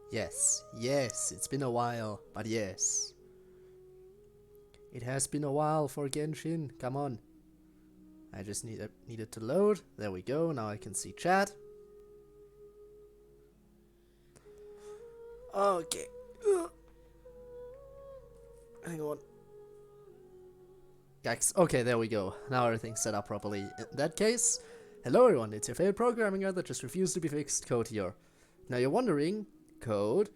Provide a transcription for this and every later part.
Yes, yes, it's been a while, but yes. It has been a while for Genshin, come on. I just needed to load, there we go, now I can see chat. Okay. Hang on. Yikes, okay, there we go, now everything's set up properly. In that case, hello everyone, it's your favorite programming error that just refused to be fixed, CodeErr. Now you're wondering, Code,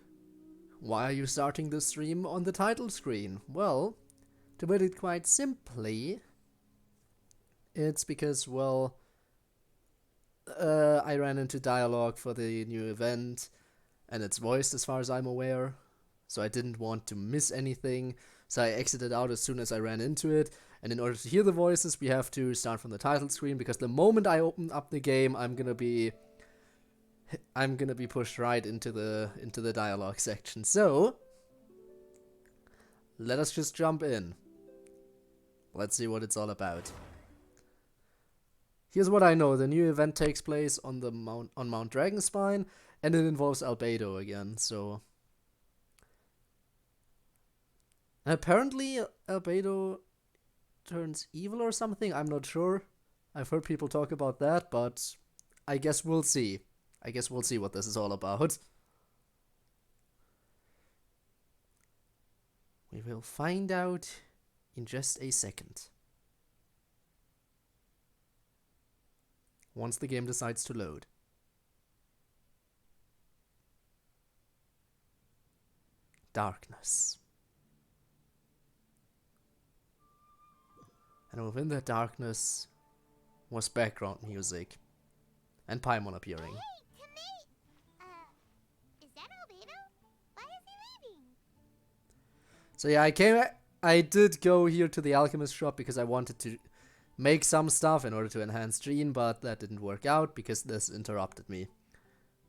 why are you starting the stream on the title screen? Well, to put it quite simply, it's because, well, I ran into dialogue for the new event, and it's voiced as far as I'm aware, so I didn't want to miss anything, so I exited out as soon as I ran into it, and in order to hear the voices, we have to start from the title screen, because the moment I open up the game, I'm gonna be pushed right into the dialogue section. So let us just jump in. Let's see what it's all about. Here's what I know: the new event takes place on Mount Dragonspine, and it involves Albedo again. So apparently Albedo turns evil or something. I'm not sure. I've heard people talk about that, but I guess we'll see. I guess we'll see what this is all about. We will find out in just a second. Once the game decides to load. Darkness. And within that darkness was background music. And Paimon appearing. Hey, is that Albedo? Why is he leaving? So yeah, I did go here to the alchemist shop because I wanted to make some stuff in order to enhance Jean, but that didn't work out because this interrupted me.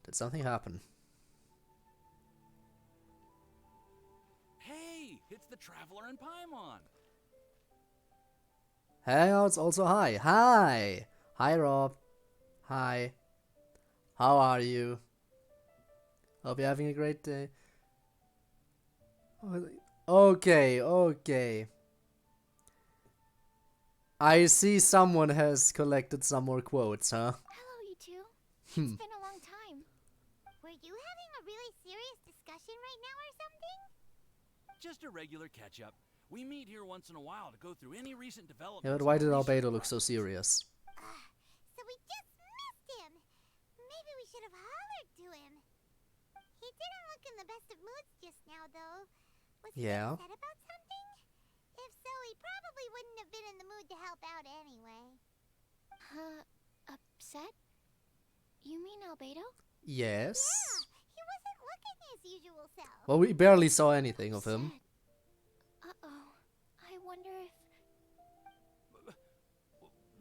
Did something happen? Hey, it's the Traveler and Paimon. Hangouts also hi. Hi! Hi Rob. Hi. How are you? Hope you're having a great day. Okay. I see someone has collected some more quotes, huh? Hello, you two. It's been a long time. Were you having a really serious discussion right now or something? Just a regular catch-up. We meet here once in a while to go through any recent developments. Yeah, but why did Albedo look so serious? So we just missed him. Maybe we should have hollered to him. He didn't look in the best of moods just now, though. Was he upset about something? If so, he probably wouldn't have been in the mood to help out anyway. Upset? You mean Albedo? Yes. Yeah, he wasn't looking his usual self. Well, we barely saw anything of him. Uh-oh. I wonder if...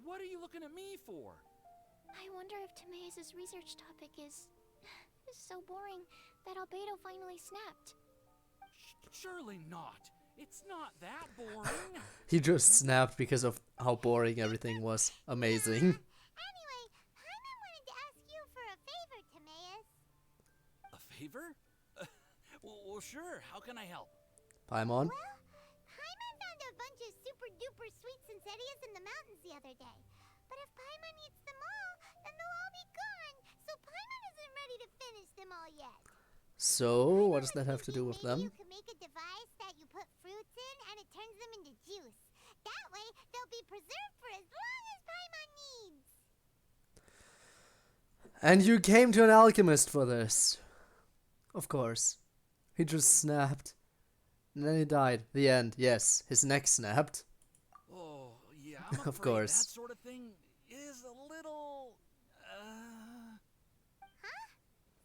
What are you looking at me for? I wonder if Timaeus' research topic is so boring that Albedo finally snapped. Surely not. It's not that boring. He just snapped because of how boring everything was. Amazing. Anyway, Paimon wanted to ask you for a favor, Timaeus. A favor? Well, sure. How can I help? Paimon? Well, Paimon found a bunch of super-duper sweet Sincerias in the mountains the other day. But if Paimon eats them all, then they'll all be gone. So Paimon isn't ready to finish them all yet. So, what does that have to do with them? You can make a device that you put fruits in and it turns them into juice. That way, they'll be preserved for as long as Paimon needs. And you came to an alchemist for this. Of course. He just snapped. And then he died. The end. Yes, his neck snapped. Oh, yeah, I'm afraid Of course. that sort of thing is a little... Huh?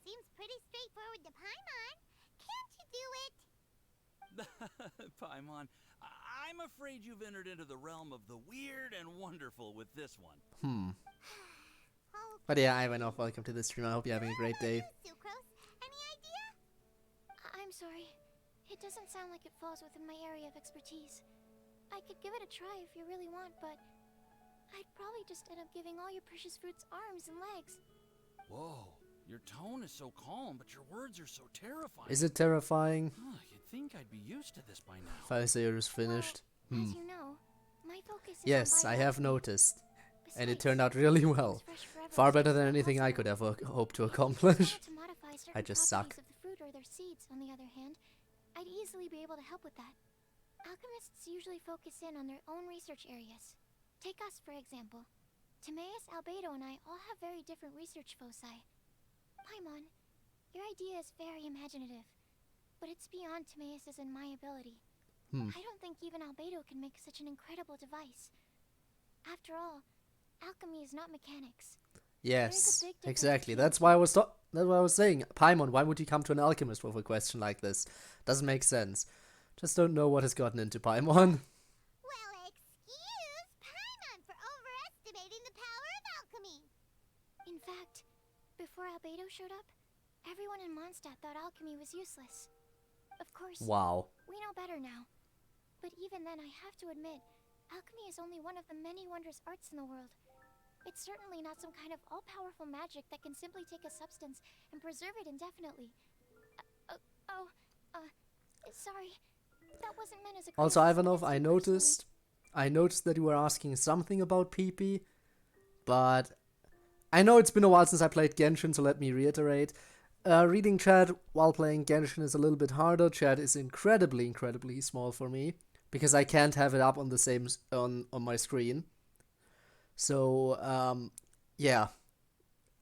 Seems pretty straightforward to Paimon. Can't you do it? Paimon, I'm afraid you've entered into the realm of the weird and wonderful with this one. But yeah, I went off. Welcome to the stream. I hope you're having a great day. Sucrose, any idea? I'm sorry. It doesn't sound like it falls within my area of expertise. I could give it a try if you really want, but I'd probably just end up giving all your precious fruits arms and legs. Whoa, Your tone is so calm, but your words are so terrifying. Is it terrifying? You'd think I'd be used to this by now. 5 years finished. Well, as you know, my focus is Yes, on I have biology. noticed. And it Besides, turned out really well. fresh forever Far is better just than not anything I possible. could ever hope to If you accomplish. wanted to modify certain I just suck. properties of the fruit or their seeds, on the other hand, I'd easily be able to help with that. Alchemists usually focus in on their own research areas. Take us, for example. Timaeus, Albedo, and I all have very different research foci. Paimon, your idea is very imaginative, but it's beyond Timaeus's and my ability. I don't think even Albedo can make such an incredible device. After all, alchemy is not mechanics. Yes, big difference exactly. between That's why I was saying, Paimon, why would you come to an alchemist with a question like this? Doesn't make sense. Just don't know what has gotten into Paimon. Well, excuse Paimon for overestimating the power of alchemy. In fact, before Albedo showed up, everyone in Mondstadt thought alchemy was useless. Of course, Wow. we know better now. But even then, I have to admit, alchemy is only one of the many wondrous arts in the world. It's certainly not some kind of all-powerful magic that can simply take a substance and preserve it indefinitely. Sorry. That wasn't meant as a Also, criticism Ivanov, against you I noticed that you were asking something about PP, but I know it's been a while since I played Genshin, so let me reiterate. Reading chat while playing Genshin is a little bit harder. Chat is incredibly small for me, because I can't have it up on the same on my screen. So, yeah.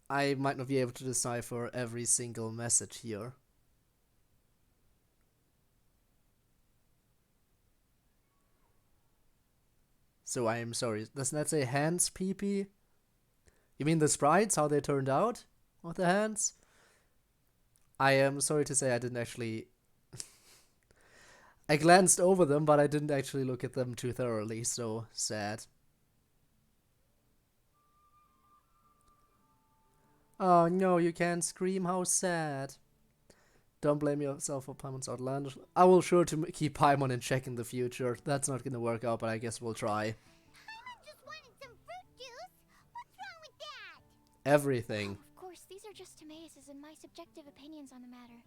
I might not be able to decipher every single message here. So I am sorry. Doesn't that say hands, PP? You mean the sprites, how they turned out? With the hands? I am sorry to say I didn't actually... I glanced over them, but I didn't actually look at them too thoroughly, so sad. Oh no, you can't scream, how sad. Don't blame yourself for Paimon's outlandish. I will sure to keep Paimon in check in the future. That's not gonna work out, but I guess we'll try. Paimon just wanted some fruit juice. What's wrong with that? Everything. Of course, these are just Timaeus's and my subjective opinions on the matter.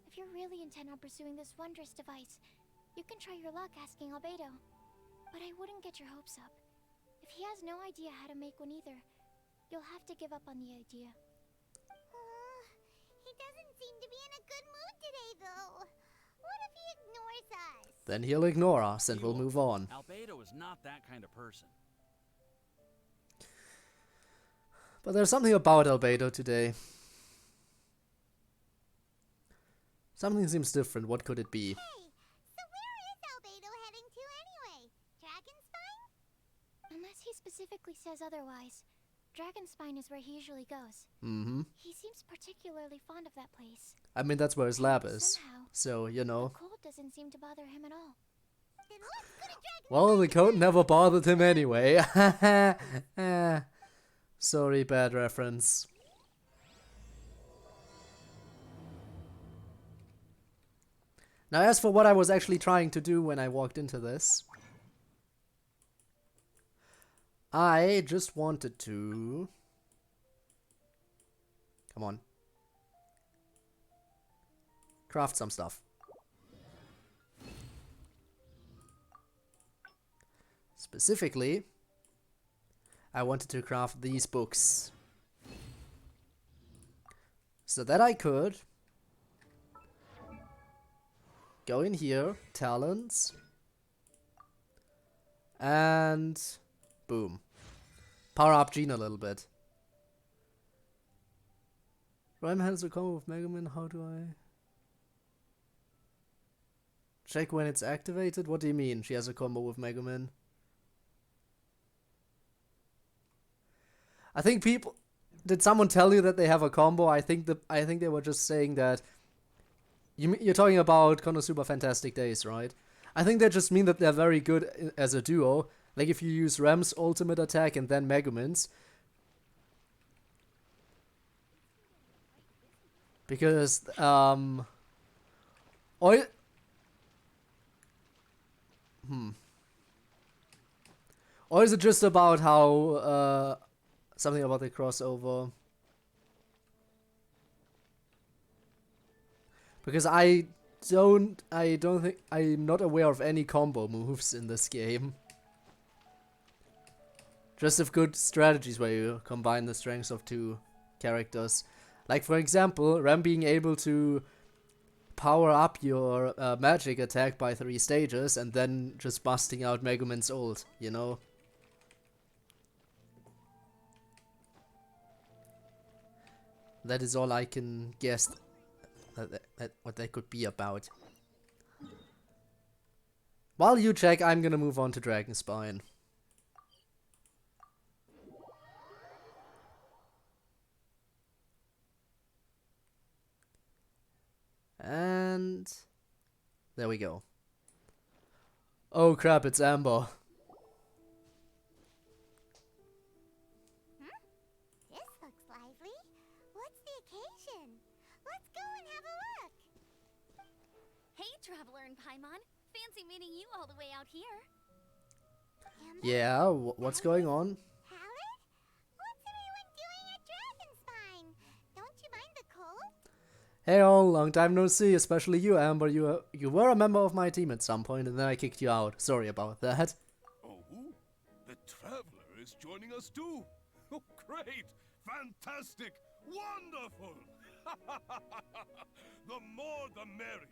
If you're really intent on pursuing this wondrous device, you can try your luck asking Albedo. But I wouldn't get your hopes up. If he has no idea how to make one either, you'll have to give up on the idea. He doesn't seem to be in a good mood today, though. What if he ignores us? Then he'll ignore us and we'll move on. Albedo is not that kind of person. But there's something about Albedo today. Something seems different. What could it be? Hey, so where is Albedo heading to anyway? Dragonspine? Unless he specifically says otherwise, Dragonspine is where he usually goes. He seems particularly fond of that place. I mean, that's where his lab is. Somehow, So, you know. the cold doesn't seem to bother him at all. Then let's go to Dragonspine. Well, the code never bothered him anyway. Sorry, bad reference. Now, as for what I was actually trying to do when I walked into this, I just wanted to... Come on. Craft some stuff. Specifically, I wanted to craft these books. So that I could go in here, talents, and boom. Power up Gene a little bit. Rhyme has a combo with Mega Man, how do I... Check when it's activated? What do you mean she has a combo with Mega Man? I think people... Did someone tell you that they have a combo? I think they were just saying that... You're talking about Konosuba Fantastic Days, right? I think they just mean that they're very good as a duo. Like if you use Rem's ultimate attack and then Megumin's. Because, or is it just about how, something about the crossover? Because I don't think, I'm not aware of any combo moves in this game. Just of good strategies where you combine the strengths of two characters. Like for example, Ram being able to power up your magic attack by 3 stages and then just busting out Megumin's ult, you know? That is all I can guess what that could be about. While you check, I'm gonna move on to Dragonspine. And there we go. Oh crap, it's Amber. This looks lively. What's the occasion? Let's go and have a look. Hey, Traveler and Paimon. Fancy meeting you all the way out here. Amber? Yeah, what's going on? Howard? What's everyone doing at Dragonspine? Don't you mind the cold? Hey all, long time no see, especially you, Amber. You were a member of my team at some point, and then I kicked you out. Sorry about that. Oh, the Traveler is joining us too. Oh, great! Fantastic! Wonderful! The more the merrier.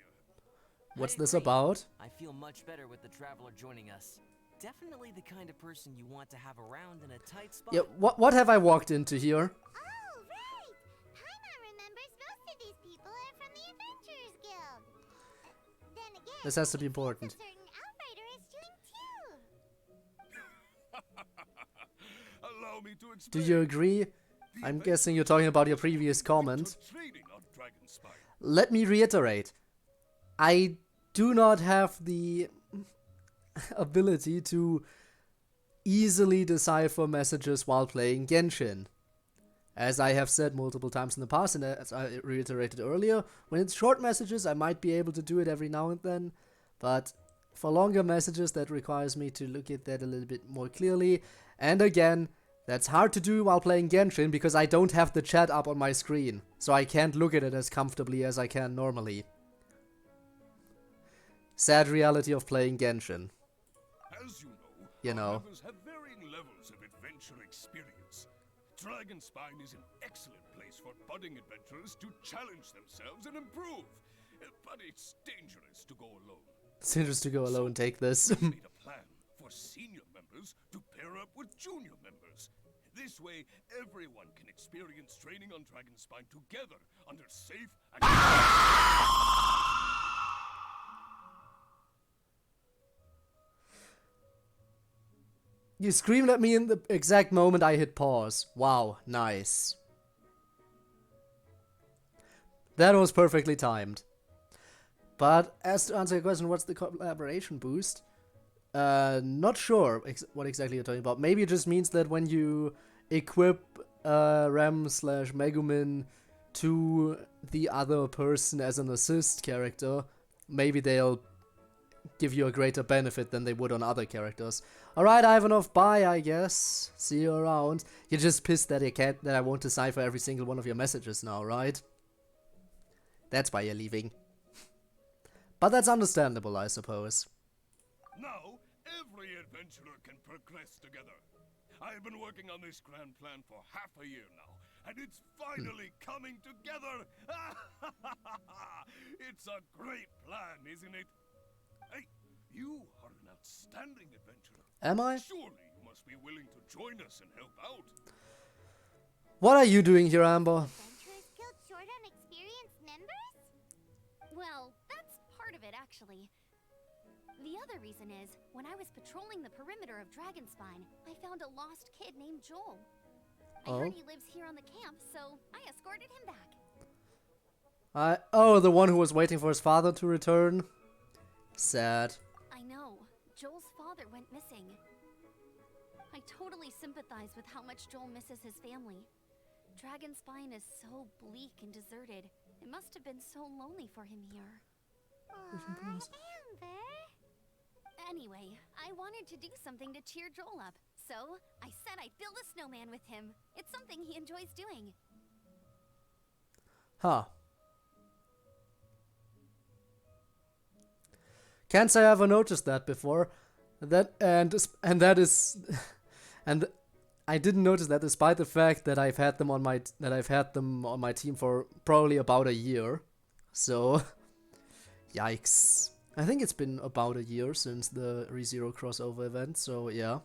What's I this agree. about? I feel much better with the Traveler joining us. Definitely the kind of person you want to have around in a tight spot. Yeah, what have I walked into here? Oh, right! Paimon remembers most of these people are from the Adventurers Guild. Then again, This has to be it seems important. a certain outrider is doing too. Allow me to Do explain. you agree? I'm guessing you're talking about your previous comment. Trading on Dragonspine. Let me reiterate. I do not have the ability to easily decipher messages while playing Genshin. As I have said multiple times in the past, and as I reiterated earlier, when it's short messages, I might be able to do it every now and then, but for longer messages, that requires me to look at that a little bit more clearly. And again, that's hard to do while playing Genshin because I don't have the chat up on my screen, so I can't look at it as comfortably as I can normally. Sad reality of playing Genshin. As You our know. members have varying levels of adventure experience. Dragonspine is an excellent place for budding adventurers to challenge themselves and improve. But it's dangerous to go alone. It's interesting to go alone, take this. We made a plan for senior members to pair up with junior members. This way, everyone can experience training on Dragonspine together under safe and... You screamed at me in the exact moment I hit pause. Wow, nice. That was perfectly timed. But as to answer your question, what's the collaboration boost? Not sure what exactly you're talking about. Maybe it just means that when you equip Ram/Megumin to the other person as an assist character, maybe they'll give you a greater benefit than they would on other characters. Alright, Ivanov, bye, I guess. See you around. You're just pissed that I won't decipher every single one of your messages now, right? That's why you're leaving. But that's understandable, I suppose. Now, every adventurer can progress together. I've been working on this grand plan for half a year now, and it's finally coming together! It's a great plan, isn't it? Hey, you are an outstanding adventurer. Am I? Surely you must be willing to join us and help out. What are you doing here, Amber? Adventurers Guild short on experienced members? Well, that's part of it, actually. The other reason is, when I was patrolling the perimeter of Dragonspine, I found a lost kid named Joel. I heard he lives here on the camp, so I escorted him back. Oh, the one who was waiting for his father to return? Sad. I know. Joel's father went missing. I totally sympathize with how much Joel misses his family. Dragonspine is so bleak and deserted. It must have been so lonely for him here. Aww, Amber. Anyway, I wanted to do something to cheer Joel up, so I said I'd build a snowman with him. It's something he enjoys doing. Huh. Can't say I ever noticed that before. That is and I didn't notice that despite the fact that I've had them on my team for probably about a year. So yikes. I think it's been about a year since the ReZero crossover event, so yeah.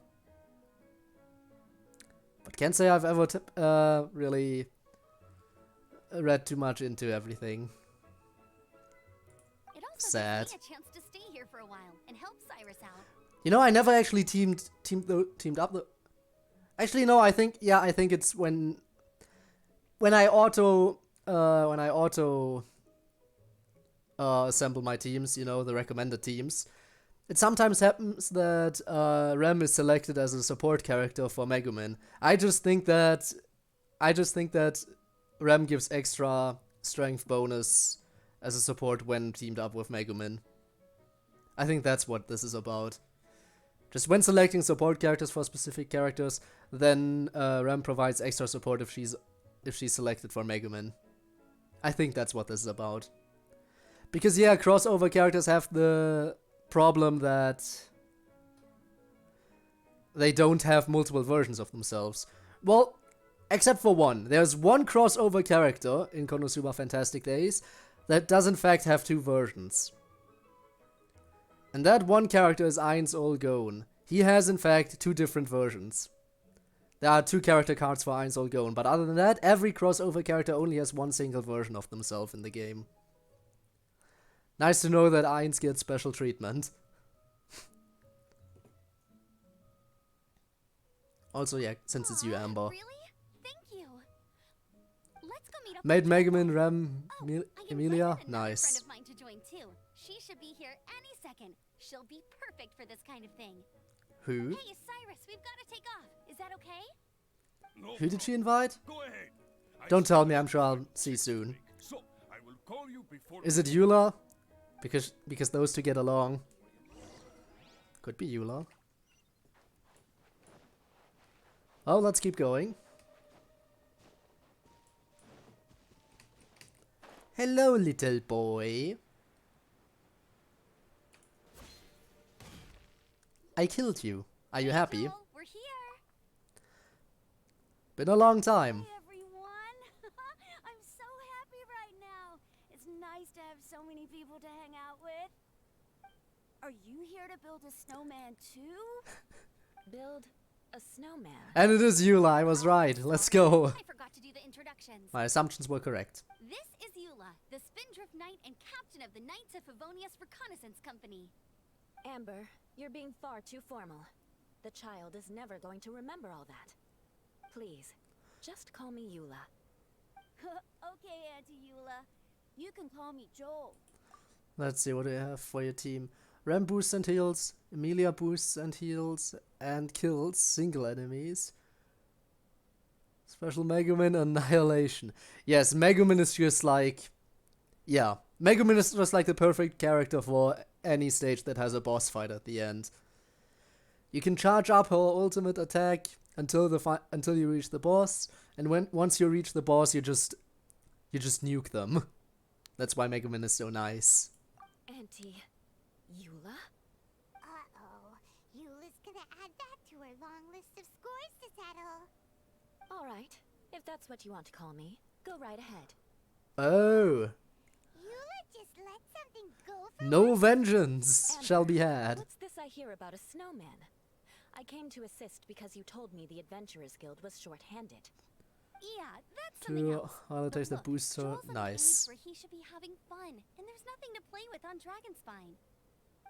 But can't say I've ever really read too much into everything. It also Sad. gives me a chance to stay here for a while and help Cyrus out. You know, I never actually teamed up the. Actually, no. I think it's when I auto assemble my teams. You know, the recommended teams. It sometimes happens that Rem is selected as a support character for Megumin. I just think that Rem gives extra strength bonus as a support when teamed up with Megumin. I think that's what this is about. Just when selecting support characters for specific characters, then Rem provides extra support if she's selected for Megumin. I think that's what this is about. Because yeah, crossover characters have the problem that they don't have multiple versions of themselves. Well, except for one. There's one crossover character in Konosuba Fantastic Days that does in fact have two versions. And that one character is Ainz Olgon. He has in fact two different versions. There are 2 character cards for Ainz Olgon, but other than that, every crossover character only has one single version of themselves in the game. Nice to know that Ainz gets special treatment. Also, yeah, since it's you, Amber. Really? Thank you. Let's go meet up Made with Megumin, Dragonspine. Rem, Oh, I Emilia? invited another Nice. friend of mine to join too. She should be here any second. She'll be perfect for this kind of thing. Who? Hey, Cyrus, we've got to take off. Is that okay? No Who did she invite? Go ahead. I Don't still tell me, have I'm sure I'll some see checks to soon. make, So, I will call you before Is it Eula? Because those two get along. Could be Eula. Oh, let's keep going. Hello, little boy. I killed you. Are you Hey, happy? Joel, we're here. Been a long time. Hey everyone! I'm so happy right now. It's nice to have so many people to hang out with. Are you here to build a snowman too? Build a snowman. And it is Eula, I was right. Let's go. I forgot to do the introductions. My assumptions were correct. This is Eula, the Spindrift Knight and captain of the Knights of Favonius Reconnaissance Company. Amber, you're being far too formal. The child is never going to remember all that. Please, just call me Eula. Okay, Auntie Eula. You can call me Joel. Let's see what do you have for your team. Rem boosts and heals, Emilia boosts and heals and kills single enemies. Special Megumin Annihilation. Yes, Megumin is just like... Yeah, Megumin is just like the perfect character for any stage that has a boss fight at the end. You can charge up her ultimate attack until you reach the boss, and once you reach the boss, you just nuke them. That's why Megumin is so nice. Auntie Eula? Uh-oh. Eula's gonna add that to her long list of scores to settle. All right, if that's what you want to call me, go right ahead. Oh, Eula just let something go for no vengeance Amber, shall be had. What's this I hear about a snowman? I came to assist because you told me the Adventurers Guild was short-handed. Yeah, that's something To else. holidays But that boost her. Joel's at an age Nice. where he should be having fun, and there's nothing to play with on Dragonspine.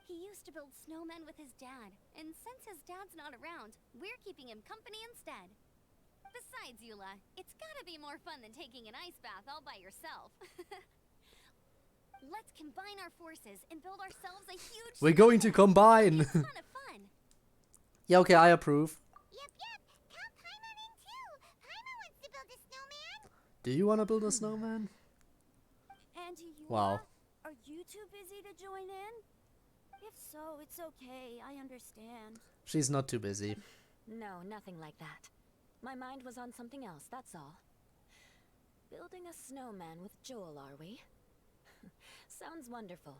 He used to build snowmen with his dad, and since his dad's not around, we're keeping him company instead. Besides, Eula, it's gotta be more fun than taking an ice bath all by yourself. Let's combine our forces and build ourselves a huge We're going to snowman. combine. It's ton of fun. Yeah, okay, I approve. Yep. Count Paimon in too. Paimon wants to build a snowman. Do you want to build a snowman? Auntie Eula? Wow. Are you too busy to join in? If so, it's okay. I understand. She's not too busy. No, nothing like that. My mind was on something else, that's all. Building a snowman with Joel, are we? Sounds wonderful.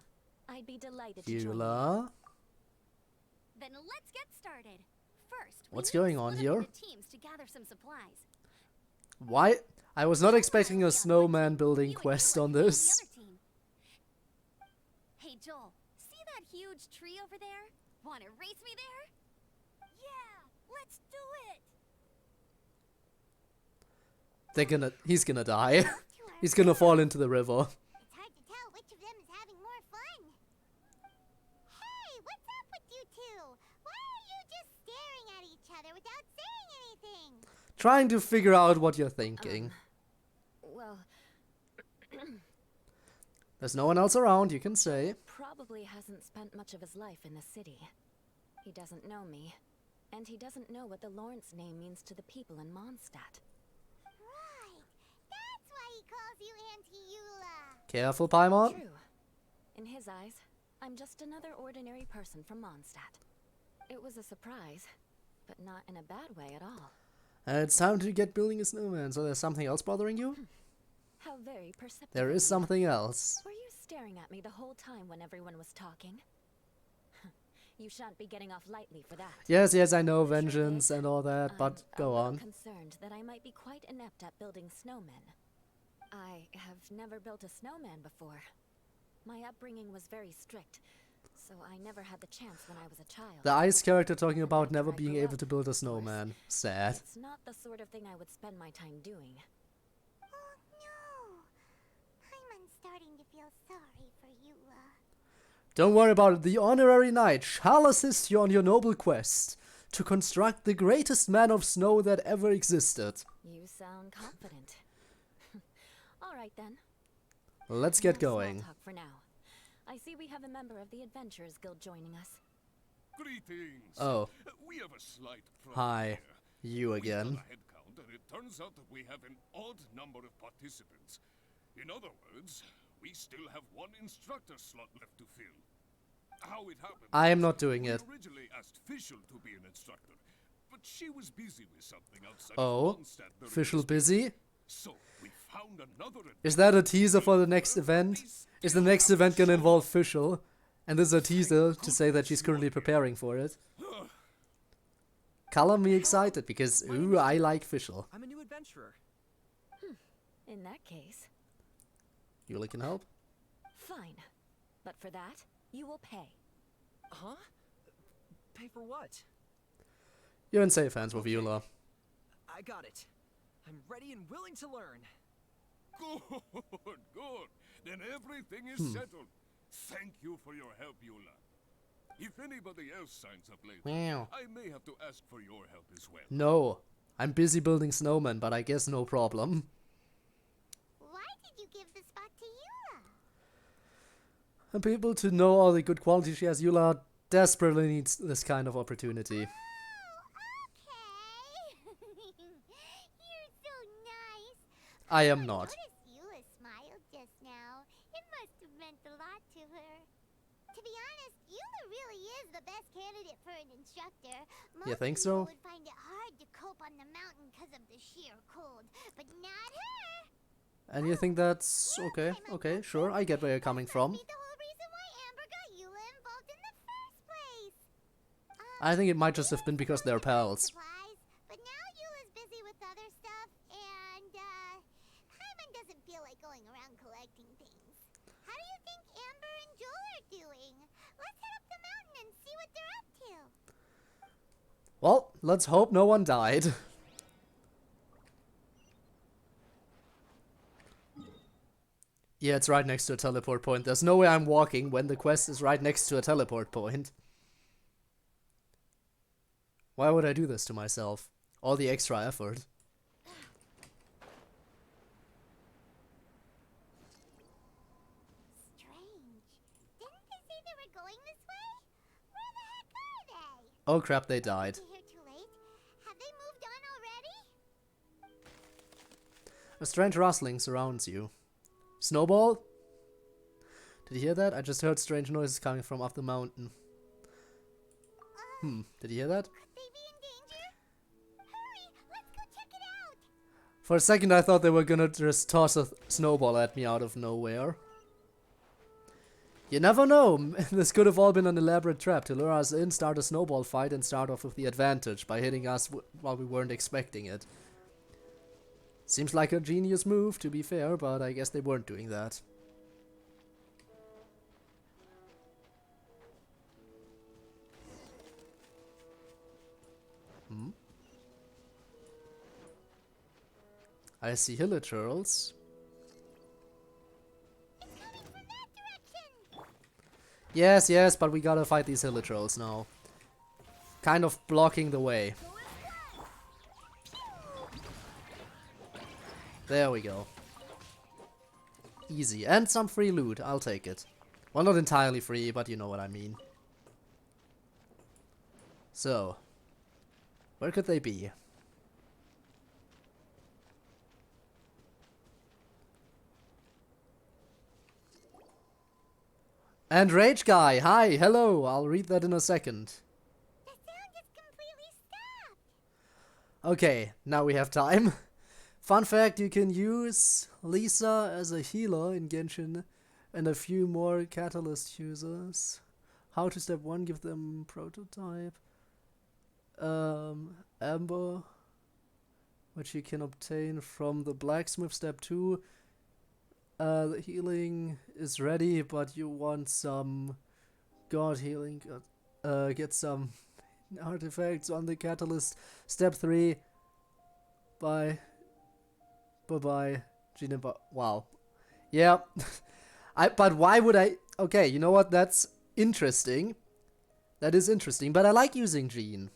I'd be delighted to join you. Eula. Then let's get started. First, What's we need to going on split up here? into teams to gather some supplies. Why? I was not expecting Joel a and I will be on one snowman team, building you and quest Eula on can be the this. other team. Hey Joel, see that huge tree over there? Wanna race me there? Yeah, let's do it. He's gonna die. He's gonna fall into the river. It's hard to tell which of them is having more fun. Hey, what's up with you two? Why are you just staring at each other without saying anything? Trying to figure out what you're thinking. Well, There's no one else around, you can say. probably hasn't spent much of his life in the city. He doesn't know me, and he doesn't know what the Lawrence name means to the people in Mondstadt. Right. That's why he calls you Auntie Eula. Careful, Paimon. True. In his eyes, I'm just another ordinary person from Mondstadt. It was a surprise, but not in a bad way at all. And it's time to get building a snowman, so there's something else bothering you? How very perceptive. There of is you. something else. Were you staring at me the whole time when everyone was talking? You shan't be getting off lightly for that. Yes, I know, The truth vengeance is, and all that, but I'm go a little on. concerned that I might be quite inept at building snowmen. I have never built a snowman before. My upbringing was very strict, so I never had the chance when I was a child. The ice character talking about After never I being grew able up, to build a of course, snowman. Sad. It's not the sort of thing I would spend my time doing. Oh no. I'm starting to feel sorry for Eula. Don't worry about it. The honorary knight shall assist you on your noble quest to construct the greatest man of snow that ever existed. You sound confident. All right then. Let's get No small going. talk for now. I see we have a member of the Adventurers Guild joining us. Greetings. Oh, We have a slight problem hi. here. You We've again. done a head count, and it turns out that we have an odd number of participants. In other words, we still have one instructor slot left to fill. How it happened? I am is not doing we it. originally asked Fischl to be an instructor, but she was busy with something outside Oh, of Mondstadt during Fischl this busy? So we found another. Is that a teaser for the next event? Is the next event gonna involve Fischl? And this is a teaser to say that she's currently preparing for it. Color me excited because, ooh, I like Fischl. I'm a new adventurer. In that case, Eula can help. fine. But for that, you will pay. Huh? Pay for what? You're in safe hands with Eula. I got it. I'm ready and willing to learn. Good, good. Then everything is settled. Thank you for your help, Eula. If anybody else signs up later, Meow. I may have to ask for your help as well. No, I'm busy building snowmen, but I guess no problem. Why did you give the spot to Eula? And people to know all the good qualities she has, Eula desperately needs this kind of opportunity. Oh, okay. You're so nice. I am I not. noticed Eula smiled just now. It must have meant a lot to her. To be honest, Eula really is the best candidate for an instructor. You think Most so? people would find it hard to cope on the mountain because of the sheer cold, but not her. And you think that's okay? Okay, sure, I get where you're coming from. Be the whole reason why Amber got Eula involved in the first place. I think it might just have been because they're pals. Supplies, but now Eula's busy with other stuff, and Hyman doesn't feel like going around collecting things. How do you think Amber and Joel are doing? Let's head up the mountain and see what they're up to. Well, let's hope no one died. Yeah, it's right next to a teleport point. There's no way I'm walking when the quest is right next to a teleport point. Why would I do this to myself? All the extra effort. Strange. Didn't they say they were going this way? Where the heck are they? Oh crap, they died. Are here too late? Have they moved on already? A strange rustling surrounds you. Snowball? Did you hear that? I just heard strange noises coming from up the mountain. Did you hear that? Could they be in danger? Hurry, let's go check it out. For a second I thought they were gonna just toss a snowball at me out of nowhere. You never know. This could have all been an elaborate trap to lure us in, start a snowball fight, and start off with the advantage by hitting us while we weren't expecting it. Seems like a genius move, to be fair, but I guess they weren't doing that. I see hilichurls. Yes, yes, but we gotta fight these hilichurls now. Kind of blocking the way. There we go. Easy. And some free loot. I'll take it. Well, not entirely free, but you know what I mean. So. Where could they be? And Rage Guy, hi, hello, I'll read that in a second. The sound just completely stopped. Okay, now we have time. Fun fact, you can use Lisa as a healer in Genshin and a few more catalyst users. How to step 1, give them prototype. Amber, which you can obtain from the blacksmith. Step 2. The healing is ready, but you want some god healing. Get some artifacts on the catalyst. Step 3. Bye. Bye-bye. Wow. Yeah. But why would I... Okay, you know what? That's interesting. That is interesting, but I like using Jean.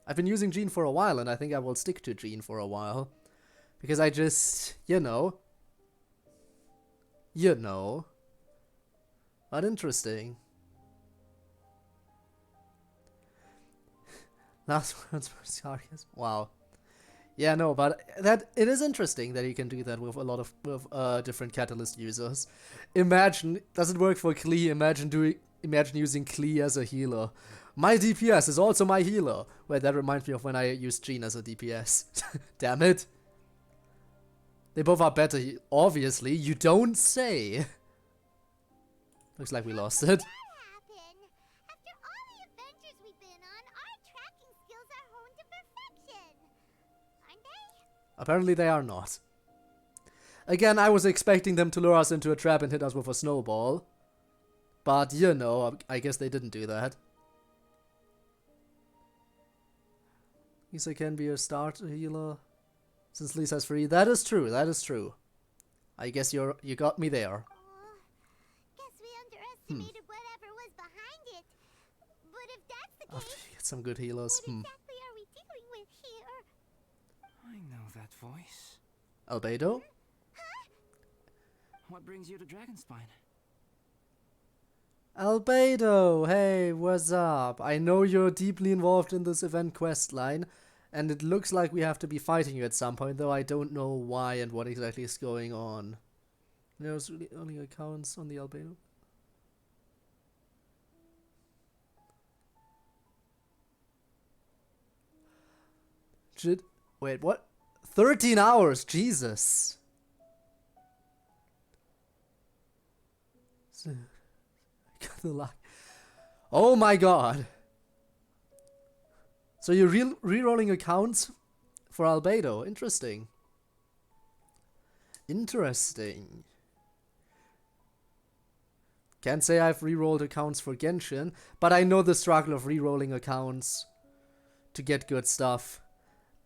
I've been using Jean for a while, and I think I will stick to Jean for a while. Because I just, you know... But interesting. Last words for sarcasm. Wow. Yeah, no, but that it is interesting that you can do that with a lot of different catalyst users. Imagine, does it work for Klee? Imagine using Klee as a healer. My DPS is also my healer. Wait, that reminds me of when I used Jean as a DPS. Damn it. They both are better, obviously. You don't say. Looks like we lost it. After all the adventures we've been on, our tracking skills are honed to perfection. Aren't they? Apparently they are not. Again, I was expecting them to lure us into a trap and hit us with a snowball. But, you know, I guess they didn't do that. Lisa can be a starter healer. Since Lisa's free. That is true, that is true. I guess you got me there. Guess we underestimated whatever was behind it. But if that's the After case, you get some good healers. what exactly are we dealing with here? I know that voice. Albedo? What brings you to Dragonspine? Albedo! Hey, what's up? I know you're deeply involved in this event quest line. And it looks like we have to be fighting you at some point, though I don't know why and what exactly is going on. There's really only accounts on the Albedo. Wait, what? 13 hours! Jesus! Oh my god! So you're re-rolling accounts for Albedo. Interesting. Interesting. Can't say I've re-rolled accounts for Genshin, but I know the struggle of re-rolling accounts to get good stuff.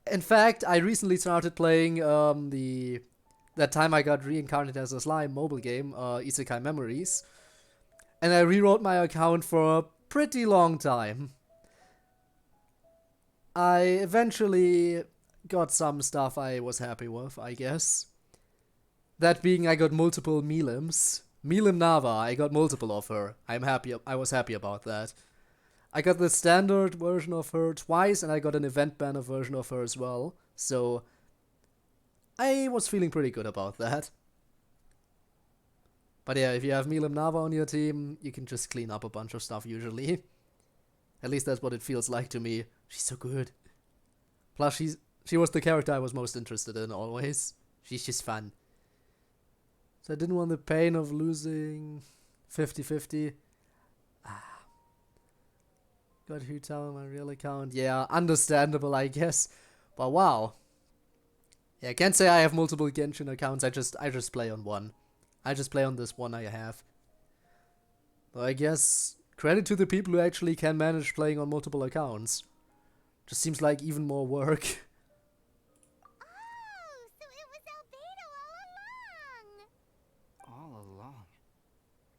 In fact, I recently started playing that time I got reincarnated as a slime mobile game, Isekai Memories. And I re-rolled my account for a pretty long time. I eventually got some stuff I was happy with, I guess. That being, I got multiple Melims. Melim Nava, I got multiple of her. I was happy about that. I got the standard version of her twice, and I got an event banner version of her as well. So, I was feeling pretty good about that. But yeah, if you have Melim Nava on your team, you can just clean up a bunch of stuff usually. At least that's what it feels like to me. She's so good. Plus, she was the character I was most interested in always. She's just fun. So I didn't want the pain of losing 50-50. Got Hu Tao on my real account. Yeah, understandable, I guess. But wow. Yeah, I can't say I have multiple Genshin accounts. I just play on one. I just play on this one I have. But I guess credit to the people who actually can manage playing on multiple accounts. Just seems like even more work. Oh, so it was Albedo all along. All along?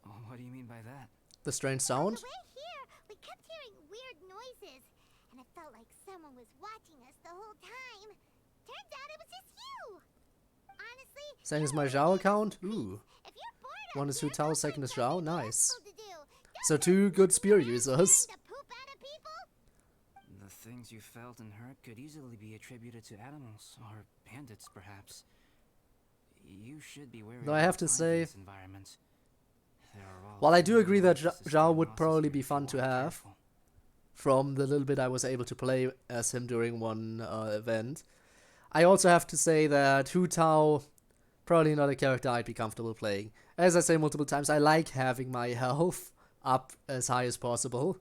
Oh, what do you mean by that? The strange On sound? the way here, we kept hearing weird noises, and it felt like someone was watching us the whole time. Turns out it was just you. Honestly, Same as you my were Zhao the account? best. Ooh. If you're bored One out is Hu here, Tao, go second is find Zhao. something Nice. useful to do. So Don't 2 just good sit spear around users. trying to poop out of people. The things you felt and heard could easily be attributed to animals, or bandits perhaps. You should be wary Though I of have to your time say, in this environment. There are all while I do too agree many that ways to Zhao sustain would losses probably here be if you fun to aren't have, careful. from the little bit I was able to play as him during one event, I also have to say that Hu Tao, probably not a character I'd be comfortable playing. As I say multiple times, I like having my health up as high as possible.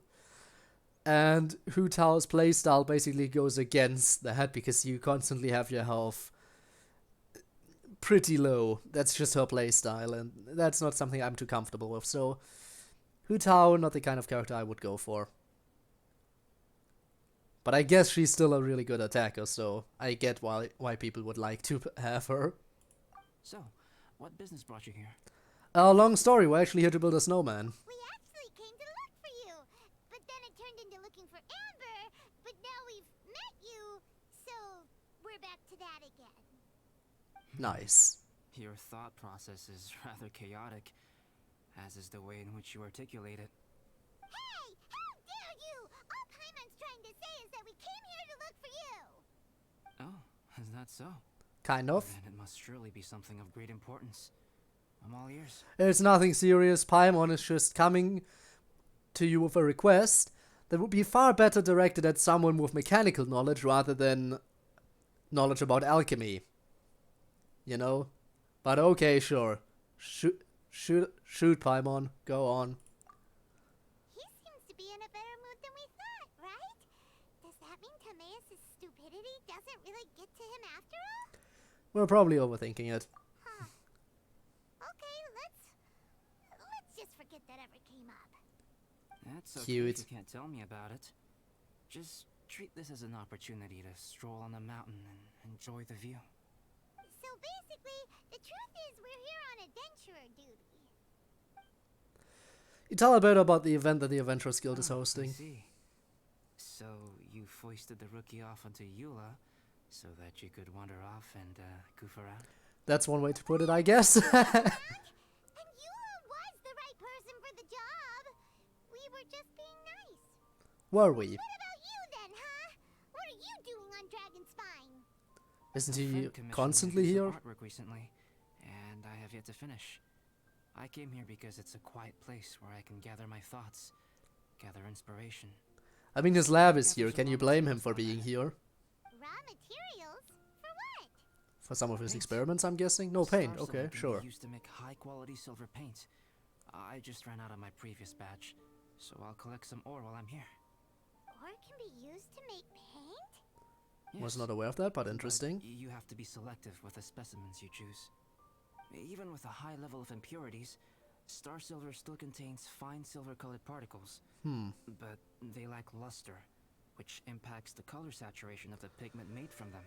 And Hu Tao's playstyle basically goes against that because you constantly have your health pretty low. That's just her playstyle, and that's not something I'm too comfortable with. So, Hu Tao, not the kind of character I would go for. But I guess she's still a really good attacker, so I get why people would like to have her. So, what business brought you here? Long story, we're actually here to build a snowman. We actually came to look for you, but then it turned into looking for Amber. But now we've met you, so we're back to that again. Nice. Your thought process is rather chaotic, as is the way in which you articulate it. Hey, how dare you! All Paimon's trying to say is that we came here to look for you. Oh, is that so? Kind of. Then it must surely be something of great importance. I'm all ears. It's nothing serious. Paimon is just coming to you with a request that would be far better directed at someone with mechanical knowledge rather than knowledge about alchemy. You know? But okay, sure. Shoot, Paimon. Go on. He seems to be in a better mood than we thought, right? Does that mean Timaeus' stupidity doesn't really get to him after all? We're probably overthinking it. Huh. Okay, let's just forget that ever came up. That's okay Cute. if you can't tell me about it. Just treat this as an opportunity to stroll on the mountain and enjoy the view. So basically, the truth is we're here on adventurer duty. You tell Albedo about the event that the Adventurers Guild is I hosting. see. So you foisted the rookie off onto Eula so that you could wander off and goof around? That's one way to put it, I guess. And Eula was the right person for the job. We were just being nice. Were we? What about you then, huh? What are you doing on Dragonspine? Isn't A he friend commissioned me constantly to do here? some artwork recently, and I have yet to finish. I came here because it's a quiet place where I can gather my thoughts, gather inspiration. I mean, his lab is here. Can you blame him for being here? Raw materials? For what? For some of his Paint. experiments, I'm guessing? No, paint. Star Okay, silver can be sure. used to make high-quality silver paint. I just ran out of my previous batch, so I'll collect some ore while I'm here. Ore can be used to make paint? Was Yes, not aware of that, but but interesting. you have to be selective with the specimens you choose. Even with a high level of impurities, star silver still contains fine silver-colored particles. But they lack luster, which impacts the color saturation of the pigment made from them.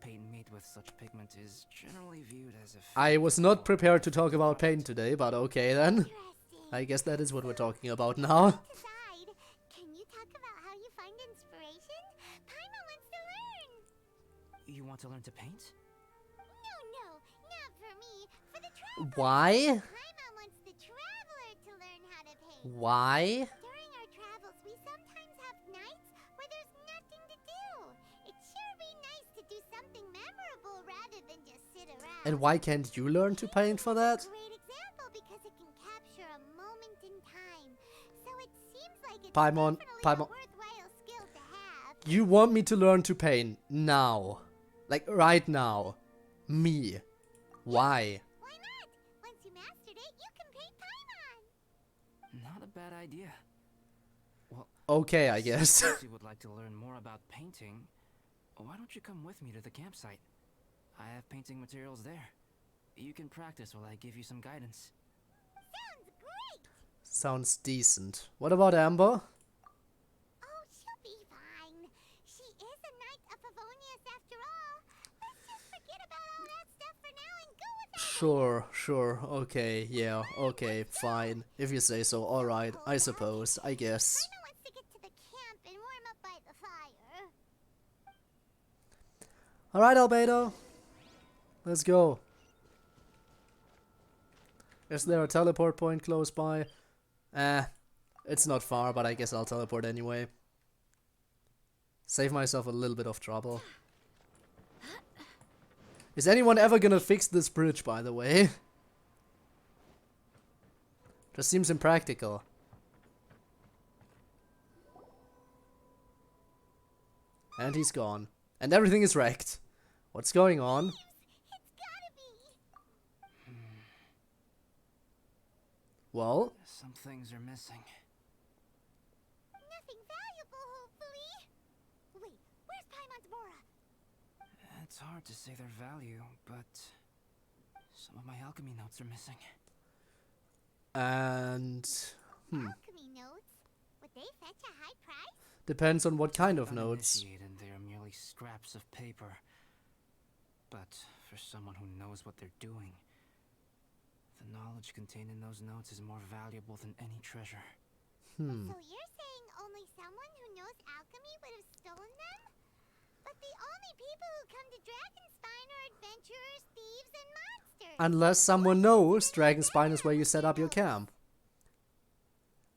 Paint made with such pigment is generally viewed as a... I was not prepared to talk about paint today, but okay then. Interesting. I guess that is what we're talking about now. Aside, can you talk about how you find inspiration? Paimon wants to learn. You want to learn to paint? No, not for me. For the traveler. Why? Paimon wants the traveler to learn how to paint. Why? During our travels, we sometimes have nights where there's nothing to do. It'd sure be nice to do something memorable rather than just sit around. And why can't you learn to paint for that? Great example because it can capture a moment in time. So it seems like it's Paimon, definitely Paimon. a worthwhile skill to have. You want me to learn to paint now. Like, right now. Me. Why? Why not? Once you mastered it, you can paint Paimon. bad idea. Well, Okay, I guess. since you would like to learn more about painting, why don't you come with me to the campsite? I have painting materials there. You can practice while I give you some guidance. Sounds great! Sounds decent. What about Amber? Oh, she'll be fine. She is a knight of Favonius after all. Let's just forget about all that stuff for now and go with our Sure, okay, yeah, okay, fine. If you say so, alright, I suppose, I guess. Luna wants to get to the camp and warm up by the fire. Alright, Albedo. Let's go. Is there a teleport point close by? It's not far, but I guess I'll teleport anyway. Save myself a little bit of trouble. Is anyone ever gonna fix this bridge, by the way? Just seems impractical. And he's gone. And everything is wrecked. What's going on? It's gotta be. Well, Some things are missing. Nothing valuable, hopefully. Wait, where's Paimon's Mora? It's hard to say their value, but some of my alchemy notes are missing. and... Alchemy notes? Would they fetch a high price? Depends on what kind of notes. Uninitiated, they are merely scraps of paper. But for someone who knows what they're doing, the knowledge contained in those notes is more valuable than any treasure. So you're saying only someone who knows alchemy would have stolen them? But the only people who come to Dragonspine are adventurers, thieves, and monsters. Unless someone knows Dragonspine is where you set up your camp.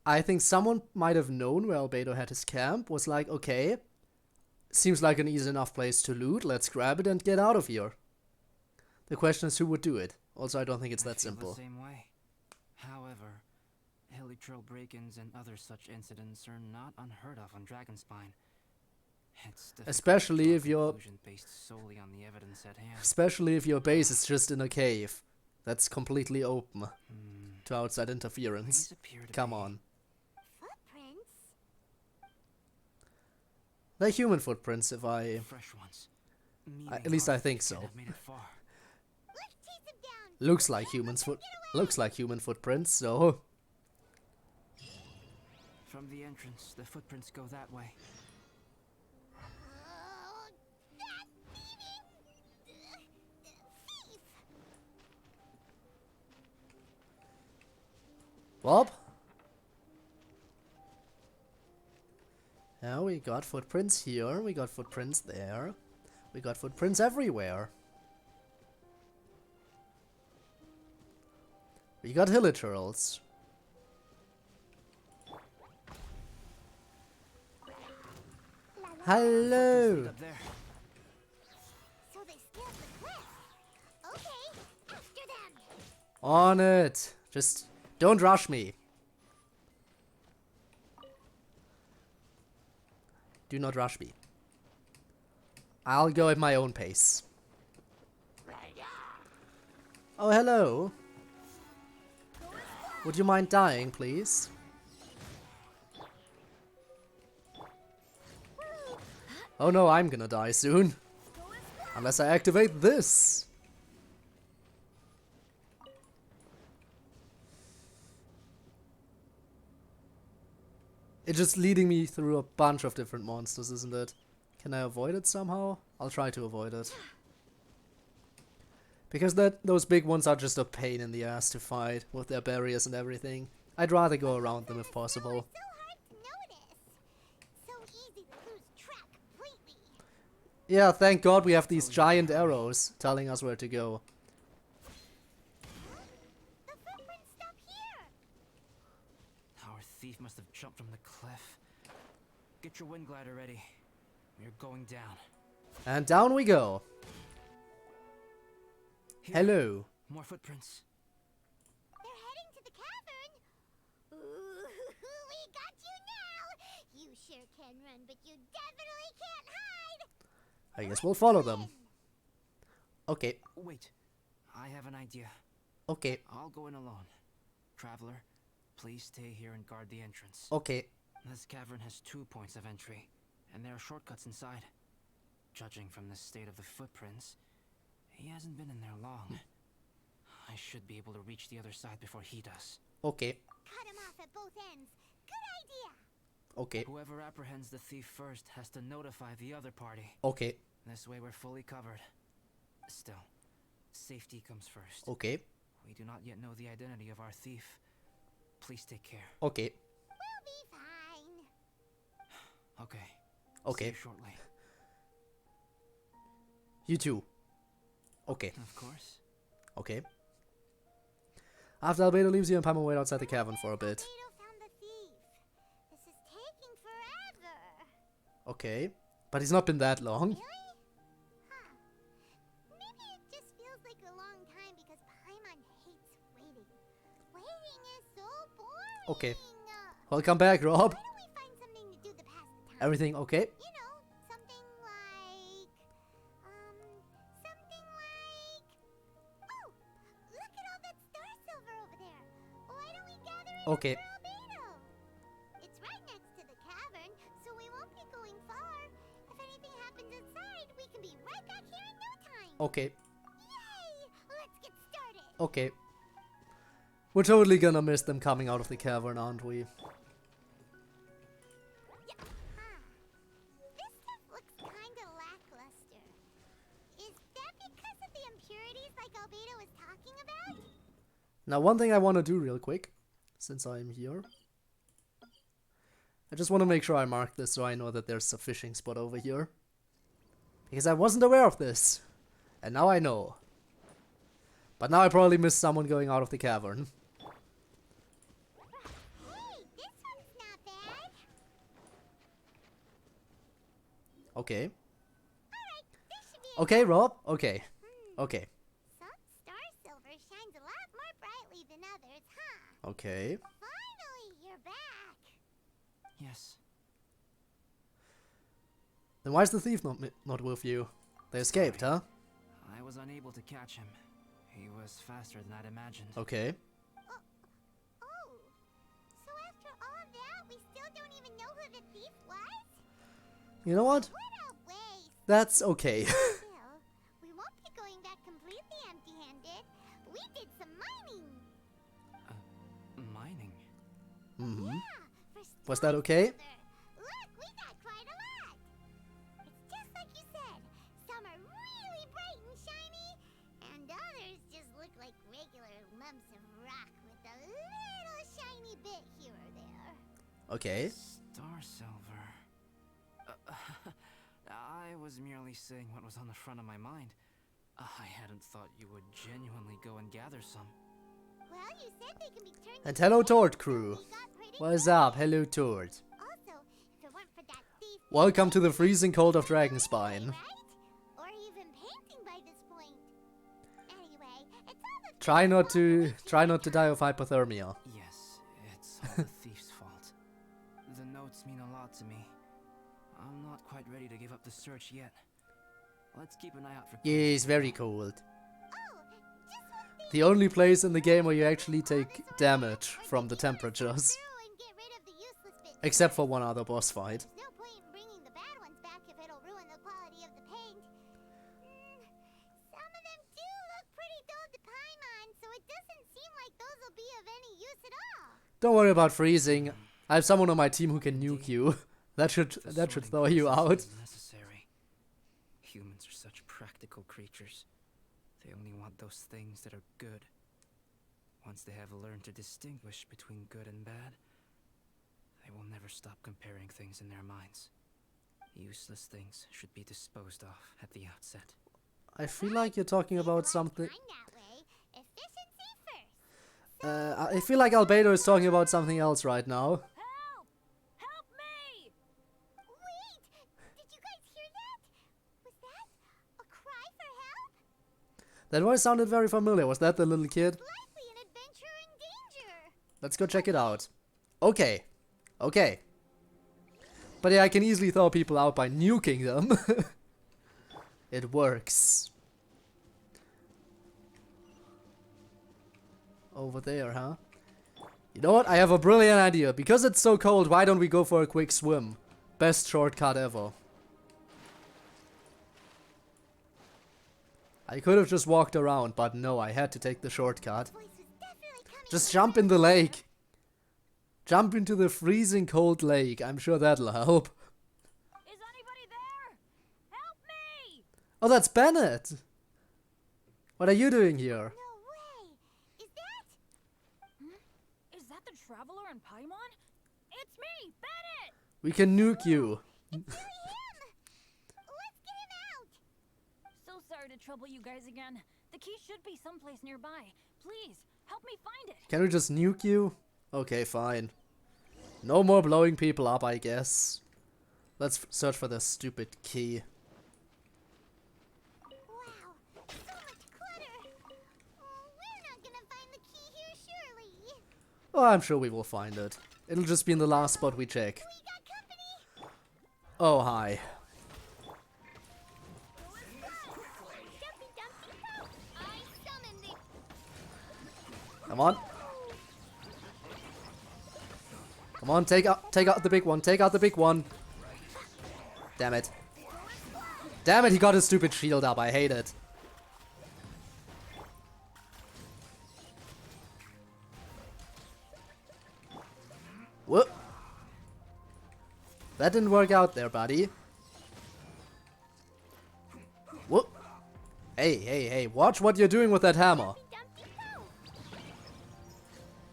I think someone might have known where Albedo had his camp, was like, okay, seems like an easy enough place to loot, let's grab it and get out of here. The question is who would do it. Also, I don't think it's I that feel simple. the same way. However, hilly trail break-ins and other such incidents are not unheard of on Dragonspine. It's difficult to Especially draw a if you're- conclusion based solely on the evidence at hand. Especially if your base is just in a cave. That's completely open to outside interference. These appear to Come be on. Footprints? They're human footprints if I... fresh ones. At least I think so. Have made it far. Let's chase him down. Looks like human footprints, so... From the entrance, the footprints go that way. Oh, that thieving... thief! Bob? Now we got footprints here, we got footprints there. We got footprints everywhere. We got hilichurls. Hello! Up there. So they scaled the cliff. Okay, after them. On it! Just don't rush me. Do not rush me. I'll go at my own pace. Oh, hello. Would you mind dying, please? Oh no, I'm gonna die soon. Unless I activate this. It's just leading me through a bunch of different monsters, isn't it? Can I avoid it somehow? I'll try to avoid it. Because those big ones are just a pain in the ass to fight, with their barriers and everything. I'd rather go around them if possible. So hard to notice. So easy to lose track completely. Yeah, thank God we have these giant arrows telling us where to go. The footprints stop here. Our thief must have jumped from the cliff. Get your wind glider ready. We're going down. And down we go. Here, Hello. more footprints. They're heading to the cavern. Ooh, we got you now. You sure can run, but you definitely can't hide. I guess we'll follow them. Okay, Wait, I have an idea. okay. I'll go in alone. Traveler, Please stay here and guard the entrance. Okay. This cavern has 2 points of entry, and there are shortcuts inside. Judging from the state of the footprints, he hasn't been in there long. I should be able to reach the other side before he does. Okay. Cut him off at both ends. Good idea. Okay. Whoever apprehends the thief first has to notify the other party. Okay. This way we're fully covered. Still, safety comes first. Okay. We do not yet know the identity of our thief. Please take care. Okay. We'll be fine. Okay. Okay. See you shortly. You too. Okay. Of course. Okay. After Albedo leaves you and Paimon wait outside the cavern for a bit. Beidou found the thief. This is taking forever. Okay. But he's not been that long. Really? Huh. Maybe it just feels like a long time because Paimon hates waiting. Waiting is so boring. Okay. Welcome back, Rob. Why don't we find something to do to pass the time? Everything okay? You know, something like... something like... Oh! Look at all that star silver over there. Why don't we gather it Okay. for Albedo? It's right next to the cavern, so we won't be going far. If anything happens inside, we can be right back here in no time. Okay. Yay! Let's get started. Okay. We're totally gonna miss them coming out of the cavern, aren't we? This stuff looks kinda lackluster. Is that because of the impurities like Albedo was talking about? Now, one thing I want to do real quick, since I'm here. I just want to make sure I mark this so I know that there's a fishing spot over here. Because I wasn't aware of this. And now I know. But now I probably missed someone going out of the cavern. Hey, this one's not bad. Okay. Alright, this should be Okay, Rob. Okay. Okay. Some star silver shines a lot more brightly than others, huh? Okay. Finally, you're back. Yes. Then why is the thief not with you? They escaped, huh? I was unable to catch him. He was faster than I'd imagined. Okay. Oh, so after all that, we still don't even know who the thief was? You know what? What a waste. That's okay. Still, we won't be going back completely empty-handed. We did some mining. Mining? Mm-hmm. Yeah, for Was star that okay? silver. Look, we got quite a lot. It's just like you said. Some are really bright and shiny, and others just look like regular lumps of rock with a little shiny bit here or there. Okay. Star silver. I was merely saying what was on the front of my mind. I hadn't thought you would genuinely go and gather some. Well, you said they can be turned And into hello, gold, Tort so crew. we got pretty What's good. up? Hello, Tort. Also, if it weren't for that thief, Welcome to the freezing cold of Dragonspine. right? Or even painting by this point. Anyway, it's all the Try not to die of hypothermia. Yes, it's all the thief's fault. The notes mean a lot to me. I'm not quite ready to give up the search yet. Let's keep an eye out for Yeah, clues. it's very cold. Oh, just one thing. The only place in the game where you actually take damage Or from did the you wanna sort temperatures. through and get rid of the useless bits Except first? for one other boss fight. There's no point in bringing the bad ones back if it'll ruin the quality of the paint. Some of them do look pretty dull to Paimon, so it doesn't seem like those will be of any use at all. Don't worry about freezing. I have someone on my team who can nuke you. That should The throw sorting you process out. is necessary. Humans are such practical creatures. They only want those things that are good. Once they have learned to distinguish between good and bad, they will never stop comparing things in their minds. Useless things should be disposed of at the outset. I feel like you're talking about Civilized something. kind that way. Efficiency first. I feel like Albedo is talking about something else right now. Help! Help me! Wait! Did you guys hear that? Was that a cry for help? That voice sounded very familiar. Was that the little kid? Likely an adventurer in danger. Let's go check it out. Okay. Okay. But yeah, I can easily throw people out by nuking them. It works. Over there, huh? You know what? I have a brilliant idea. Because it's so cold, why don't we go for a quick swim? Best shortcut ever. I could have just walked around, but no, I had to take the shortcut. Just jump in the lake. Jump into the freezing cold lake. I'm sure that'll help. Is anybody there? Help me! Oh, that's Bennett. What are you doing here? No way! Is that? Is that the Traveler and Paimon? It's me, Bennett! We can nuke you. It's really him! Let's get him out! So sorry to trouble you guys again. The key should be someplace nearby. Please, help me find it. Can we just nuke you? Okay, fine. No more blowing people up, I guess. Let's search for the stupid key. Wow, so much clutter! Oh, we're not gonna find the key here, surely. Oh, I'm sure we will find it. It'll just be in the last spot we check. We got company! Oh, hi. Dumpy Dumpy Go! I summoned it! Come on. Come on, take out the big one. Take out the big one. Damn it. Damn it, he got his stupid shield up. I hate it. Whoop. That didn't work out there, buddy. Whoop. Hey, hey, hey. Watch what you're doing with that hammer. Dumpy Go!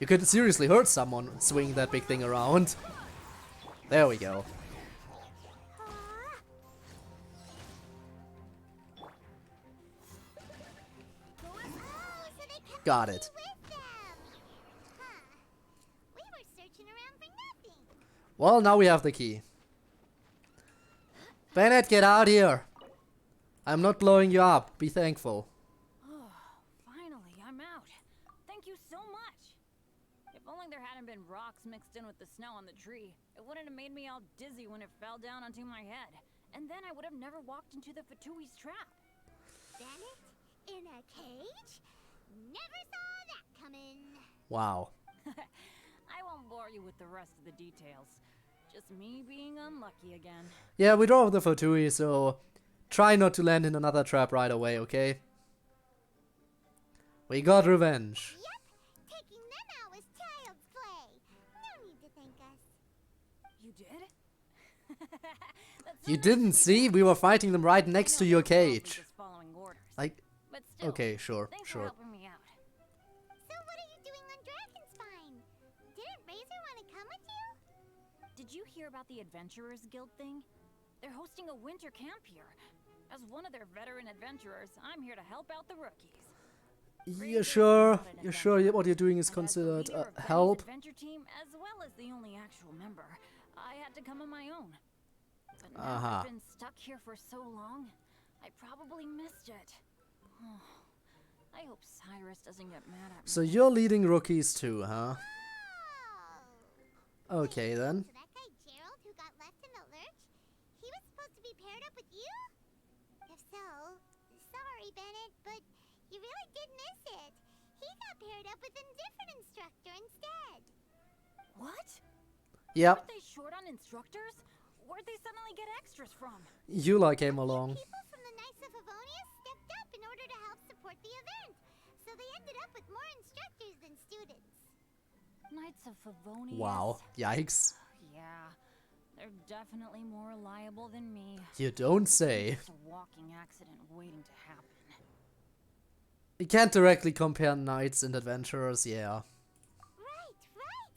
You could seriously hurt someone swinging that big thing around. There we go. Got it. With them! Huh. We were searching around for nothing. Well, now we have the key. Bennett, get out here. I'm not blowing you up. Be thankful. Oh, finally, I'm out. Thank you so much. If only there hadn't been rocks mixed in with the snow on the tree, it wouldn't have made me all dizzy when it fell down onto my head. And then I would have never walked into the Fatui's trap. Bennett? In a cage? Never saw that coming. Wow. I won't bore you with the rest of the details. Just me being unlucky again. Yeah, we drove the Fatui, so try not to land in another trap right away, okay? We got revenge. Yep, taking them out was child's play. No need to thank us. You did? That's so You nice didn't of see? We were fighting them right next to your cage. Just following orders. Like, But still, okay, sure, thanks for sure. helping me out. So what are you doing on Dragonspine? Didn't Razor want to come with you? Did you hear about the Adventurers Guild thing? They're hosting a winter camp here. As one of their veteran adventurers, I'm here to help out the rookies. You sure? You sure what you're doing is And as the considered leader of Benny's help? adventure team, as well as the only actual member, I had to come on my own. But now Aha. I've been stuck here for so long, I probably missed it. Oh, I hope Cyrus doesn't get mad at me. So you're leading rookies too, huh? Oh. Okay then. So that guy Gerald who got left in the lurch, he was supposed to be paired up with you? If so, sorry Bennett, but you really did miss it. He got paired up with a different instructor instead. What? Yep, Aren't they short on instructors? Where'd they suddenly get extras from? Eula came along. People from the Knights of Avonia stepped up in order to help support the event, so they ended up with more instructors than students. Knights of Favonius? Wow, yikes. Yeah, they're definitely more reliable than me. You don't say. Just a walking accident waiting to happen. You can't directly compare knights and adventurers, yeah. Right, right.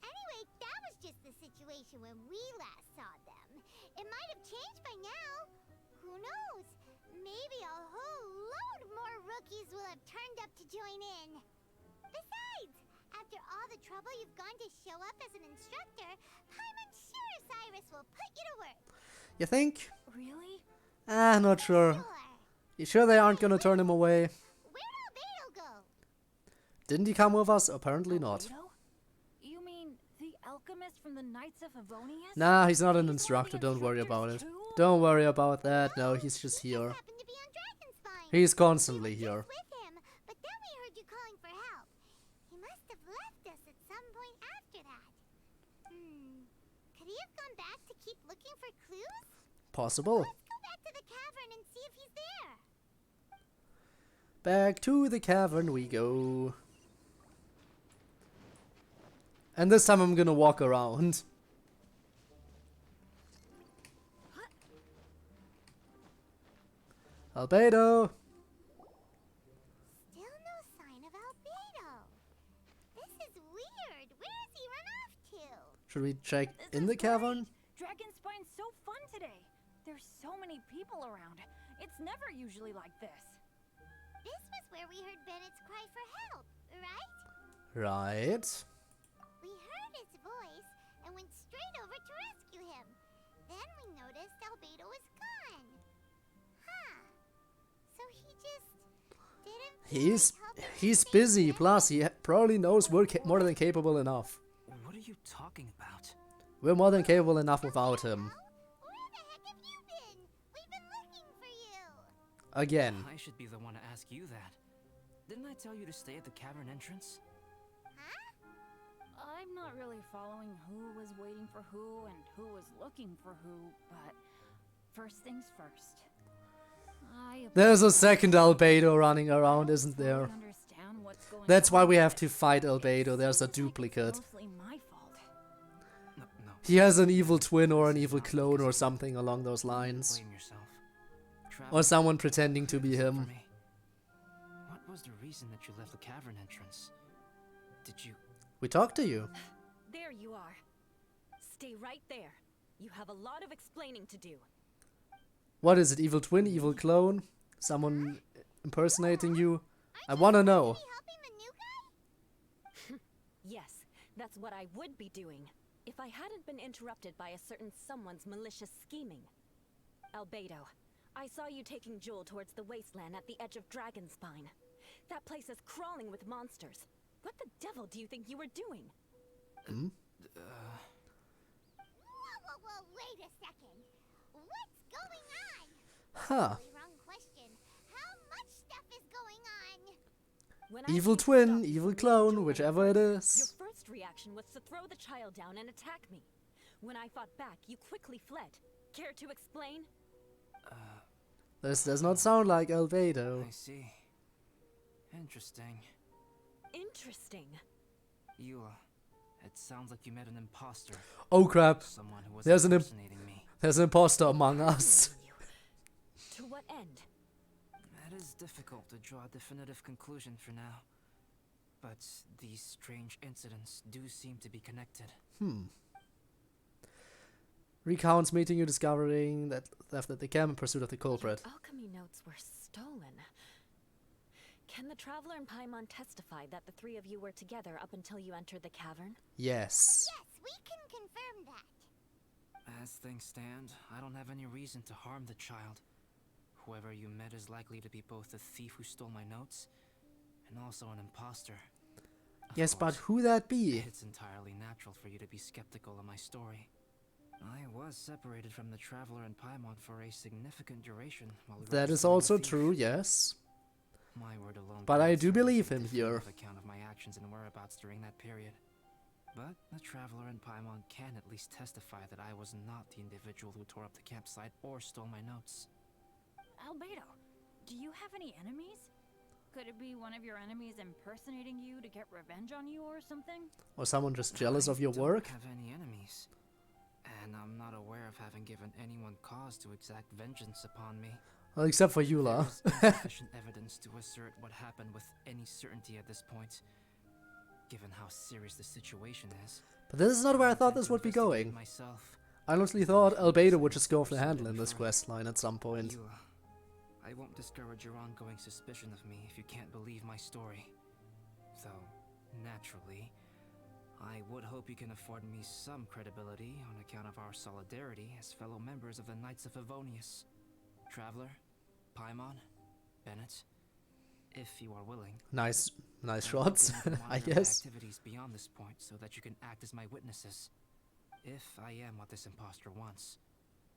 Anyway, that was just the situation when we last saw them. It might have changed by now. Who knows? Maybe a whole load more rookies will have turned up to join in. Besides, after all the trouble you've gone to show up as an instructor, I'm sure Cyrus will put you to work. You think? Really? Not sure. Sure. You sure they aren't gonna turn him away? Where'd Albedo go? Didn't he come with us? Apparently not. Albedo? You mean the alchemist from the Knights of Favonius? Nah, he's not an He's one of the instructor, don't worry about it. instructors too? Don't worry about that, no, he's just He here. just happened to be on Dragonspine. He's constantly We were here. just with him, but then we heard you calling for help. He must have left us at some point after that. Could he have gone back to keep looking for clues? Possible. Let's go back to the cavern and see if he's there. Back to the cavern we go. And this time I'm gonna walk around. Albedo! Still no sign of Albedo. This is weird. Where has he run off to? Should we check This in is the cavern? great. Dragonspine's so fun today. There's so many people around. It's never usually like this. This was where we heard Bennett's cry for help, right? Right. We heard his voice and went straight over to rescue him. Then we noticed Albedo was gone. Huh. So he just didn't feel like helping He's save busy, him? plus he probably knows we're more than capable enough. What are you talking about? We're more than capable enough without him. Where the heck have you been? We've been looking for you. Again. I should be the one to ask you that. Didn't I tell you to stay at the cavern entrance? Huh? I'm not really following who was waiting for who and who was looking for who, but first things first. There's a second Albedo running around, isn't there? That's why we have to fight Albedo. There's a duplicate. Mostly my fault. No. He has an evil twin or an evil clone or something along those lines. Blame yourself. Or someone pretending to be Except for him. me. What was the reason that you left the cavern entrance? Did you... We talked to you. There you are. Stay right there. You have a lot of explaining to do. What is it? Evil twin? Evil clone? Someone impersonating you? I wanna know. Are you helping the new guy? Yes, that's what I would be doing, if I hadn't been interrupted by a certain someone's malicious scheming. Albedo, I saw you taking Joel towards the wasteland at the edge of Dragonspine. That place is crawling with monsters. What the devil do you think you were doing? Whoa, wait a second. What's going on? Huh. Totally wrong question. How much stuff is going on? When I Evil came to twin, stop you evil from clone, Joel, whichever it your is. first reaction was to throw the child down and attack me. When I fought back, you quickly fled. Care to explain? This does not sound like Albedo. I see. Interesting. Interesting. You, it sounds like you met an imposter. Oh crap. Someone who was There's an impersonating me. There's an imposter among us. To what end? It is difficult to draw a definitive conclusion for now. But these strange incidents do seem to be connected. Recounts meeting you, discovering that left at the camp in pursuit of the culprit. Your alchemy notes were stolen. Can the Traveler and Paimon testify that the three of you were together up until you entered the cavern? Yes. Yes, we can confirm that. As things stand, I don't have any reason to harm the child. Whoever you met is likely to be both the thief who stole my notes and also an imposter. Of Yes, but course, who that be? it's entirely natural for you to be skeptical of my story. I was separated from the Traveler and Paimon for a significant duration while we were That is pursuing the also thief. true, yes. My word alone But I cannot do serve as believe a him here. definitive account of my actions and whereabouts during that period. But the Traveler and Paimon can at least testify that I was not the individual who tore up the campsite or stole my notes. Albedo, do you have any enemies? Could it be one of your enemies impersonating you to get revenge on you or something? Or someone just jealous I of your don't work? have any enemies. And I'm not aware of having given anyone cause to exact vengeance upon me. Well, except for Eula. There is insufficient evidence to assert what happened with any certainty at this point, given how serious the situation is. But this is not where I thought intend this to would be investigate going. Myself. I honestly thought Albedo would just go off the handle in this quest line at some point. You, I won't discourage your ongoing suspicion of me if you can't believe my story. Though, naturally, I would hope you can afford me some credibility on account of our solidarity as fellow members of the Knights of Favonius. Traveler, Paimon, Bennett, if you are willing. Nice I would shots, like you to I monitor my guess. activities beyond this point so that you can act as my witnesses. If I am what this imposter wants,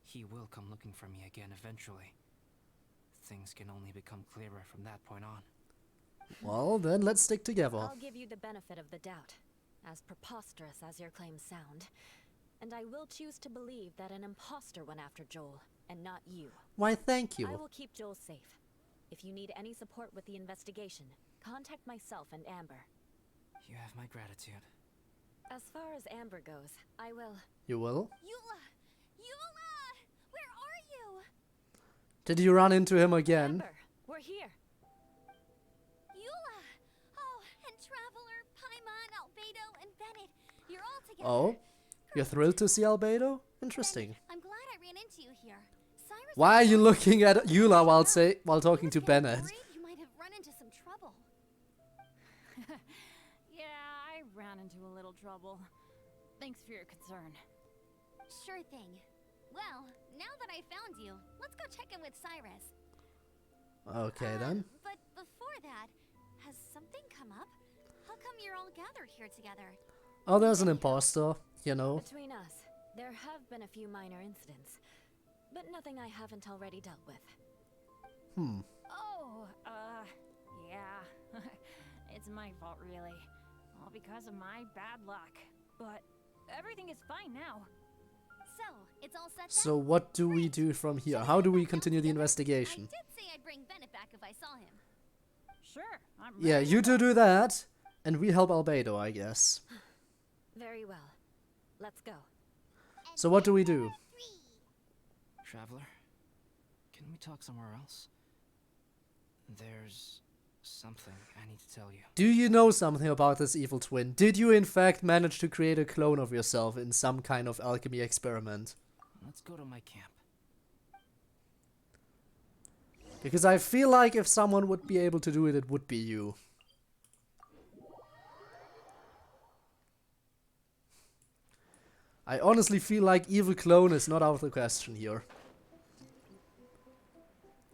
he will come looking for me again eventually. Things can only become clearer from that point on. Well, then let's stick together. I'll give you the benefit of the doubt, as preposterous as your claims sound. And I will choose to believe that an imposter went after Joel, and not you. Why, thank I you. will keep Joel safe. If you need any support with the investigation, contact myself and Amber. You have my gratitude. As far as Amber goes, I will... You will? Eula! Eula! Where are you? Did you run into him again? Amber, we're here. Eula! Oh, and Traveler, Paimon, Albedo, and Bennett. You're all together. Oh? You're thrilled to see Albedo? Interesting. I'm glad I ran into you here. Cyrus, Why are you looking at Eula while talking to Bennett? You might have run into some trouble. Yeah, I ran into a little trouble. Thanks for your concern. Sure thing. Well, now that I found you, let's go check in with Cyrus. Okay then. But before that, has something come up? How come you're all gathered here together? Oh, there's an imposter, you know. Between us, there have been a few minor incidents, but nothing I haven't already dealt with. Oh, yeah. It's my fault, really. All because of my bad luck. But everything is fine now. So, it's all set then? So what do we do from here? How do we continue the investigation? I did say I'd bring Bennett back if I saw him. Sure, I'm Yeah, ready. you two do that, and we help Albedo, I guess. Very well. Let's go. So what do we do? Traveler, can we talk somewhere else? There's something I need to tell you. Do you know something about this evil twin? Did you in fact manage to create a clone of yourself in some kind of alchemy experiment? Let's go to my camp. Because I feel like if someone would be able to do it, it would be you. I honestly feel like evil clone is not out of the question here.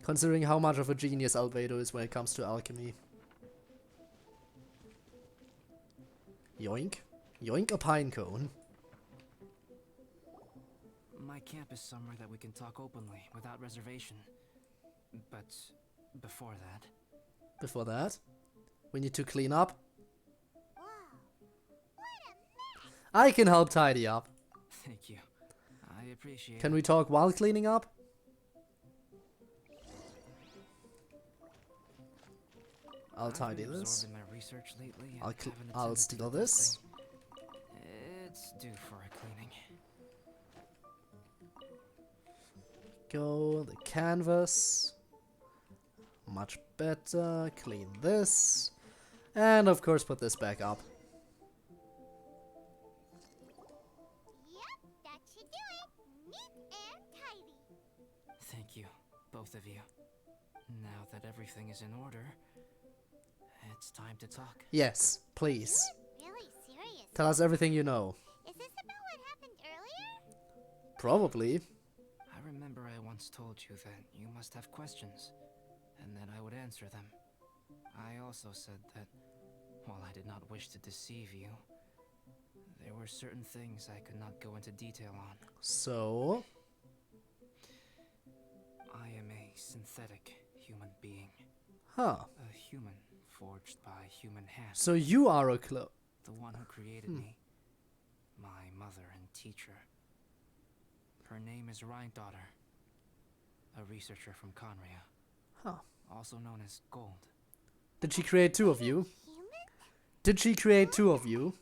Considering how much of a genius Albedo is when it comes to alchemy. Yoink. Yoink a pine cone. My camp is somewhere that we can talk openly, without reservation. But before that... Before that, we need to clean up. I can help tidy up. Thank you. I appreciate Can it. we talk while cleaning up? I'll I've tidy been this. absorbed in my research lately and I'll haven't I'll attended to steal the this. testing. It's due for a cleaning. Go the canvas. Much better. Clean this. And of course put this back up. Yep, that should do it. Neat and tidy. Thank you, both of you. Now that everything is in order, it's time to talk. Yes, please. You're really serious. Tell us everything you know. Is this about what happened earlier? Probably. I remember I once told you that you must have questions, and that I would answer them. I also said that, while I did not wish to deceive you, there were certain things I could not go into detail on. So, I am a synthetic human being. huh. A human forged by human hands. So you are a clone. The one who created me. My mother and teacher. Her name is Daughter, a researcher from Conria. Huh. Also known as Gold. Did she create two of you? Human? Did she create two of you?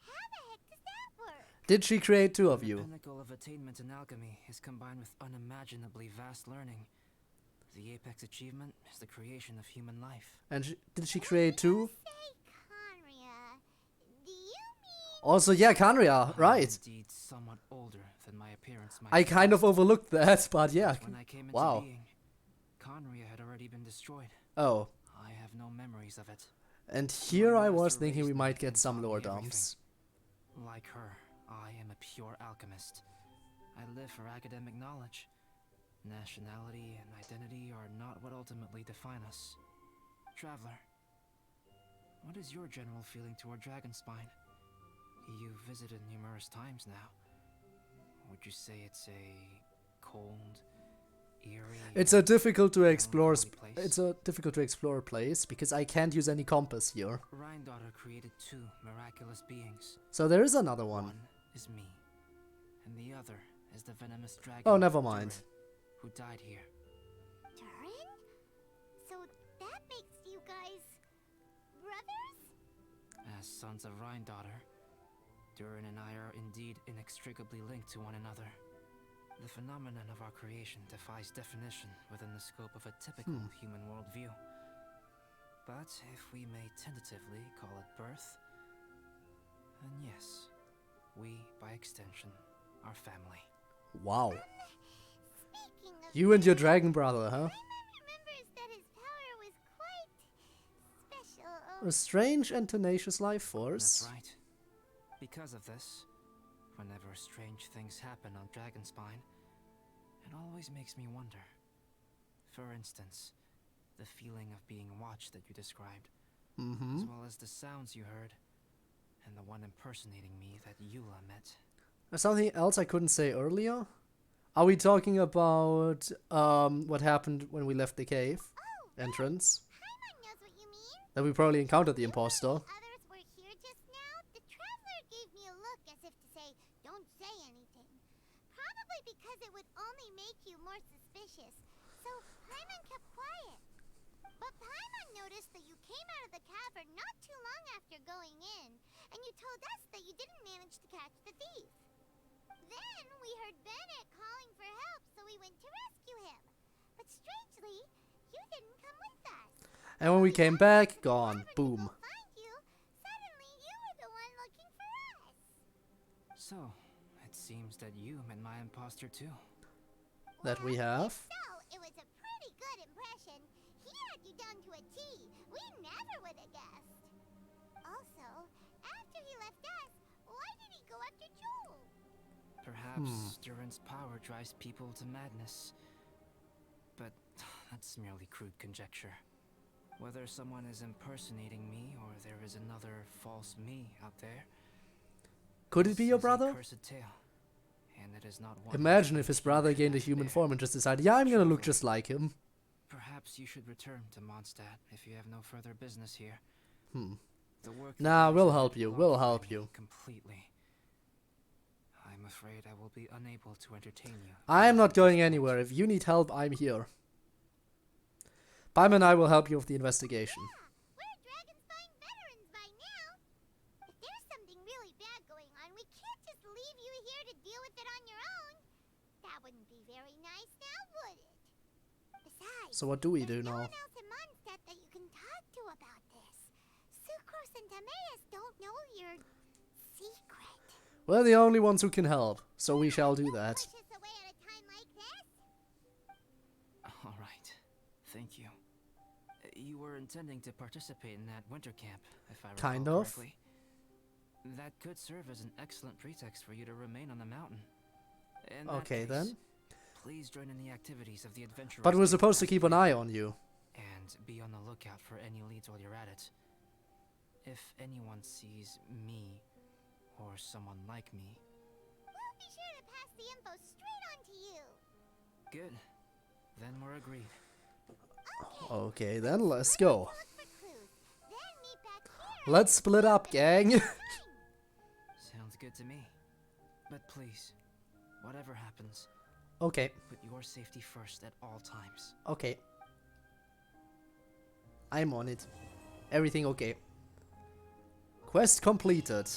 How the heck does that work? Did she create two of The you? pinnacle of attainment in alchemy is combined with unimaginably vast learning. The apex achievement is the creation of human life. And did she create two? Say, Conria, do you mean... Also, yeah, Kanria, I am right. indeed somewhat older than my appearance might I kind of overlooked that, but yeah. When I came into Wow. being, Conria had already been destroyed. Oh. I have no memories of it. And here I was master thinking we raised me might get and some taught me lore everything. dumps. Like her, I am a pure alchemist. I live for academic knowledge. Nationality and identity are not what ultimately define us. Traveler, what is your general feeling toward Dragonspine? You've visited numerous times now. Would you say it's a cold, eerie. It's a difficult to explore. melancholy place. It's a difficult to explore place because I can't use any compass here. Rhine-daughter created two miraculous beings. So there is another one. One is me, and the other is the venomous dragon. Oh, never mind. Durin, who died here. Durin? So that makes you guys brothers? As sons of Rhine-daughter, Durin and I are indeed inextricably linked to one another. The phenomenon of our creation defies definition within the scope of a typical human worldview. But if we may tentatively call it birth, then yes, we, by extension, are family. Wow. Speaking of You and your dragon brother, huh? Paimon remembers that his power was quite special. A strange and tenacious life force. That's right. Because of this, whenever strange things happen on Dragonspine, it always makes me wonder. For instance, the feeling of being watched that you described, as well as the sounds you heard, and the one impersonating me that Eula met. There's something else I couldn't say earlier? Are we talking about what happened when we left the cave entrance? Paimon knows what you mean. That we probably encountered the imposter. Others were here just now. The traveler gave me a look as if to say, "Don't say anything." Probably because it would only make you more suspicious. So Paimon kept quiet. But Paimon noticed that you came out of the cavern not too long after going in, and you told us that you didn't manage to catch the thief. Then we heard Bennett calling for help, so we went to rescue him. But strangely, you didn't come with us. And when we came back, gone. Boom. Find you, suddenly you were the one looking for us. So, it seems that you met my imposter too. That we have. So, it was a pretty good impression. He had you down to a T. We never would have guessed. Also, after he left us, why did he go after Joel? Perhaps Durin's power drives people to madness. But that's merely crude conjecture. Whether someone is impersonating me or there is another false me out there. Could it be your this is a brother? cursed tale, and it is not one Imagine that if his you brother should gained a have human there. form and just decided, yeah, I'm gonna look just like him. Perhaps you should return to Mondstadt if you have no further business here. The work that Nah, you we'll did help you, belongs we'll to help me you. Completely. I'm afraid I will be unable to entertain you. I'm not going anywhere. If you need help, I'm here. Paimon and I will help you with the investigation. We're Dragonspine veterans by now. If there's something really bad going on, we can't just leave you here to deal with it on your own. That wouldn't be very nice now, would it? Besides, So what do we there's do no now? one else in Mondstadt that you can talk to about this. Sucrose and Timaeus don't know your secret. We're the only ones who can help, so we shall do that. Push us away at a time like this? All right. Thank you. You were intending to participate in that winter camp, if I recall Kind of. correctly. That could serve as an excellent pretext for you to remain on the mountain. In that Okay, case, then. Please join in the activities of the adventurers. But we're Guild supposed to as keep an planned. eye on you. And be on the lookout for any leads while you're at it. If anyone sees me, or someone like me, We'll be sure to pass the info straight on to you. good. Then we're agreed. Okay, then let's go. Look for clues. Then meet back here. Let's split up, gang. Sounds good to me. But please, whatever happens, Okay, put your safety first at all times. okay. I'm on it. Everything okay. Quest completed.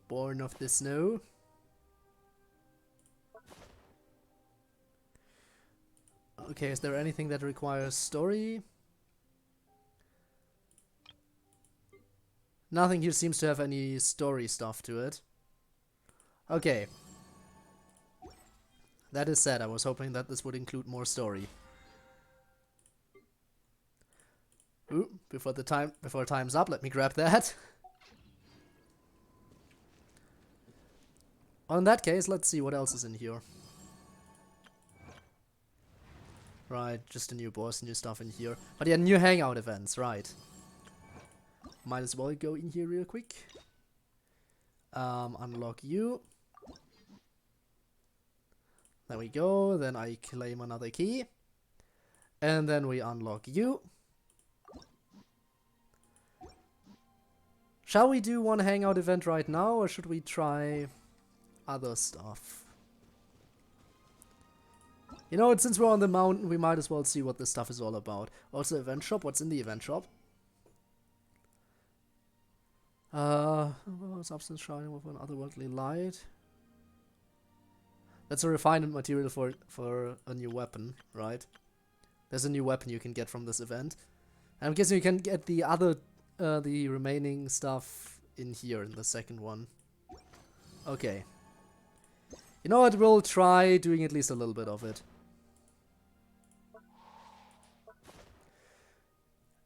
Born of the Snow. Okay, is there anything that requires story? Nothing here seems to have any story stuff to it. Okay. That is sad. I was hoping that this would include more story. Ooh, before time's up, let me grab that. Well, in that case, let's see what else is in here. Right, just a new boss, new stuff in here. But yeah, new hangout events, right. Might as well go in here real quick. unlock you. There we go. Then I claim another key. And then we unlock you. Shall we do one hangout event right now, or should we try other stuff? You know what, since we're on the mountain, we might as well see what this stuff is all about. Also, event shop. What's in the event shop? Substance shining with an otherworldly light. That's a refinement material for a new weapon, right? There's a new weapon you can get from this event. And I'm guessing you can get the other, the remaining stuff in here in the second one. Okay. You know what, we'll try doing at least a little bit of it.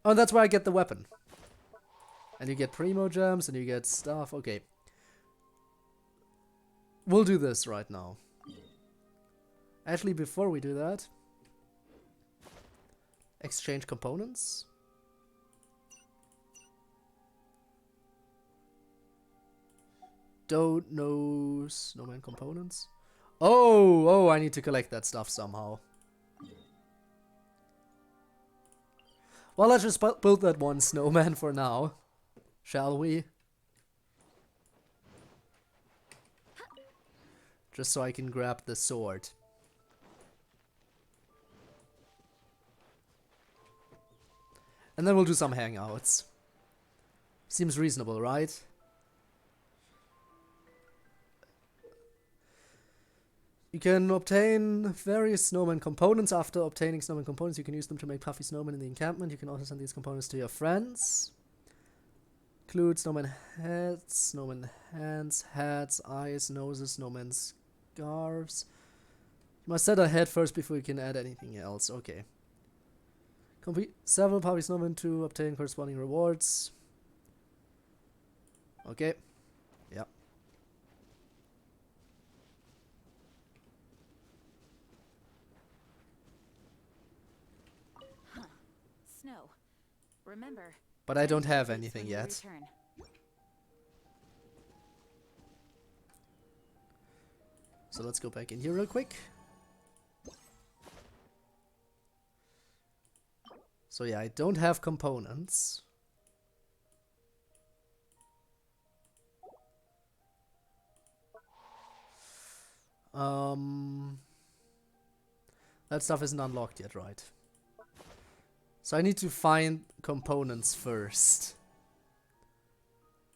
Oh, and that's where I get the weapon. And you get Primo Gems, and you get stuff. Okay. We'll do this right now. Actually, before we do that... exchange components. Don't know snowman components. Oh, I need to collect that stuff somehow. Well, let's just build that one snowman for now. Shall we? Just so I can grab the sword. And then we'll do some hangouts. Seems reasonable, right? You can obtain various snowman components. After obtaining snowman components, you can use them to make puffy snowmen in the encampment. You can also send these components to your friends. Include snowman heads, snowman hands, hats, eyes, noses, snowman scarves. You must set a head first before you can add anything else. Okay. Complete several puffy snowmen to obtain corresponding rewards. Okay. Yeah. Snow. Remember. But I don't have anything yet. So let's go back in here real quick. So yeah, I don't have components. That stuff isn't unlocked yet, right? So I need to find components first.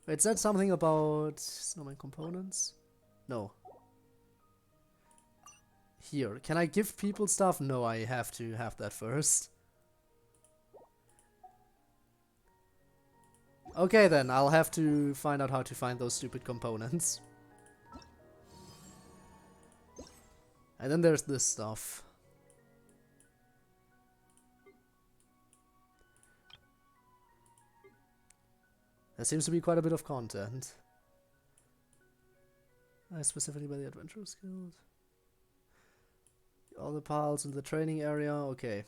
Wait, is that something about snowman components? No. Here, can I give people stuff? No, I have to have that first. Okay then, I'll have to find out how to find those stupid components. And then there's this stuff. There seems to be quite a bit of content. Specifically by the Adventurers Guild. All the piles in the training area, okay.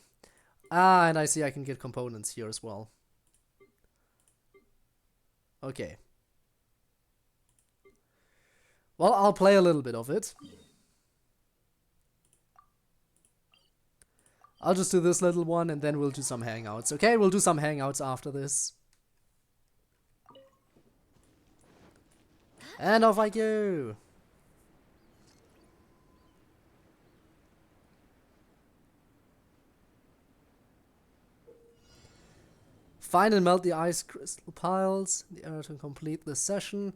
Ah, and I see I can get components here as well. Okay. Well, I'll play a little bit of it. I'll just do this little one and then we'll do some hangouts. Okay, we'll do some hangouts after this. And off I go! Find and melt the ice crystal piles in the area to complete this session.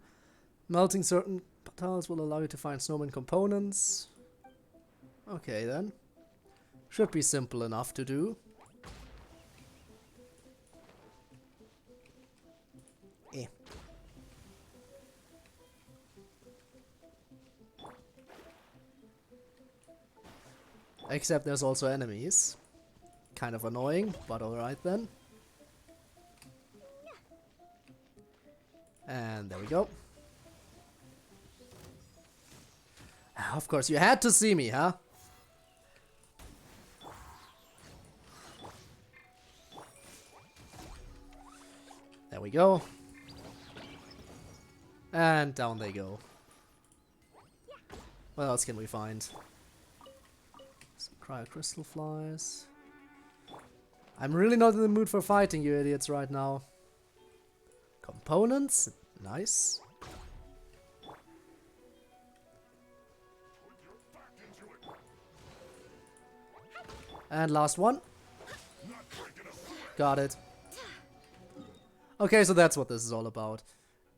Melting certain tiles will allow you to find snowman components. Okay then. Should be simple enough to do. Eh. Except there's also enemies. Kind of annoying, but alright then. And there we go. Of course, you had to see me, huh? There we go. And down they go. What else can we find? Some cryocrystal flies. I'm really not in the mood for fighting you idiots right now. Components? Nice. And last one. Got it. Okay, so that's what this is all about.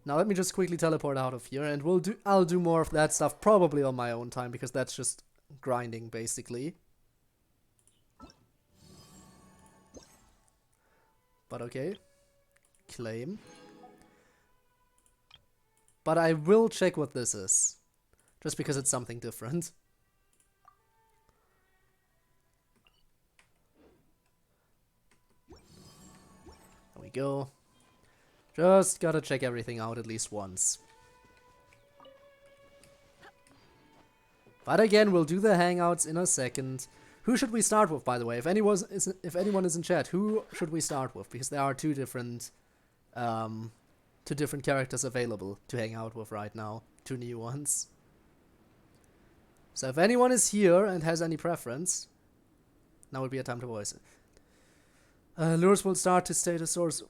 Now let me just quickly teleport out of here, and I'll do more of that stuff probably on my own time, because that's just grinding basically. But okay. Claim. But I will check what this is. Just because it's something different. There we go. Just gotta check everything out at least once. But again, we'll do the hangouts in a second. Who should we start with, by the way? If anyone is in chat, who should we start with? Because there are two different characters available to hang out with right now. Two new ones. So if anyone is here and has any preference, now would be a time to voice it. Lures will start to state a source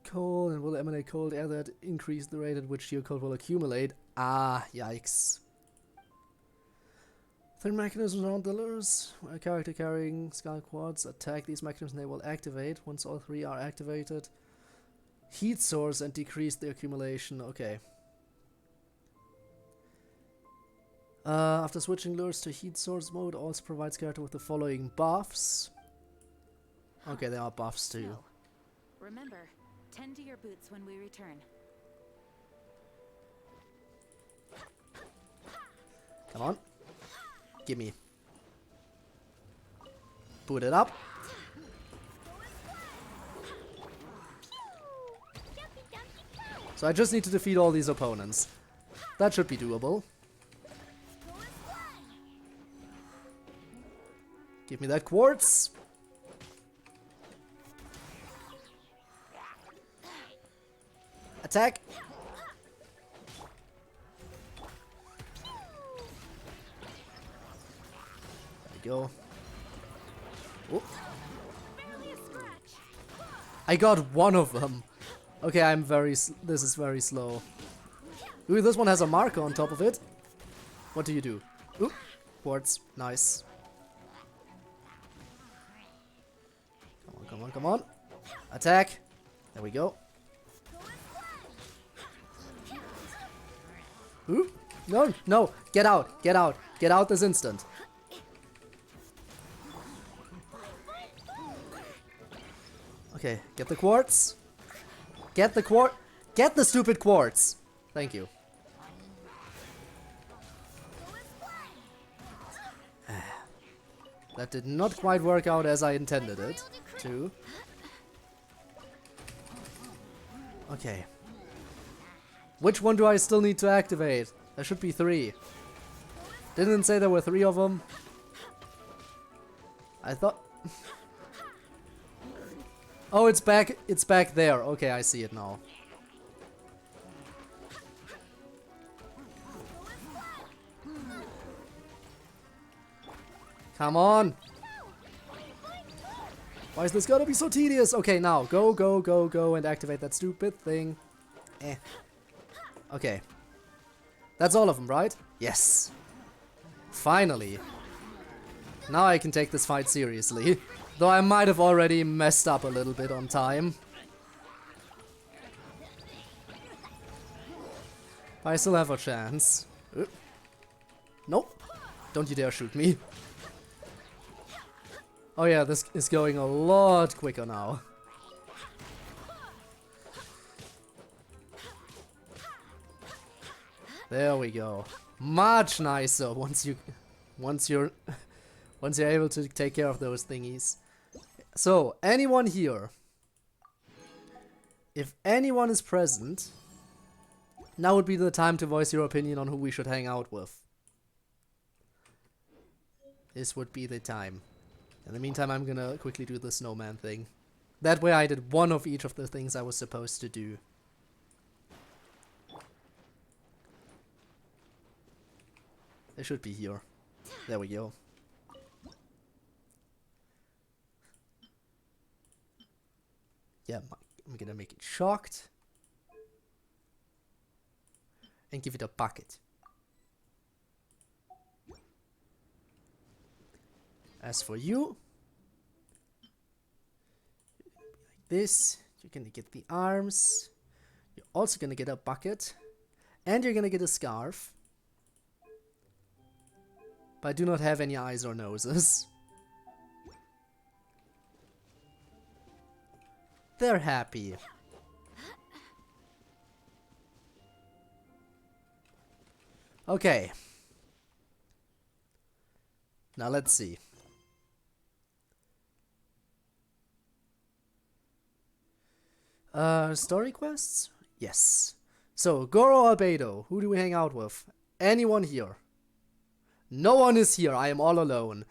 cold and will emanate cold air that increase the rate at which geocold will accumulate. Ah, yikes. Three mechanisms around the lures. A character carrying skull quads attack these mechanisms and they will activate. Once all three are activated, heat source and decrease the accumulation. Okay. After switching lures to heat source mode, also provides character with the following buffs. Okay, there are buffs too. No. Remember, tend to your boots when we return. Come on. Gimme. Boot it up. So I just need to defeat all these opponents. That should be doable. Give me that quartz. Attack. There we go. Oh. I got one of them. Okay, this is very slow. Ooh, this one has a marker on top of it. What do you do? Ooh, quartz. Nice. Come on, come on, come on. Attack. There we go. Ooh, no, no. Get out, get out. Get out this instant. Okay, get the quartz. Get the quartz. Get the stupid quartz. Thank you. That did not quite work out as I intended it to. Okay. Which one do I still need to activate? There should be 3. Didn't say there were 3 of them. I thought... Oh, it's back there. Okay, I see it now. Come on. Why is this gonna be so tedious? Okay, now go, go, go, go and activate that stupid thing. Eh. Okay. That's all of them, right? Yes. Finally. Now I can take this fight seriously. Though I might have already messed up a little bit on time. I still have a chance. Nope. Don't you dare shoot me. Oh yeah, this is going a lot quicker now. There we go. Much nicer once you're able to take care of those thingies. So, anyone here? If anyone is present, now would be the time to voice your opinion on who we should hang out with. This would be the time. In the meantime, I'm gonna quickly do the snowman thing. That way I did one of each of the things I was supposed to do. They should be here. There we go. Yeah, I'm gonna make it shocked. And give it a bucket. As for you, like this, you're gonna get the arms. You're also gonna get a bucket. And you're gonna get a scarf. But I do not have any eyes or noses. They're happy. Okay. Now let's see. Story quests? Yes. So, Goro or Beidou, who do we hang out with? Anyone here? No one is here, I am all alone.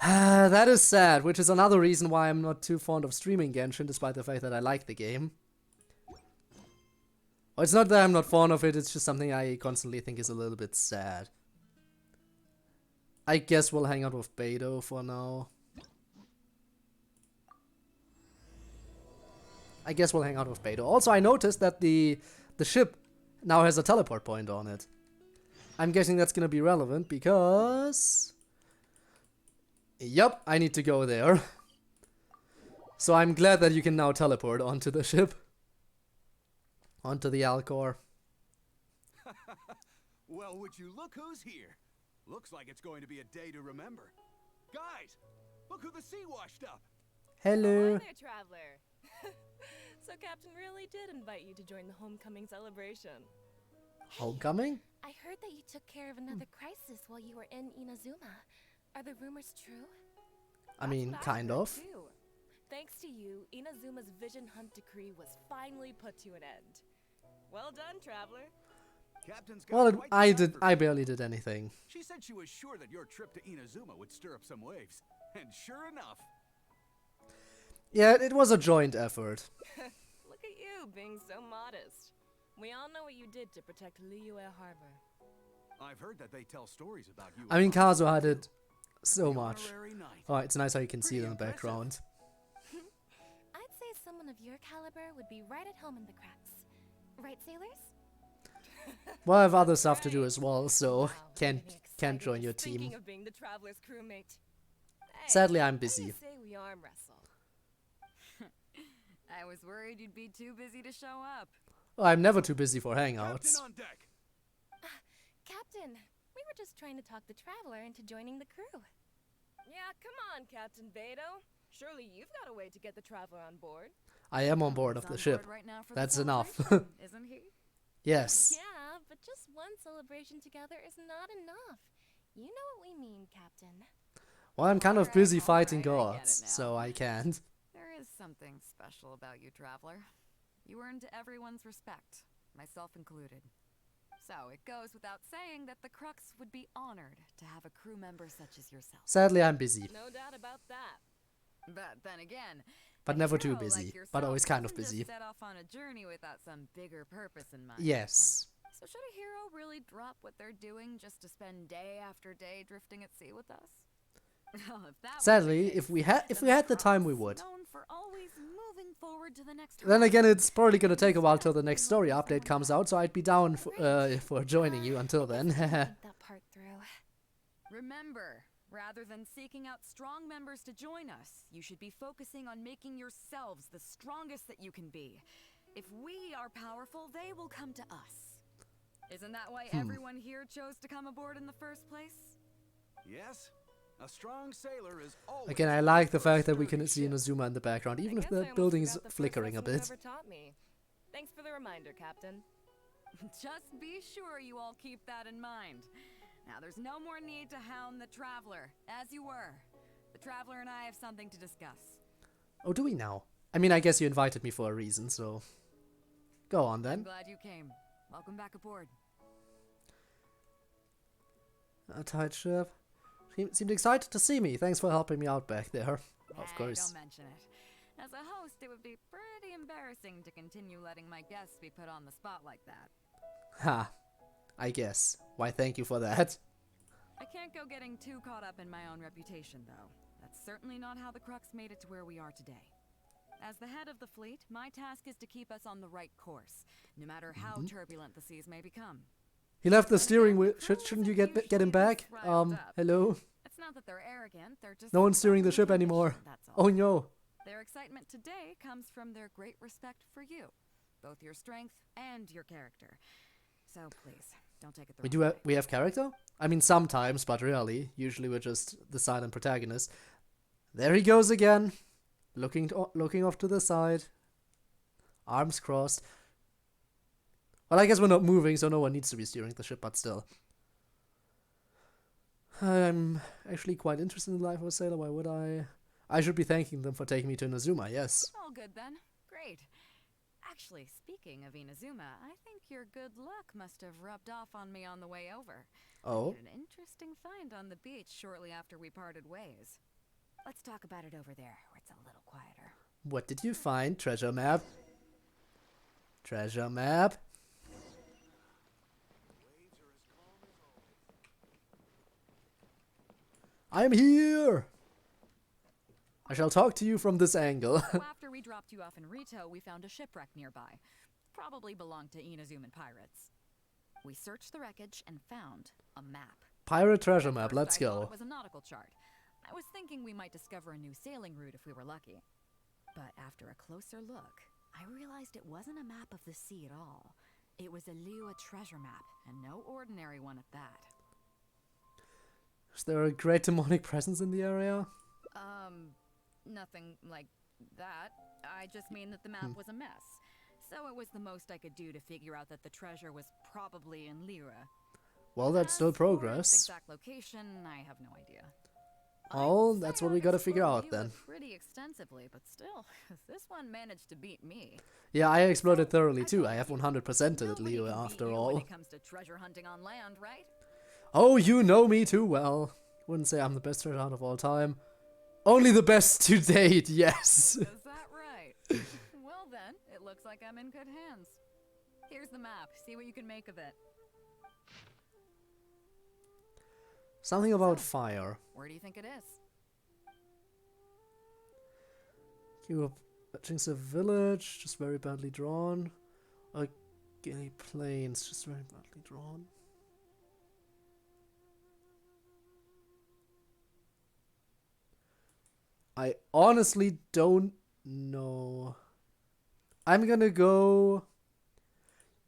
That is sad, which is another reason why I'm not too fond of streaming Genshin, despite the fact that I like the game. Well, it's not that I'm not fond of it, it's just something I constantly think is a little bit sad. I guess we'll hang out with Beidou for now. Also, I noticed that the ship now has a teleport point on it. I'm guessing that's gonna be relevant because... Yup, I need to go there. So I'm glad that you can now teleport onto the ship. Onto the Alcor. Well, would you look who's here? Looks like it's going to be a day to remember. Guys, look who the sea washed up. Hello. Hi there, traveler. So Captain really did invite you to join the homecoming celebration. Homecoming? I heard that you took care of another crisis while you were in Inazuma. Are the rumors true? I mean, kind of. Too. Thanks to you, Inazuma's Vision Hunt decree was finally put to an end. Well done, traveler. Captain's got Well, quite the I effort. barely did anything. She said she was sure that your trip to Inazuma would stir up some waves. And sure enough. Yeah, it was a joint effort. Look at you, being so modest. We all know what you did to protect Liyue Harbor. I've heard that they tell stories about you. I mean, Kazuha did so much. Honorary knight. Oh, it's nice how you can see it in the Pretty background. I'd say someone of your caliber would be right at home in the cracks. Right, sailors? Well, I have other stuff to do as well, so Wow, can't getting join your excited just thinking team. of being the traveler's crewmate. Hey, Sadly, I'm what do busy. you say we arm wrestle? I was worried you'd be too busy to show up. Oh, I'm never too busy for Captain hangouts. on deck. Captain, we were just trying to talk the traveler into joining the crew. Yeah, come on, Captain Beidou. Surely you've got a way to get the traveler on board. I am on board He's of the on ship. board right now for the That's enough. celebration, isn't he? Yes. Yeah, but just one celebration together is not enough. You know what we mean, Captain. Well, I'm kind of busy fighting alright, I get gods, it now. so I can't. There is something special about you, traveler. You earned everyone's respect, myself included. So it goes without saying that the Crux would be honored to have a crew member such as yourself. Sadly, I'm busy. No doubt about that. But then again, But a never too hero busy. like But yourself always kind of doesn't busy. just set off on a journey without some bigger purpose in mind. Yes. So should a hero really drop what they're doing just to spend day after day drifting at sea with us? Well, if that were the Sadly, case, if we had the time, we would. known for always moving forward to the next Then again, horizon. it's probably gonna take a while till the next story update comes out, so I'd be down for joining you until then. Think that part through. Remember, rather than seeking out strong members to join us, you should be focusing on making yourselves the strongest that you can be. If we are powerful, they will come to us. Isn't that why everyone here chose to come aboard in the first place? Yes. A strong sailor is always. Again, I like the for a fact that we sturdy can see ship. Inazuma in the background, even I if guess I the almost building is forgot the first flickering a lesson you bit. ever taught me. Thanks for the reminder, Captain. Just be sure you all keep that in mind. Now, there's no more need to hound the Traveler, as you were. The Traveler and I have something to discuss. Oh, do we now? I mean, I guess you invited me for a reason, so... Go on I'm then. glad you came. Welcome back aboard. A tight ship. She seemed excited to see me. Thanks for helping me out back there. Of Hey, course. don't mention it. As a host, it would be pretty embarrassing to continue letting my guests be put on the spot like that. Ha. I guess. Why, thank you for that. I can't go getting too caught up in my own reputation, though. That's certainly not how the Crux made it to where we are today. As the head of the fleet, my task is to keep us on the right course, no matter how turbulent the seas may become. He left the steering wheel. Shouldn't you get him back? Hello? It's not that they're arrogant, they're just... No one's steering the ship anymore. Oh no. Their excitement today comes from their great respect for you. Both your strength and your character. So please, don't take it the wrong way. We have character? I mean, sometimes, but rarely. Usually we're just the silent protagonist. There he goes again. Looking off to the side. Arms crossed. Well, I guess we're not moving, so no one needs to be steering the ship, but still. I'm actually quite interested in the life of a sailor. Why would I? I should be thanking them for taking me to Inazuma, yes. All good then. Great. Actually, speaking of Inazuma, I think your good luck must have rubbed off on me on the way over. Oh? I made an interesting find on the beach shortly after we parted ways. Let's talk about it over there, where it's a little quieter. What did you find? Treasure map? Treasure map? I'm here! I shall talk to you from this angle. So after we dropped you off in Rito, we found a shipwreck nearby. Probably belonged to Inazuman pirates. We searched the wreckage and found a map. Pirate treasure map, let's I thought go. it was a nautical chart. I was thinking we might discover a new sailing route if we were lucky. But after a closer look, I realized it wasn't a map of the sea at all. It was a Liyue treasure map, and no ordinary one at that. Is there a great demonic presence in the area? Nothing like that. I just mean that the map was a mess. So it was the most I could do to figure out that the treasure was probably in Liyue. Well, that's still progress. Its exact location, I have no idea. Oh, that's what we gotta figure out then. Pretty extensively, but still, this one managed to beat me. Yeah, I explored it thoroughly too. I have 100%ed it, Liyue, after all. When it comes to treasure hunting on land, right? Oh, you know me too well. Wouldn't say I'm the best treasure hunter of all time. Only the best to date, yes. Is that right? Well then, it looks like I'm in good hands. Here's the map. See what you can make of it. Something about fire. Where do you think it is? You were watching a village, just very badly drawn. Gilly plains, just very badly drawn. I honestly don't know. I'm gonna go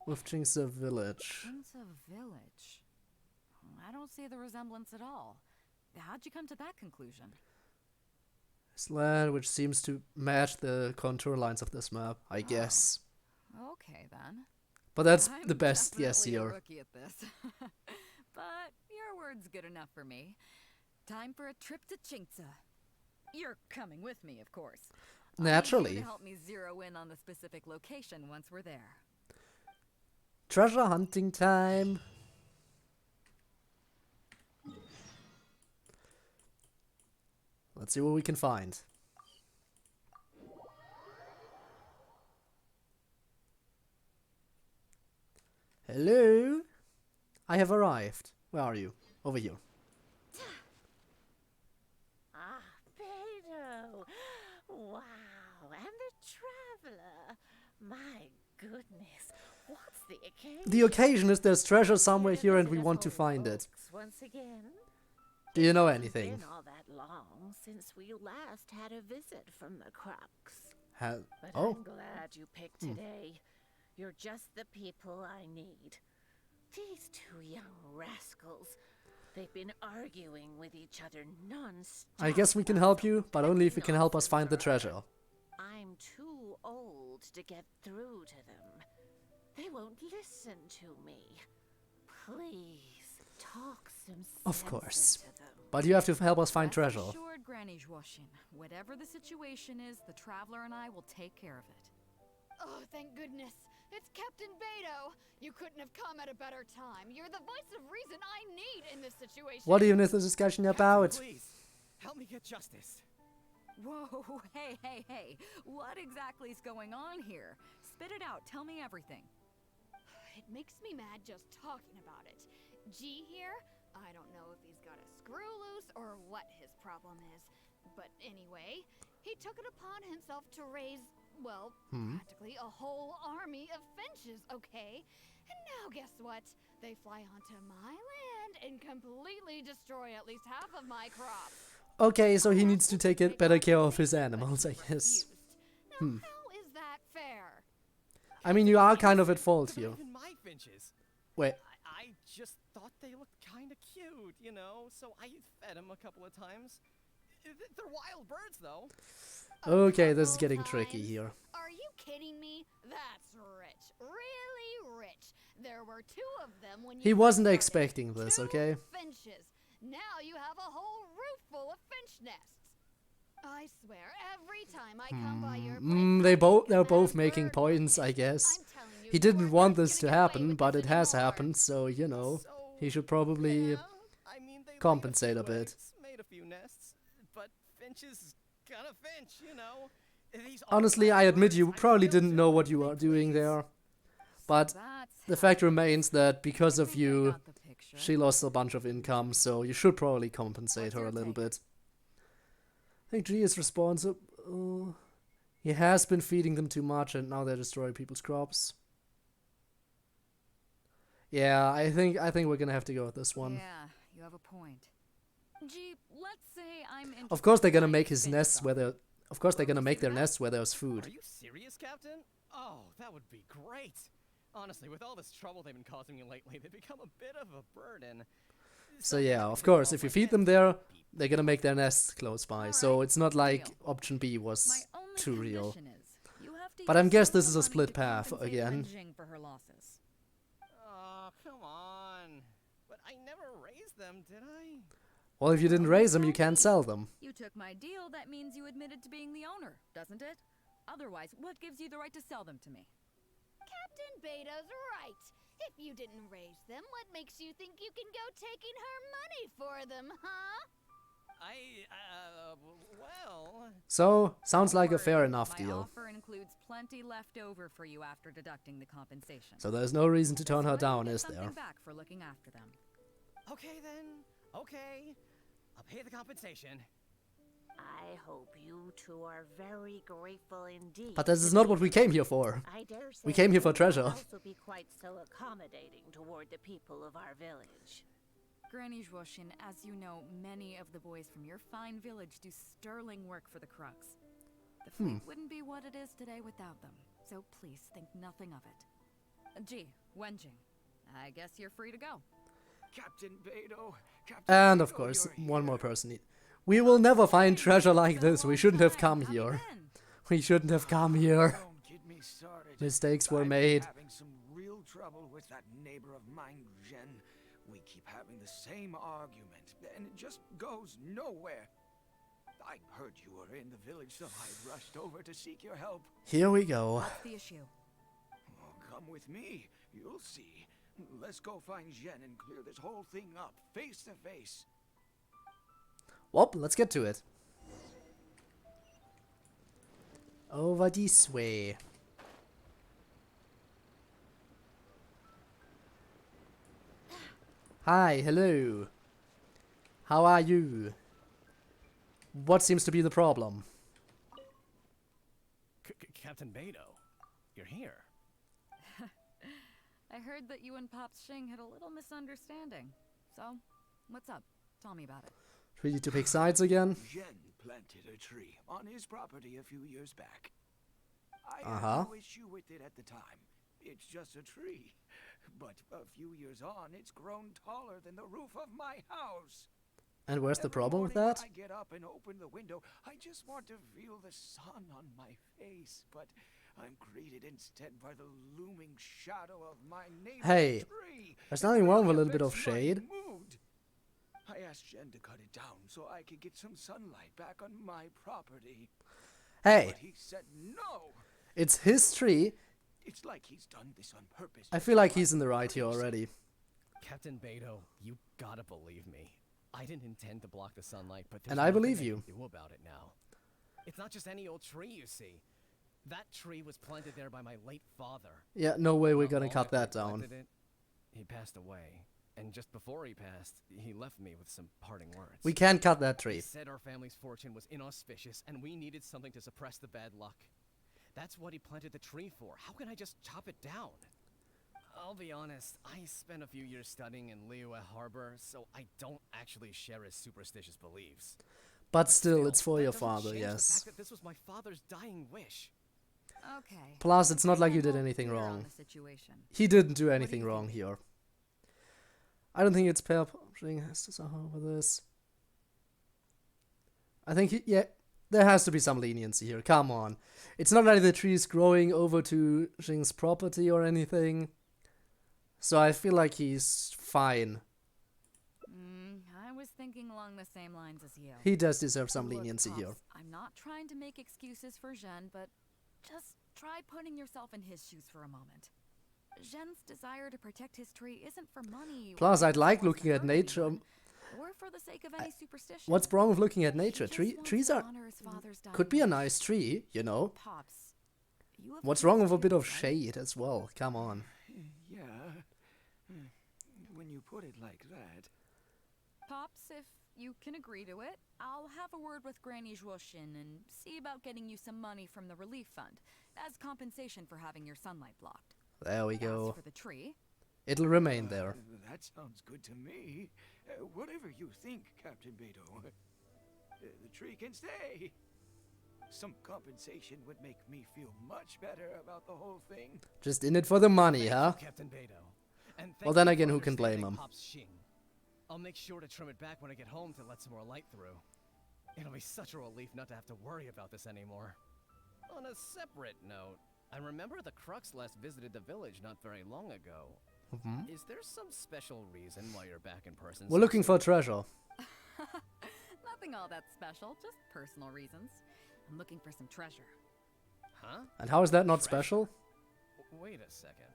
with Jingsa Village. Jingsa Village? I don't see the resemblance at all. How'd you come to that conclusion? This land which seems to match the contour lines of this map, I guess. Okay then. But that's I'm the best guess definitely a here. rookie at this. But your word's good enough for me. Time for a trip to Jingsa. You're coming with me, of course. Naturally. To help me zero in on the specific location once we're there. Treasure hunting time. Let's see what we can find. Hello? I have arrived. Where are you? Over here. Ah, Beidou! Wow, and the traveler! My goodness, what's the occasion? The occasion is there's treasure somewhere here and we want to find it. Once again? Do you know It's anything? been all that long since we last had a visit from the Crux. But Oh. I'm glad you picked today. You're just the people I need. These two young rascals, they've been arguing with each other non-stop. I guess we can help you, but only if you can help us find the treasure. I'm too old to get through to them. They won't listen to me. Please, talk some sense Of course. into them. But you have to help us find treasure. Rest assured, Granny Zhuoshin, whatever the situation is, the traveler and I will take care of it. Oh, thank goodness. It's Captain Beidou. You couldn't have come at a better time. You're the voice of reason I need in this situation. What even is this discussion about? Please, help me get justice. Whoa, hey. What exactly is going on here? Spit it out. Tell me everything. It makes me mad just talking about it. G here, I don't know if he's got a screw loose or what his problem is. But anyway, he took it upon himself to raise, well, practically a whole army of finches, okay? And now guess what? They fly onto my land and completely destroy at least half of my crops. Okay, so he needs to take better care of his animals, I guess. Now, how is that fair? I mean, you are kind of at fault here. Even my finches. Wait. I just thought they looked kind of cute, you know, so I fed them a couple of times. They're wild birds, though. Okay, this is getting tricky here. Are you kidding me? That's rich. Really rich. There were 2 of them when you He wasn't started. expecting this, 2 okay? finches. Now you have a whole roof full of finch nests. I swear, every time I come by your place, They're both making points, I guess. He didn't want this to happen, but it has happened, so, you know, he should probably compensate a bit. Made a few nests, but finches gonna finch, you know. Honestly, I admit you probably didn't know what you are doing there. But the fact remains that because of you, she lost a bunch of income, so you should probably compensate her a little bit. I think G is responsible. He has been feeding them too much and now they're destroying people's crops. Yeah, I think we're gonna have to go with this one. Yeah, you have a point. Gee, let's say I'm Of course they're gonna make his nests where they're... Of course they're gonna make their nests where there's food. Are you serious, Captain? Oh, that would be great. Honestly, with all this trouble they've been causing me lately, they've become a bit of a burden. So yeah, of course, if you feed them there, they're gonna make their nests close by. So it's not like option B was too real. But I guess this is a split path again. Oh, come on. But I never raised them, did I? Well, if you didn't raise them, you can't sell them. You took my deal, that means you admitted to being the owner, doesn't it? Otherwise, what gives you the right to sell them to me? Captain Beidou's right. If you didn't raise them, what makes you think you can go taking her money for them, huh? Well... So, sounds like a fair enough My deal. offer includes plenty left over for you after deducting the compensation. So there's no reason to turn her down, is there? Something back for looking after them. Okay then. Okay. I'll pay the compensation. I hope you 2 are very grateful indeed. But this is not what we came here for. I dare say We came here for you will treasure. also be quite so accommodating toward the people of our village. Granny Zhuoshin, as you know, many of the boys from your fine village do sterling work for the Crux. The fleet wouldn't be what it is today without them, so please think nothing of it. Gee, Wenjing, I guess you're free to go. Captain Beidou, And of course, one more person. We will never find treasure like this. We shouldn't have come here. We shouldn't have come here. Don't get me started. Mistakes were I've been made. having some real trouble with that neighbor of mine, Jen. We keep having the same argument, and it just goes nowhere. I heard you were in the village, so I rushed over to seek your help. Here we go. What's the issue? Oh, come with me. You'll see. Let's go find Jen and clear this whole thing up, face to face. Well, let's get to it. Over this way. Hi, hello. How are you? What seems to be the problem? Captain Beidou, you're here. I heard that you and Pops Shing had a little misunderstanding. So, what's up? Tell me about it. Ready to pick sides again? Jen planted a tree on his property a few years back. I Uh-huh. had no issue with it at the time. It's just a tree. But a few years on, it's grown taller than the roof of my house. And where's the Every problem with morning that? I get up and open the window. I just want to feel the sun on my face, but I'm greeted instead by the looming shadow of my neighbor's Hey, tree. there's nothing wrong with a little It bit of affects my shade. mood. I asked Jen to cut it down so I could get some sunlight back on my property. Hey, But he said no. it's his tree. It's like he's done this on purpose. I feel like he's in the right here already. Captain Beidou, you gotta believe me. I didn't intend to block the sunlight, but there's And I nothing believe I you. can do about it now. It's not just any old tree you see. That tree was planted there by my late father. Yeah, no way we're Not gonna long cut after he that down. planted it, he passed away. And just before he passed, he left me with some parting words. We can't cut that He tree. said our family's fortune was inauspicious, and we needed something to suppress the bad luck. That's what he planted the tree for. How can I just chop it down? I'll be honest, I spent a few years studying in Liyue Harbor, so I don't actually share his superstitious beliefs. But still, it's for that your doesn't father, change the yes. fact that this was my father's dying wish. Okay. Plus, it's not like you did We'll anything clear on wrong. the situation. He didn't do anything wrong here. I don't think it's pair publishing has to suffer with this. I think, yeah, there has to be some leniency here. Come on. It's not like the tree's growing over to Xing's property or anything. So I feel like he's fine. I was thinking along the same lines as you. He does deserve some Look, leniency Pops, here. I'm not trying to make excuses for Zhen, but just try putting yourself in his shoes for a moment. Zhen's desire to protect his tree isn't for money. Plus, or I'd like because he wants looking to at hurt nature. anyone, or for the sake of any superstition. What's wrong with looking at He nature? just wants Trees to are... honor his father's dying Could be a wish. nice tree, you know. Pops, you have What's kids wrong with a too, bit of right? shade as well? Come on. Yeah. When you put it like that. Pops, if you can agree to it, I'll have a word with Granny Zhuoshin and see about getting you some money from the relief fund as compensation for having your sunlight blocked. There we As go. for the tree, It'll remain there. That sounds good to me. Whatever you think, Captain Beidou. The tree can stay. Some compensation would make me feel much better about the whole thing. Just in it for the money, huh? Captain Beidou. And Well, thank then you again, for who can blame understanding him? Pop's Xing. I'll make sure to trim it back when I get home to let some more light through. It'll be such a relief not to have to worry about this anymore. On a separate note, I remember the Crux last visited the village not very long ago. Mhm. Is there some special reason why you're back in person? We're looking for treasure. nothing all that special, just personal reasons. I'm looking for some treasure. Huh? And how is that not Treasure? special? Wait a second.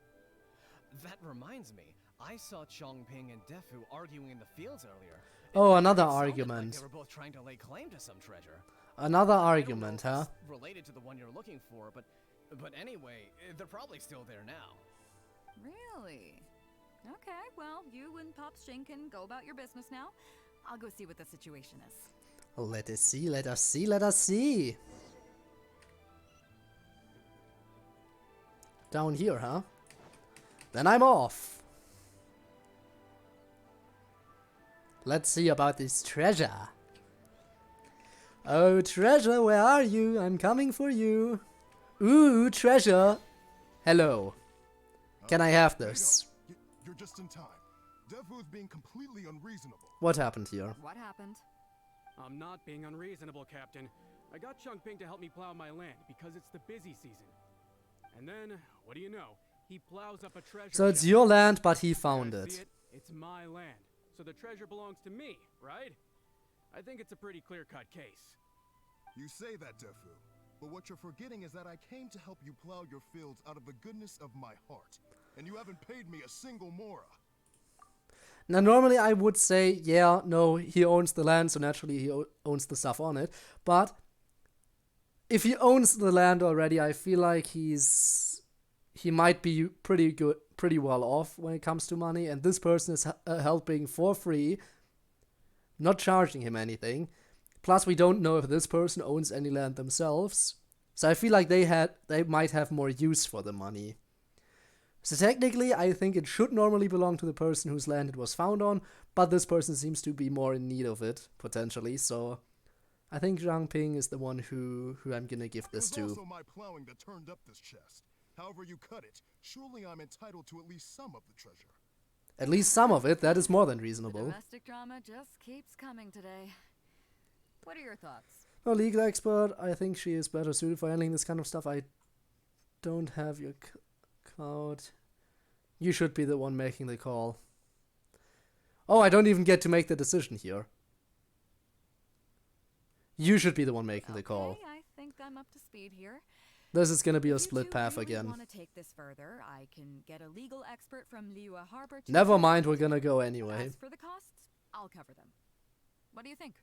That reminds me. I saw Chongping and Defu arguing in the fields earlier. Oh, another It sounded like argument. they were both trying to lay claim to some treasure. Another I don't know argument, if huh? it's related to the one you're looking for, but anyway, they're probably still there now. Really? Okay, well, you and Pops Xing can go about your business now. I'll go see what the situation is. Let us see, let us see, let us see. Down here, huh? Then I'm off. Let's see about this treasure. Oh, treasure, where are you? I'm coming for you. Ooh, treasure. Hello. Can I have this? You're just in time. Defu is being completely unreasonable. What happened here? What happened? I'm not being unreasonable, Captain. I got Chongping to help me plow my land because it's the busy season. And then, what do you know? He plows up a treasure. So it's chest. your land, but he found I see it. It's my land. So the treasure belongs to me, right? I think it's a pretty clear-cut case. You say that, Defu. But what you're forgetting is that I came to help you plow your fields out of the goodness of my heart. And you haven't paid me a single mora. Now, normally I would say, yeah, no, he owns the land, so naturally he owns the stuff on it. But if he owns the land already, I feel like he might be pretty well off when it comes to money. And this person is helping for free, not charging him anything. Plus, we don't know if this person owns any land themselves. So I feel like they might have more use for the money. So technically, I think it should normally belong to the person whose land it was found on, but this person seems to be more in need of it, potentially, so I think Zhang Ping is the one who I'm gonna give this It was to. also my plowing that turned up this chest. However you cut it, surely I'm entitled to at least some of the treasure. At least some of it, that is more than The reasonable. domestic drama just keeps coming today. What are your thoughts? No, legal expert, I think she is better suited for handling this kind of stuff. I don't have your cloud. You should be the one making the call. Oh, I don't even get to make the decision here. You should be the one making the call. Okay, I think I'm up to speed here. This is gonna be a If you split two path really again. want to take this further, I can get a legal expert from Liyue Harbor to Never assist mind, you we're gonna today. go anyway. As for the costs, I'll cover them. What do you think?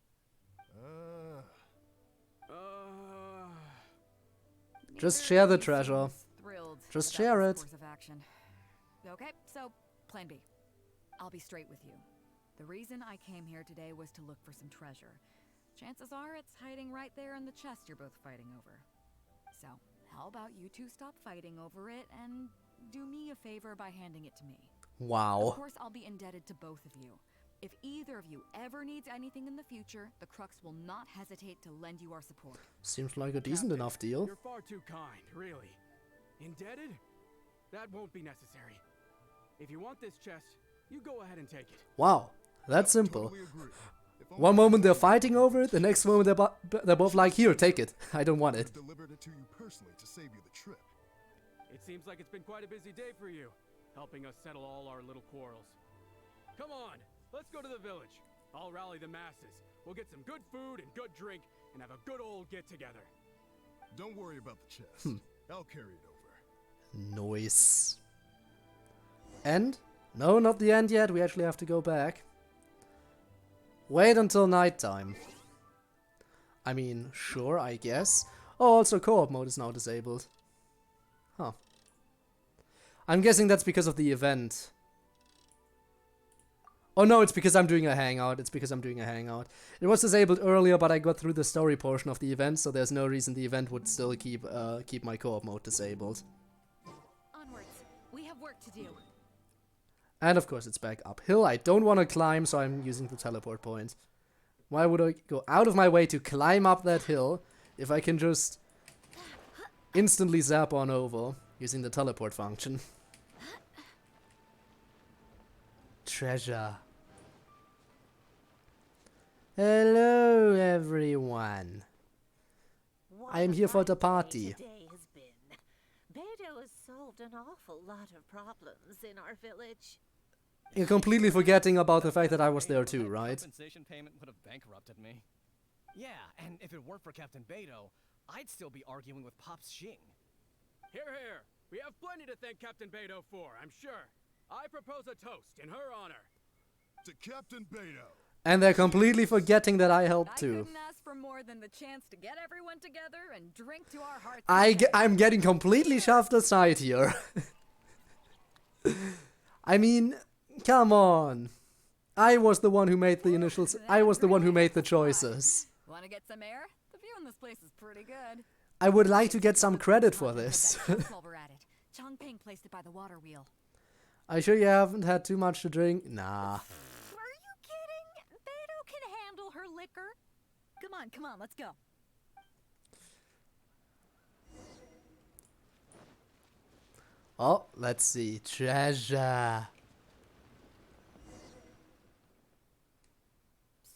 Just share the treasure. Just share it. Course of action. Okay, so plan B. I'll be straight with you. The reason I came here today was to look for some treasure. Chances are it's hiding right there in the chest you're both fighting over. So, how about you two stop fighting over it and do me a favor by handing it to me? Wow. Of course, I'll be indebted to both of you. If either of you ever needs anything in the future, the Crux will not hesitate to lend you our support. Seems like a decent enough deal. You're far too kind, really. Indebted? That won't be necessary. If you want this chest, you go ahead and take it. Wow, that's simple. One moment they're fighting over it, the next moment they're both like, here, take it. I don't want it. Delivered it to you personally to save you the trip. It seems like it's been quite a busy day for you, helping us settle all our little quarrels. Come on, let's go to the village. I'll rally the masses. We'll get some good food and good drink and have a good old get-together. Don't worry about the chest. I'll carry it over. Nice. End? No, not the end yet. We actually have to go back. Wait until nighttime. I mean, sure, I guess. Oh, also co-op mode is now disabled. Huh. I'm guessing that's because of the event. Oh no, it's because I'm doing a hangout. It's because I'm doing a hangout. It was disabled earlier, but I got through the story portion of the event, so there's no reason the event would still keep my co-op mode disabled. Onwards. We have work to do. And of course it's back uphill. I don't want to climb, so I'm using the teleport point. Why would I go out of my way to climb up that hill if I can just instantly zap on over using the teleport function? Treasure. Hello, everyone. I am here for the party. Today has been. Beidou has solved an awful lot of problems in our village. You're completely forgetting about the fact that I was there too, right? Compensation payment would have bankrupted me. Yeah, and if it weren't for Captain Beidou, I'd still be arguing with Pops Xing. Here, here. We have plenty to thank Captain Beidou for, I'm sure. I propose a toast in her honor. To Captain Beidou. And they're completely forgetting that I helped I too. couldn't ask for more than the chance to get everyone together and drink to our hearts. I'm getting completely shoved aside here. I mean, come on. I was the one who made the initials. I was the one who made the choices. Want to get some air? The view in this place is pretty good. I would like to get some credit for this. While we're at it, Chongping placed it by the water wheel. Are you sure you haven't had too much to drink? Nah. Are you kidding? Beidou can handle her liquor. Come on, let's go. Oh, let's see. Treasure.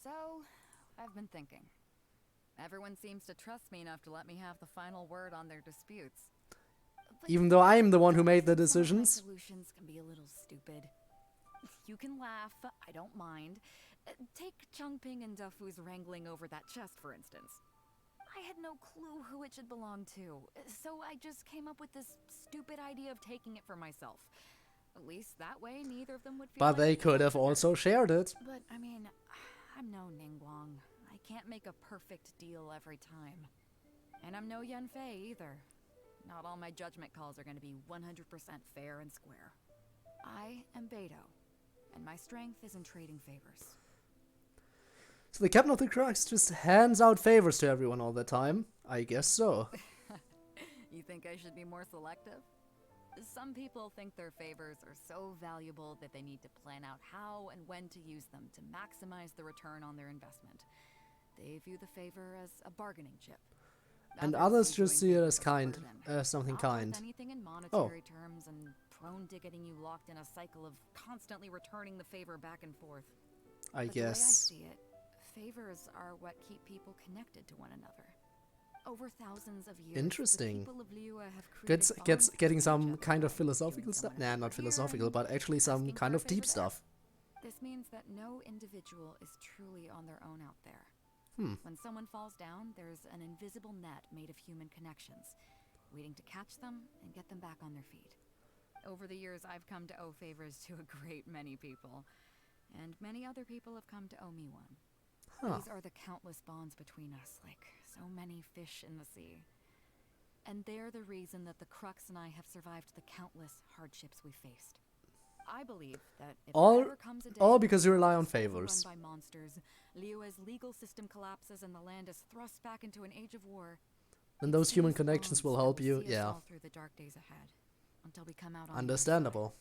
So, I've been thinking. Everyone seems to trust me enough to let me have the final word on their disputes. But even though I'm the one who made the decisions. Solutions can be a little stupid. You can laugh, I don't mind. Take Chongping and Dufu's wrangling over that chest, for instance. I had no clue who it should belong to, so I just came up with this stupid idea of taking it for myself. At least that way, neither of them would feel But like they could have also shared it. But, I mean, I'm no Ningguang. I can't make a perfect deal every time. And I'm no Yanfei either. Not all my judgment calls are going to be 100% fair and square. I am Beidou, and my strength is in trading favors. So the Captain of the Crux just hands out favors to everyone all the time? I guess so. You think I should be more selective? Some people think their favors are so valuable that they need to plan out how and when to use them to maximize the return on their investment. They view the favor as a bargaining chip. And others just see it as something kind. Anything in monetary terms and prone to getting you locked in a cycle of constantly returning the favor back and forth. I but guess. The way I see it, favors are what keep people connected to one another. Over thousands of years, interesting. The people of Liyue have Getting some kind of philosophical stuff. Nah, not philosophical, but actually some kind of deep stuff. This means that no individual is truly on their own out there. When someone falls down, there's an invisible net made of human connections, waiting to catch them and get them back on their feet. Over the years, I've come to owe favors to a great many people, and many other people have come to owe me one. These are the countless bonds between us, like so many fish in the sea. And they're the reason that the Crux and I have survived the countless hardships we faced. I believe that if there ever comes a day all when because the you rely world on is overrun favors. by monsters, Liyue's legal system collapses and the land is thrust back into an age of war. Then those human connections will help you, See us yeah. all through the dark days ahead, until we come out on the other Understandable.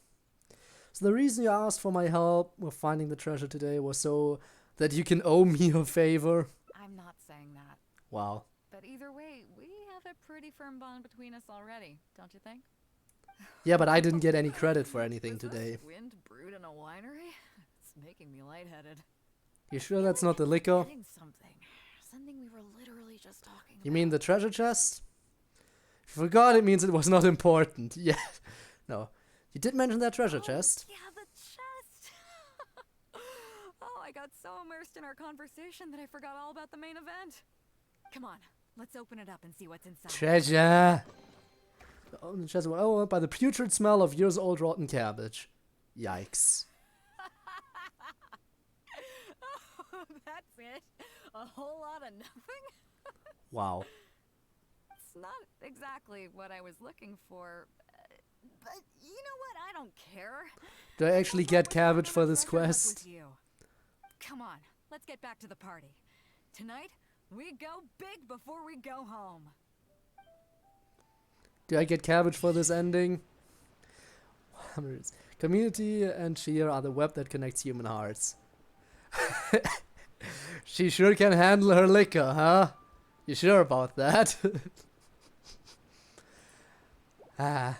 So the reason you asked for my help with finding the treasure today was so that you can owe me a favor. I'm not saying that. Wow. But either way, we have a pretty firm bond between us already, don't you think? Yeah, but I didn't get any credit for anything today. Wind brewed in a winery? It's making me lightheaded. You sure that's not the liquor? Something we were literally just talking You mean the treasure chest? If you forgot, it means it was not important. Yeah. No. You did mention that treasure chest. Yeah, the chest! Oh, I got so immersed in our conversation that I forgot all about the main event. Come on, let's open it up and see what's inside. Treasure! Oh, the chest. Oh, by the putrid smell of years-old rotten cabbage. Yikes. Oh, that's it? A whole lot of nothing? Wow. It's not exactly what I was looking for, but you know what? I don't care. Do I actually get cabbage for this Treasure hunt quest? with you. Come on, let's get back to the party. Tonight, we go big before we go home. Do I get cabbage for this ending? Community and cheer are the web that connects human hearts. She sure can handle her liquor, huh? You sure about that? Ah.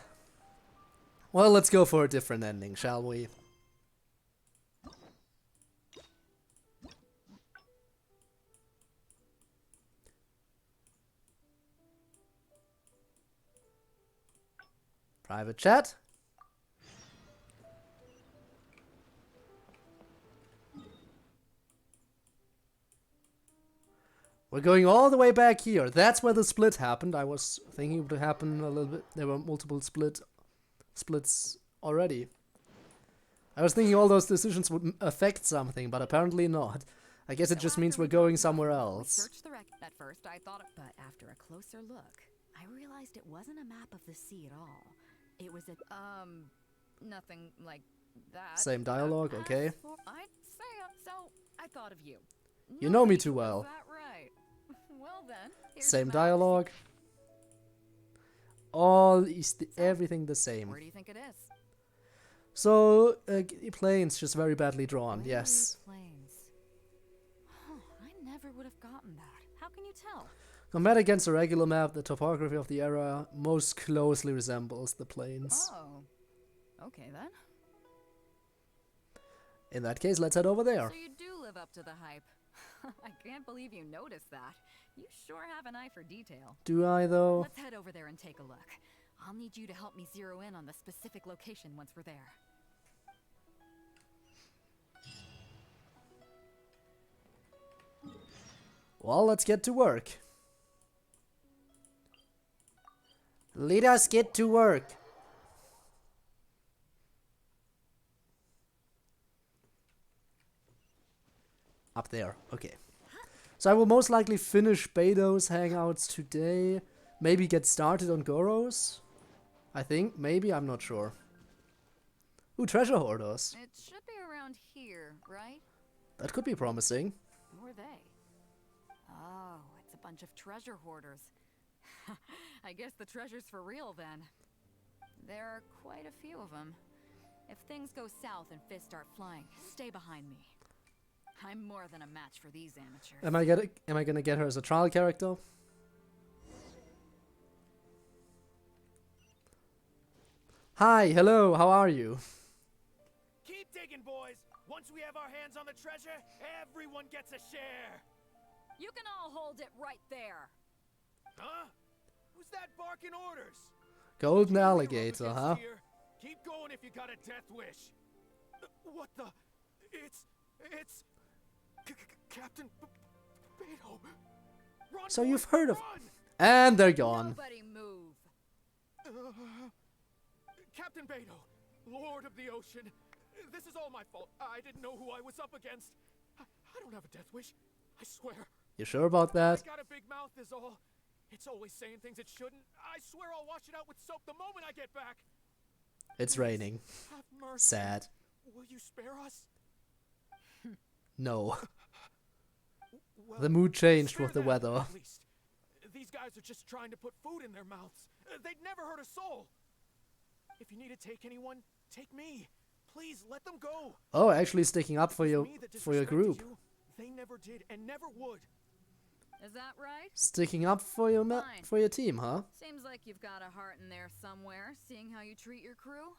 Well, let's go for a different ending, shall we? Private chat? We're going all the way back here. That's where the split happened. I was thinking it would happen a little bit. There were multiple splits already. I was thinking all those decisions would affect something, but apparently not. I guess it just means we're going somewhere else. Searched the wreck. At first, I thought, but after a closer look, I realized it wasn't a map of the sea at all. It was a nothing like that. Same dialogue, okay. I'd say so. I thought of you. You know me too well. Is that right? Well then. Here's Same the map. dialogue. All everything the same. Where do you think it is? So, planes just very badly drawn, yes. Planes. Huh, I never would have gotten that. How can you tell? Compared against a regular map, the topography of the area most closely resembles the plains. Oh. Okay then. In that case, let's head over there. So you do live up to the hype. I can't believe you noticed that. You sure have an eye for detail. Do I, though? Let's head over there and take a look. I'll need you to help me zero in on the specific location once we're there. Well, let's get to work. Let us get to work. Up there, okay. So I will most likely finish Beidou's hangouts today. Maybe get started on Goro's? I think, maybe, I'm not sure. Ooh, treasure hoarders. It should be around here, right? That could be promising. Who are they? Oh, it's a bunch of treasure hoarders. I guess the treasure's for real then. There are quite a few of them. If things go south and fists start flying, stay behind me. I'm more than a match for these amateurs. Am I gonna get her as a trial character? Hi, hello, how are you? Keep digging, boys. Once we have our hands on the treasure, everyone gets a share. You can all hold it right there. Huh? Who's that barking orders? Golden alligator, huh? Here. Keep going if you got a death wish. What the? It's Captain Beidou. Run, So boys, you've heard of... run! And they're gone. Nobody move. Captain Beidou, Lord of the Ocean. This is all my fault. I didn't know who I was up against. I don't have a death wish. I swear. You sure about that? I got a big mouth is all. It's always saying things it shouldn't. I swear I'll wash it out with soap the moment I get back. It's raining. Have mercy. Sad. Will you spare us? No. Well, The mood changed spare with the them, weather. at least. These guys are just trying to put food in their mouths. They'd never hurt a soul. If you need to take anyone, take me. Please let them go. Oh, actually sticking up for your group. You, they never did and never would. Is that right? Sticking up for your team, huh? Seems like you've got a heart in there somewhere, seeing how you treat your crew.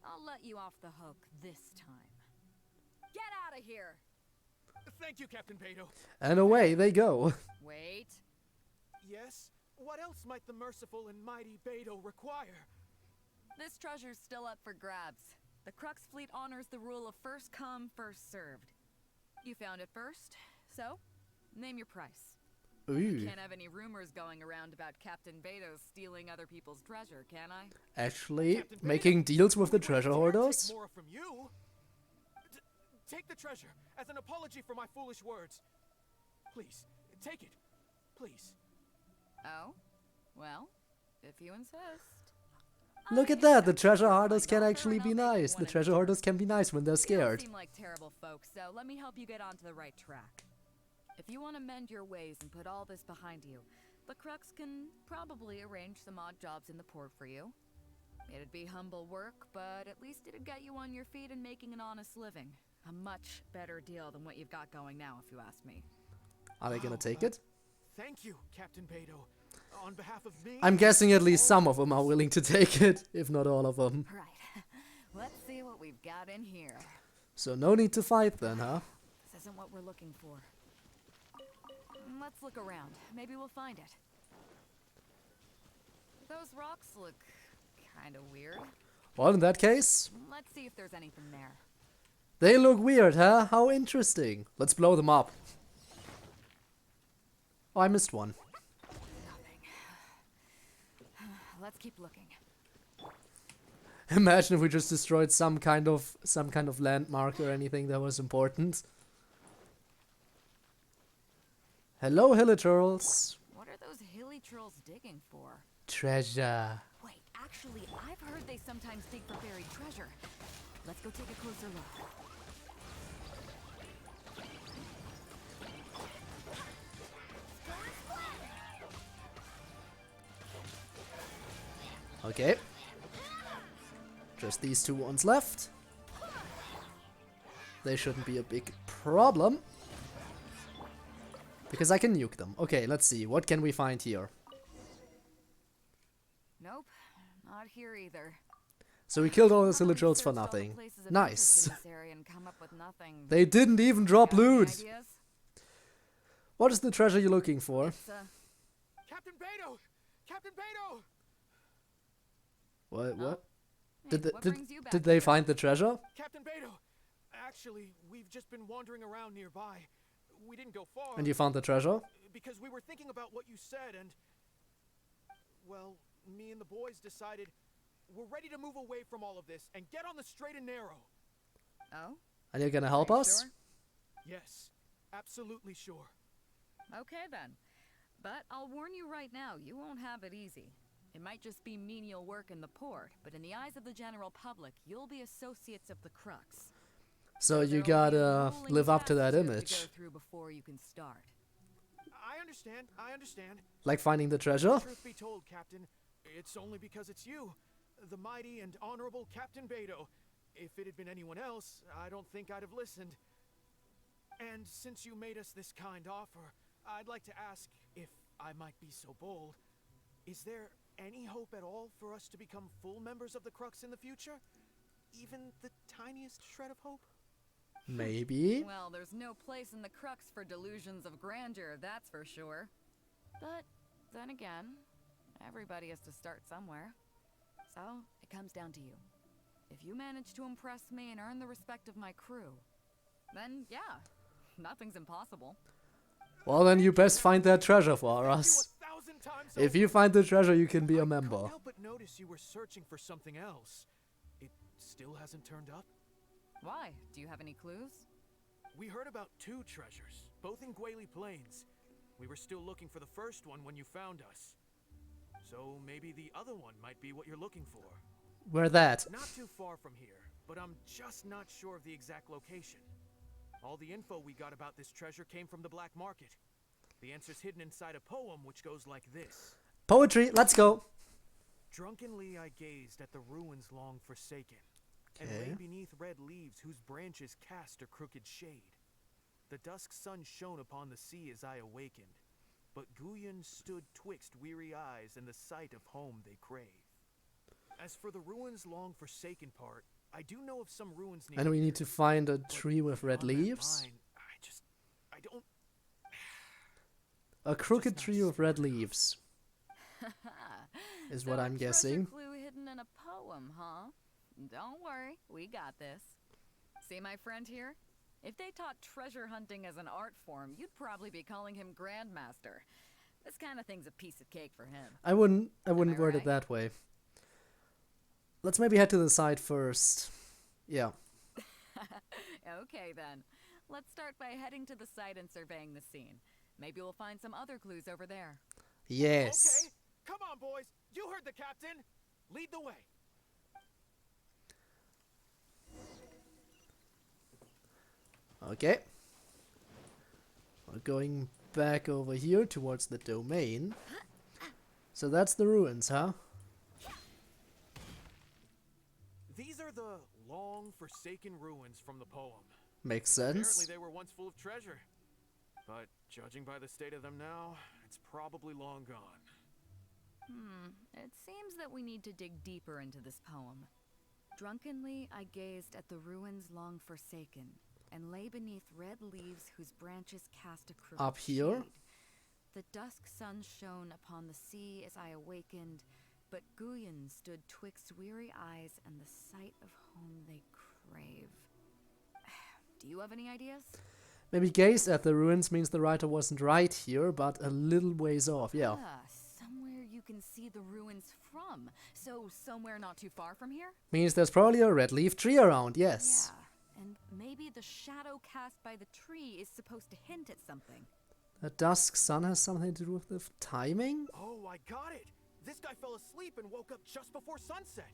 I'll let you off the hook this time. Get out of here! Thank you, Captain Beidou. And away they go. Wait. Yes? What else might the merciful and mighty Beidou require? This treasure's still up for grabs. The Crux fleet honors the rule of first come, first served. You found it first, so name your price. Ooh. Can't have any rumors going around about Captain Beidou stealing other people's treasure, can I? Actually, making deals with the treasure hoarders? Take more from you. Take the treasure as an apology for my foolish words. Please, take it. Please. Oh? Well, if you insist. Look at that, the treasure hoarders can actually be nice. The treasure hoarders can be nice when they're scared. You seem like terrible folks, so let me help you get onto the right track. If you want to mend your ways and put all this behind you, the Crux can probably arrange some odd jobs in the port for you. It'd be humble work, but at least it'd get you on your feet and making an honest living. A much better deal than what you've got going now, if you ask me. Are they gonna take it? Thank you, Captain Beidou. On behalf of me... I'm guessing at least some of them are willing to take it, if not all of them. Right. Let's see what we've got in here. So no need to fight then, huh? This isn't what we're looking for. Let's look around. Maybe we'll find it. Those rocks look kind of weird. Well, in that case... Let's see if there's anything there. They look weird, huh? How interesting. Let's blow them up. Oh, I missed one. Nothing. Let's keep looking. Imagine if we just destroyed some kind of landmark or anything that was important. Hello, hilichurls. What are those hilichurls digging for? Treasure. Wait, actually, I've heard they sometimes dig for buried treasure. Let's go take a closer look. Okay. Just these two ones left. They shouldn't be a big problem. Because I can nuke them. Okay, let's see. What can we find here? Nope, not here either. So we killed all the hilichurls for nothing. Nice. They didn't even drop loot. What is the treasure you're looking for? Captain Beidou! Captain Beidou! What? Hey, did they find the treasure? Captain Beidou! Actually, we've just been wandering around nearby. We didn't go far. And you found the treasure? Because we were thinking about what you said and... Well, me and the boys decided we're ready to move away from all of this and get on the straight and narrow. Oh? And you're gonna help us? Sure? Yes, absolutely sure. Okay then. But I'll warn you right now, you won't have it easy. It might just be menial work in the port, but in the eyes of the general public, you'll be associates of the Crux. So you gotta live up to that image. To go through before you can start. I understand. Like finding the treasure? Truth be told, Captain, it's only because it's you, the mighty and honorable Captain Beidou. If it had been anyone else, I don't think I'd have listened. And since you made us this kind offer, I'd like to ask, if I might be so bold, is there any hope at all for us to become full members of the Crux in the future? Even the tiniest shred of hope? Maybe. Well, there's no place in the Crux for delusions of grandeur, that's for sure. But then again, everybody has to start somewhere. So, it comes down to you. If you manage to impress me and earn the respect of my crew, then yeah, nothing's impossible. Well, then you best find that treasure for us. If you find the treasure, you can be a member. I couldn't help but notice you were searching for something else. It still hasn't turned up? Why? Do you have any clues? We heard about two treasures, both in Guili Plains. We were still looking for the first one when you found us. So maybe the other one might be what you're looking for. Where that? Not too far from here, but I'm just not sure of the exact location. All the info we got about this treasure came from the black market. The answer's hidden inside a poem which goes like this. Poetry, let's go. Drunkenly I gazed at the ruins long forsaken, and lay beneath red leaves whose branches cast a crooked shade. The dusk sun shone upon the sea as I awakened, but Guyon stood twixt weary eyes and the sight of home they crave. As for the ruins long forsaken part, I do know of some ruins near. And we need to find a tree with red leaves. I don't. A crooked tree with red leaves. Is what I'm guessing. Clue hidden in a poem, huh? Don't worry, we got this. See my friend here? If they taught treasure hunting as an art form, you'd probably be calling him Grandmaster. This kind of thing's a piece of cake for him. I wouldn't word it that way. Let's maybe head to the side first. Yeah. Okay then. Let's start by heading to the site and surveying the scene. Maybe we'll find some other clues over there. Yes. Okay, come on boys. You heard the captain. Lead the way. Okay. We're going back over here towards the domain. So that's the ruins, huh? These are the long forsaken ruins from the poem. Makes sense. Apparently they were once full of treasure. But judging by the state of them now, it's probably long gone. It seems that we need to dig deeper into this poem. Drunkenly I gazed at the ruins long forsaken, and lay beneath red leaves whose branches cast a crooked Up here? shade. The dusk sun shone upon the sea as I awakened, but Guyon stood twixt weary eyes and the sight of home they crave. Do you have any ideas? Maybe gaze at the ruins means the writer wasn't right here, but a little ways off, yeah. Somewhere you can see the ruins from. So somewhere not too far from here? Means there's probably a red leaf tree around, yes. Yeah, and maybe the shadow cast by the tree is supposed to hint at something. The dusk sun has something to do with the timing? Oh, I got it! This guy fell asleep and woke up just before sunset.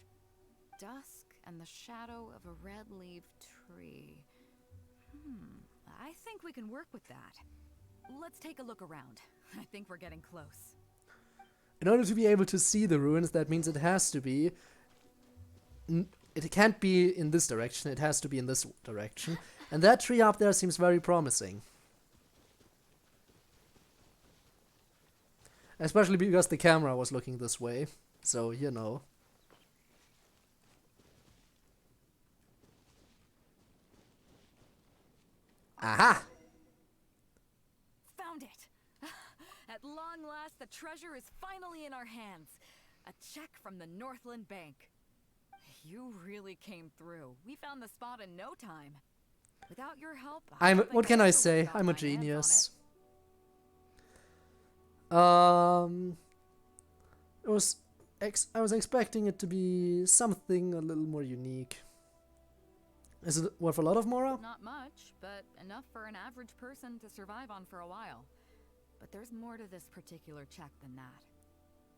Dusk and the shadow of a red-leaved tree. I think we can work with that. Let's take a look around. I think we're getting close. In order to be able to see the ruins, that means it has to be... It can't be in this direction, it has to be in this direction. And that tree up there seems very promising. Especially because the camera was looking this way. So, you know. Aha! Found it! At long last, the treasure is finally in our hands. A check from the Northland Bank. You really came through. We found the spot in no time. Without your help, what can I say? I'm a genius. I was expecting it to be something a little more unique. Is it worth a lot of Mora? Not much, but enough for an average person to survive on for a while. But there's more to this particular check than that.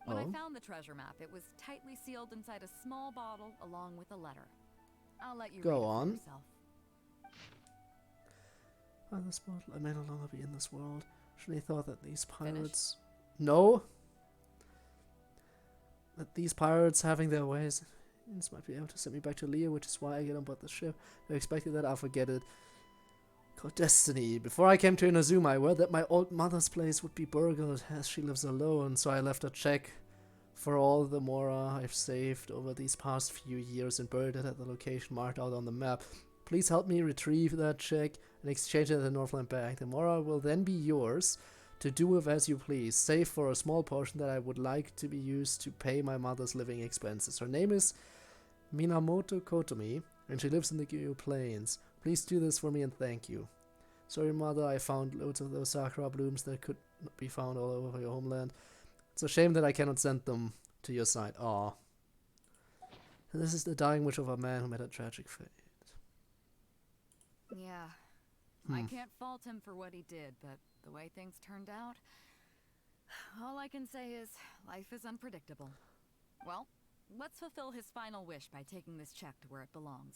When I found the treasure map, it was tightly sealed inside a small bottle along with a letter. I'll let you go read it on. for yourself. Find this bottle. I may no longer be in this world. Should have thought that these pirates... No. That these pirates having their ways might be able to send me back to Leah, which is why I get on board the ship. I expected that, I'll forget it. Called Destiny. Before I came to Inazuma, I heard that my old mother's place would be burgled as she lives alone, so I left a check for all the Mora I've saved over these past few years and buried it at the location marked out on the map. Please help me retrieve that check and exchange it at the Northland Bank. The Mora will then be yours to do with as you please, save for a small portion that I would like to be used to pay my mother's living expenses. Her name is Minamoto Kotomi, and she lives in the Gyu Plains. Please do this for me and thank you. Sorry, Mother, I found loads of those sakura blooms that could not be found all over your homeland. It's a shame that I cannot send them to your side. Aw. This is the dying wish of a man who met a tragic fate. Yeah. I can't fault him for what he did, but the way things turned out, all I can say is life is unpredictable. Well, let's fulfill his final wish by taking this check to where it belongs.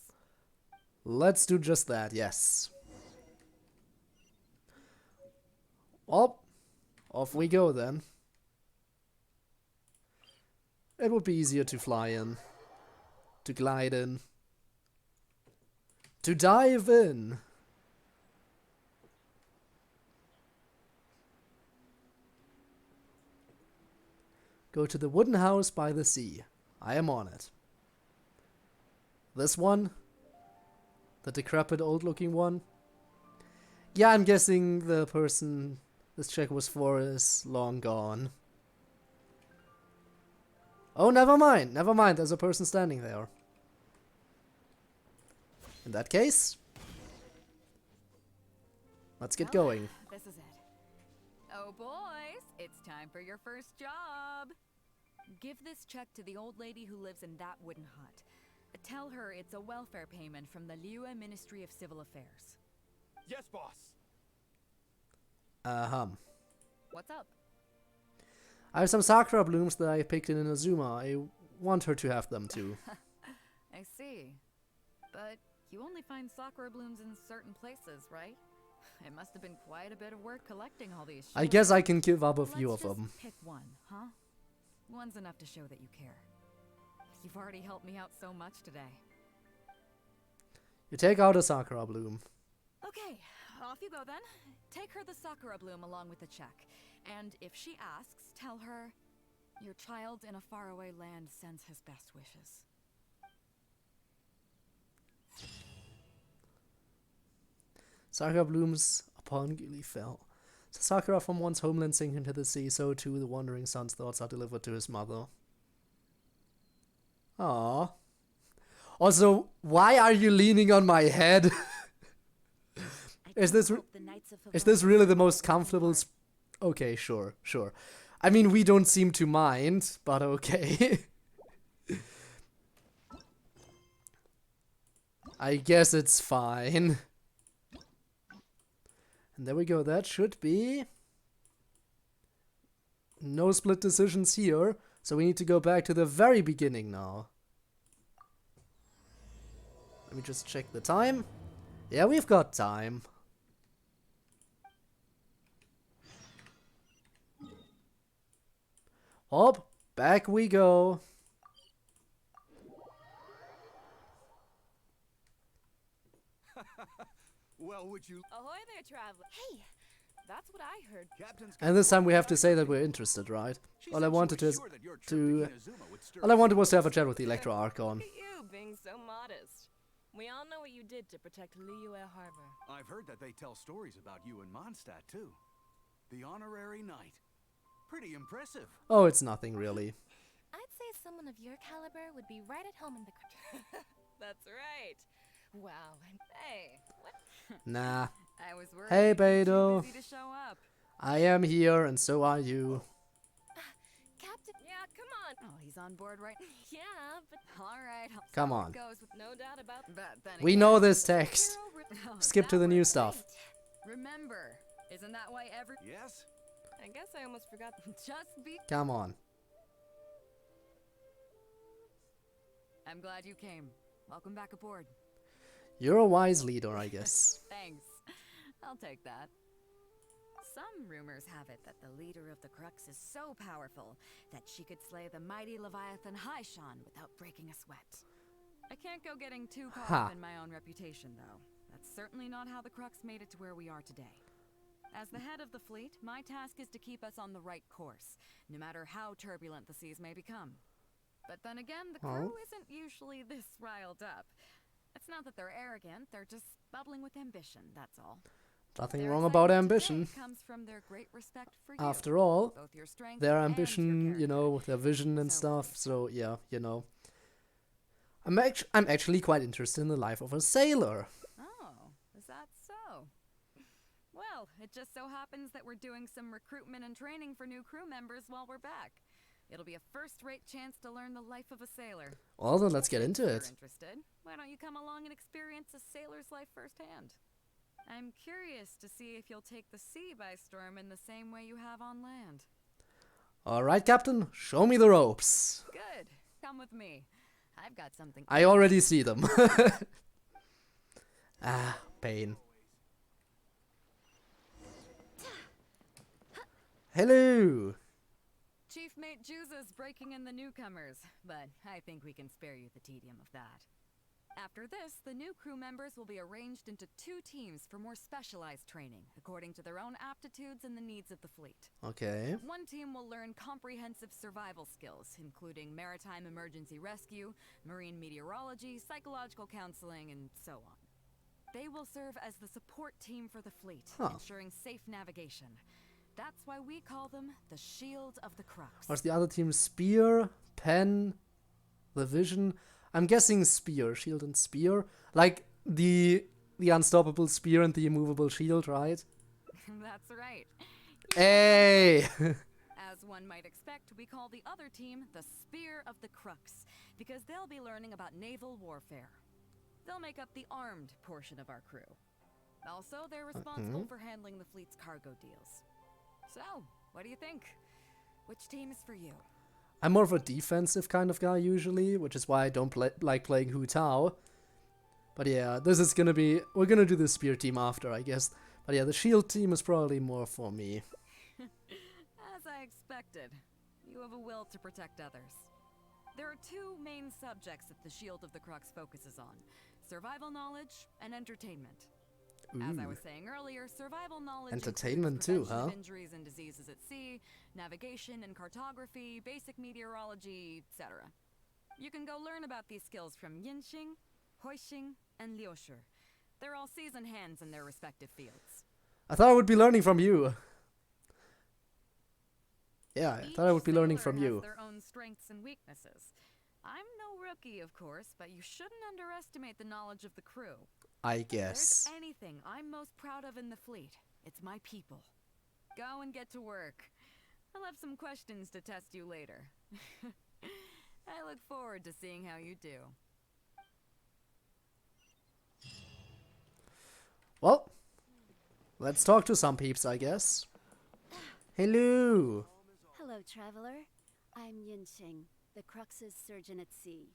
Let's do just that, yes. Well, off we go then. It would be easier to fly in, to glide in, to dive in. Go to the wooden house by the sea. I am on it. This one? The decrepit old-looking one? Yeah, I'm guessing the person this check was for is long gone. Oh, never mind. Never mind. There's a person standing there. In that case, let's get going. This is it. Oh, boys, it's time for your first job. Give this check to the old lady who lives in that wooden hut. Tell her it's a welfare payment from the Liyue Ministry of Civil Affairs. Yes, boss. What's up? I have some sakura blooms that I picked in Inazuma. I want her to have them too. I see. But you only find sakura blooms in certain places, right? It must have been quite a bit of work collecting all these. I guess I can give up a few of them. Pick one, huh? One's enough to show that you care. You've already helped me out so much today. You take out a sakura bloom. Okay, off you go then. Take her the sakura bloom along with the check. And if she asks, tell her, your child in a faraway land sends his best wishes. Sakura blooms upon Gili fell. The sakura from one's homeland sink into the sea, so too the wandering son's thoughts are delivered to his mother. Aww. Also, why are you leaning on my head? Is this really the most comfortable okay, sure. I mean, we don't seem to mind, but okay. I guess it's fine. And there we go, that should be no split decisions here, so we need to go back to the very beginning now. Let me just check the time. Yeah, we've got time. Hop, back we go. Well, would you... Ahoy there, traveler. Hey, that's what I heard. And this time we have to say that we're interested, right? All I wanted was to have a chat with the Electro Archon. Look at you being so modest. We all know what you did to protect Liyue Harbor. I've heard that they tell stories about you in Mondstadt, too. The honorary knight. Pretty impressive. Oh, it's nothing really. I'd say someone of your caliber would be right at home in the That's right. Wow. Hey, what? Nah. I was worried Hey, you were too Beidou. busy to show up. I am here, and so are you. Captain. Yeah, come on. Oh, he's on board, right? Yeah, but all right. I'll Come see how on. it goes with no doubt about that. Then We again, know this text. oh, Skip to that the new was stuff. great. Remember, isn't that why every... Yes? I guess I almost forgot. Just be... Come on. I'm glad you came. Welcome back aboard. You're a wise leader, I guess. Thanks. I'll take that. Some rumors have it that the leader of the Crux is so powerful that she could slay the mighty Leviathan Haishan without breaking a sweat. I can't go getting too caught up in my own reputation, though. That's certainly not how the Crux made it to where we are today. As the head of the fleet, my task is to keep us on the right course, no matter how turbulent the seas may become. But then again, the crew isn't usually this riled up. It's not that they're arrogant, they're just bubbling with ambition, that's all. Nothing Their wrong about excitement ambition. today comes from their great respect for you, After all, both your strength their and ambition, your you know, their vision and stuff. So yeah, you know. I'm actually quite interested in the life of a sailor. Oh, is that so? Well, it just so happens that we're doing some recruitment and training for new crew members while we're back. It'll be a first-rate chance to learn the life of a sailor. Well, then let's get into If it. you're interested, why don't you come along and experience a sailor's life firsthand? I'm curious to see if you'll take the sea by storm in the same way you have on land. Alright, Captain, show me the ropes. Good. Come with me. I've got something. I already see them. Ah, pain. Hello! Chief Mate Juza's breaking in the newcomers, but I think we can spare you the tedium of that. After this, the new crew members will be arranged into 2 teams for more specialized training, according to their own aptitudes and the needs of the fleet. Okay. One team will learn comprehensive survival skills, including maritime emergency rescue, marine meteorology, psychological counseling, and so on. They will serve as the support team for the fleet, ensuring safe navigation. That's why we call them the Shield of the Crux. What's the other team? Spear, Pen, the Vision. I'm guessing Spear, Shield and Spear. Like the unstoppable spear and the immovable shield, right? That's right. Hey! As one might expect, we call the other team the Spear of the Crux, because they'll be learning about naval warfare. They'll make up the armed portion of our crew. Also, they're responsible for handling the fleet's cargo deals. So, what do you think? Which team is for you? I'm more of a defensive kind of guy usually, which is why I don't like playing Hu Tao. But yeah, this is gonna be... We're gonna do the spear team after, I guess. But yeah, the shield team is probably more for me. As I expected, you have a will to protect others. There are 2 main subjects that the Shield of the Crux focuses on: survival knowledge and entertainment. As I was saying earlier, survival knowledge entertainment too, huh? of injuries and diseases at sea, navigation and cartography, basic meteorology, etc. You can go learn about these skills from Yinxing, Huixing, and Liushi. They're all seasoned hands in their respective fields. I thought I would be learning from you. Yeah, I thought I would be learning from you. Has their own strengths and weaknesses. I'm no rookie, of course, but you shouldn't underestimate the knowledge of the crew. I If guess. there's anything I'm most proud of in the fleet, it's my people. Go and get to work. I'll have some questions to test you later. I look forward to seeing how you do. Well, let's talk to some peeps, I guess. Hello! Hello, traveler. I'm Yinxing, the Crux's surgeon at sea.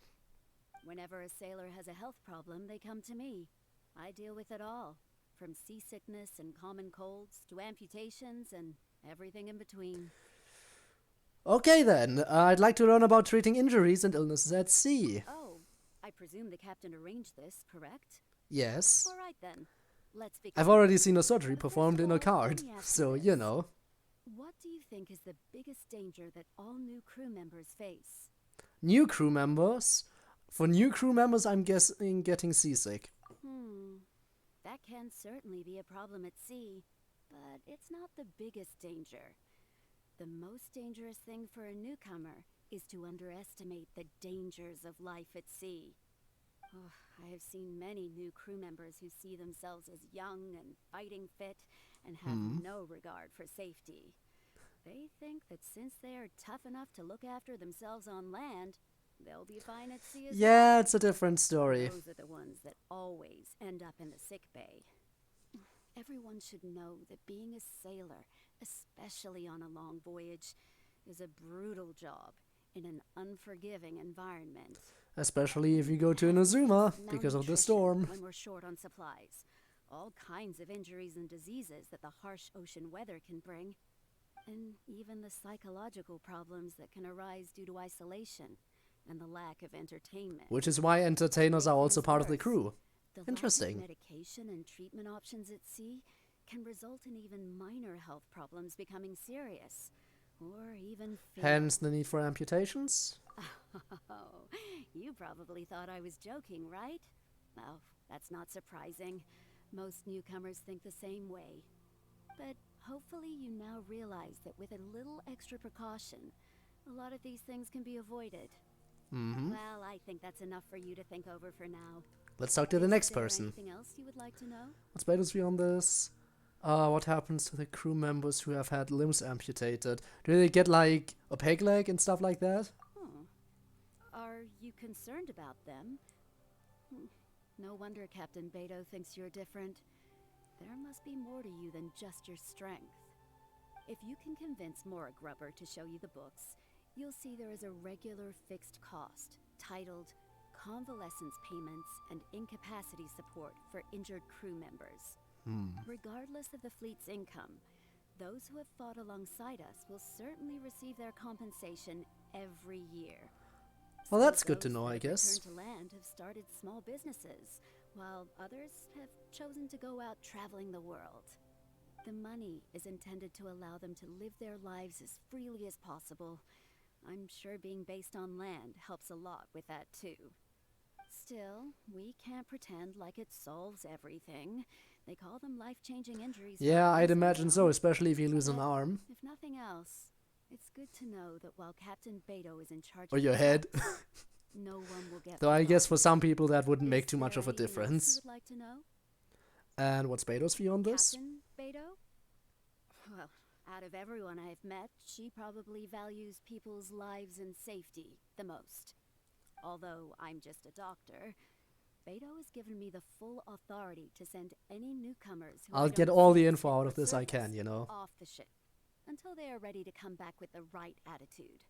Whenever a sailor has a health problem, they come to me. I deal with it all, from seasickness and common colds to amputations and everything in between. Okay then, I'd like to learn about treating injuries and illnesses at sea. Oh, I presume the captain arranged this, correct? Yes. All right then. Let's begin. I've already seen a surgery performed in a card, so you know. What do you think is the biggest danger that all new crew members face? New crew members? For new crew members, I'm guessing getting seasick. That can certainly be a problem at sea, but it's not the biggest danger. The most dangerous thing for a newcomer is to underestimate the dangers of life at sea. Oh, I have seen many new crew members who see themselves as young and fighting fit and have no regard for safety. They think that since they are tough enough to look after themselves on land, they'll be fine at sea as well. Yeah, it's a different story. Those are the ones that always end up in the sick bay. Everyone should know that being a sailor, especially on a long voyage, is a brutal job in an unforgiving environment. Especially if you go to Inazuma because of the storm. When we're short on supplies. All kinds of injuries and diseases that the harsh ocean weather can bring. And even the psychological problems that can arise due to isolation and the lack of entertainment. Which is why entertainers are also part of the crew. The Interesting. lack of medication and treatment options at sea can result in even minor health problems becoming serious, or even fatal. Hence the need for amputations? Oh, you probably thought I was joking, right? Well, that's not surprising. Most newcomers think the same way. But hopefully you now realize that with a little extra precaution, a lot of these things can be avoided. Well, I think that's enough for you to think over for now. Let's talk to the next person. Anything else you would like to know? What's Beidou's view on this? What happens to the crew members who have had limbs amputated? Do they get like a peg leg and stuff like that? Are you concerned about them? No wonder Captain Beidou thinks you're different. there must be more to you than just your strength. If you can convince Mora Grubber to show you the books, you'll see there is a regular fixed cost titled Convalescence Payments and Incapacity Support for Injured Crew Members. Regardless of the fleet's income, those who have fought alongside us will certainly receive their compensation every year. Well, that's good to know, I guess. Those that have returned to land have started small businesses, while others have chosen to go out traveling the world. The money is intended to allow them to live their lives as freely as possible. I'm sure being based on land helps a lot with that too. Still, we can't pretend like it solves everything. They call them life-changing injuries. Yeah, I'd imagine so, especially if you lose an arm. If nothing else, it's good to know that while Captain Beidou is in charge Or of your the head. captain, no one will get Though I guess for some people that wouldn't Is make too much there of a anything else difference. you would like to know? And what's Beidou's view on this? Captain Beidou? Well, out of everyone I've met, she probably values people's lives and safety the most. Although I'm just a doctor, Beidou has given me the full authority to send any newcomers who I I'll don't get all the see info fit out of for this I service can, you know. off the ship until they are ready to come back with the right attitude.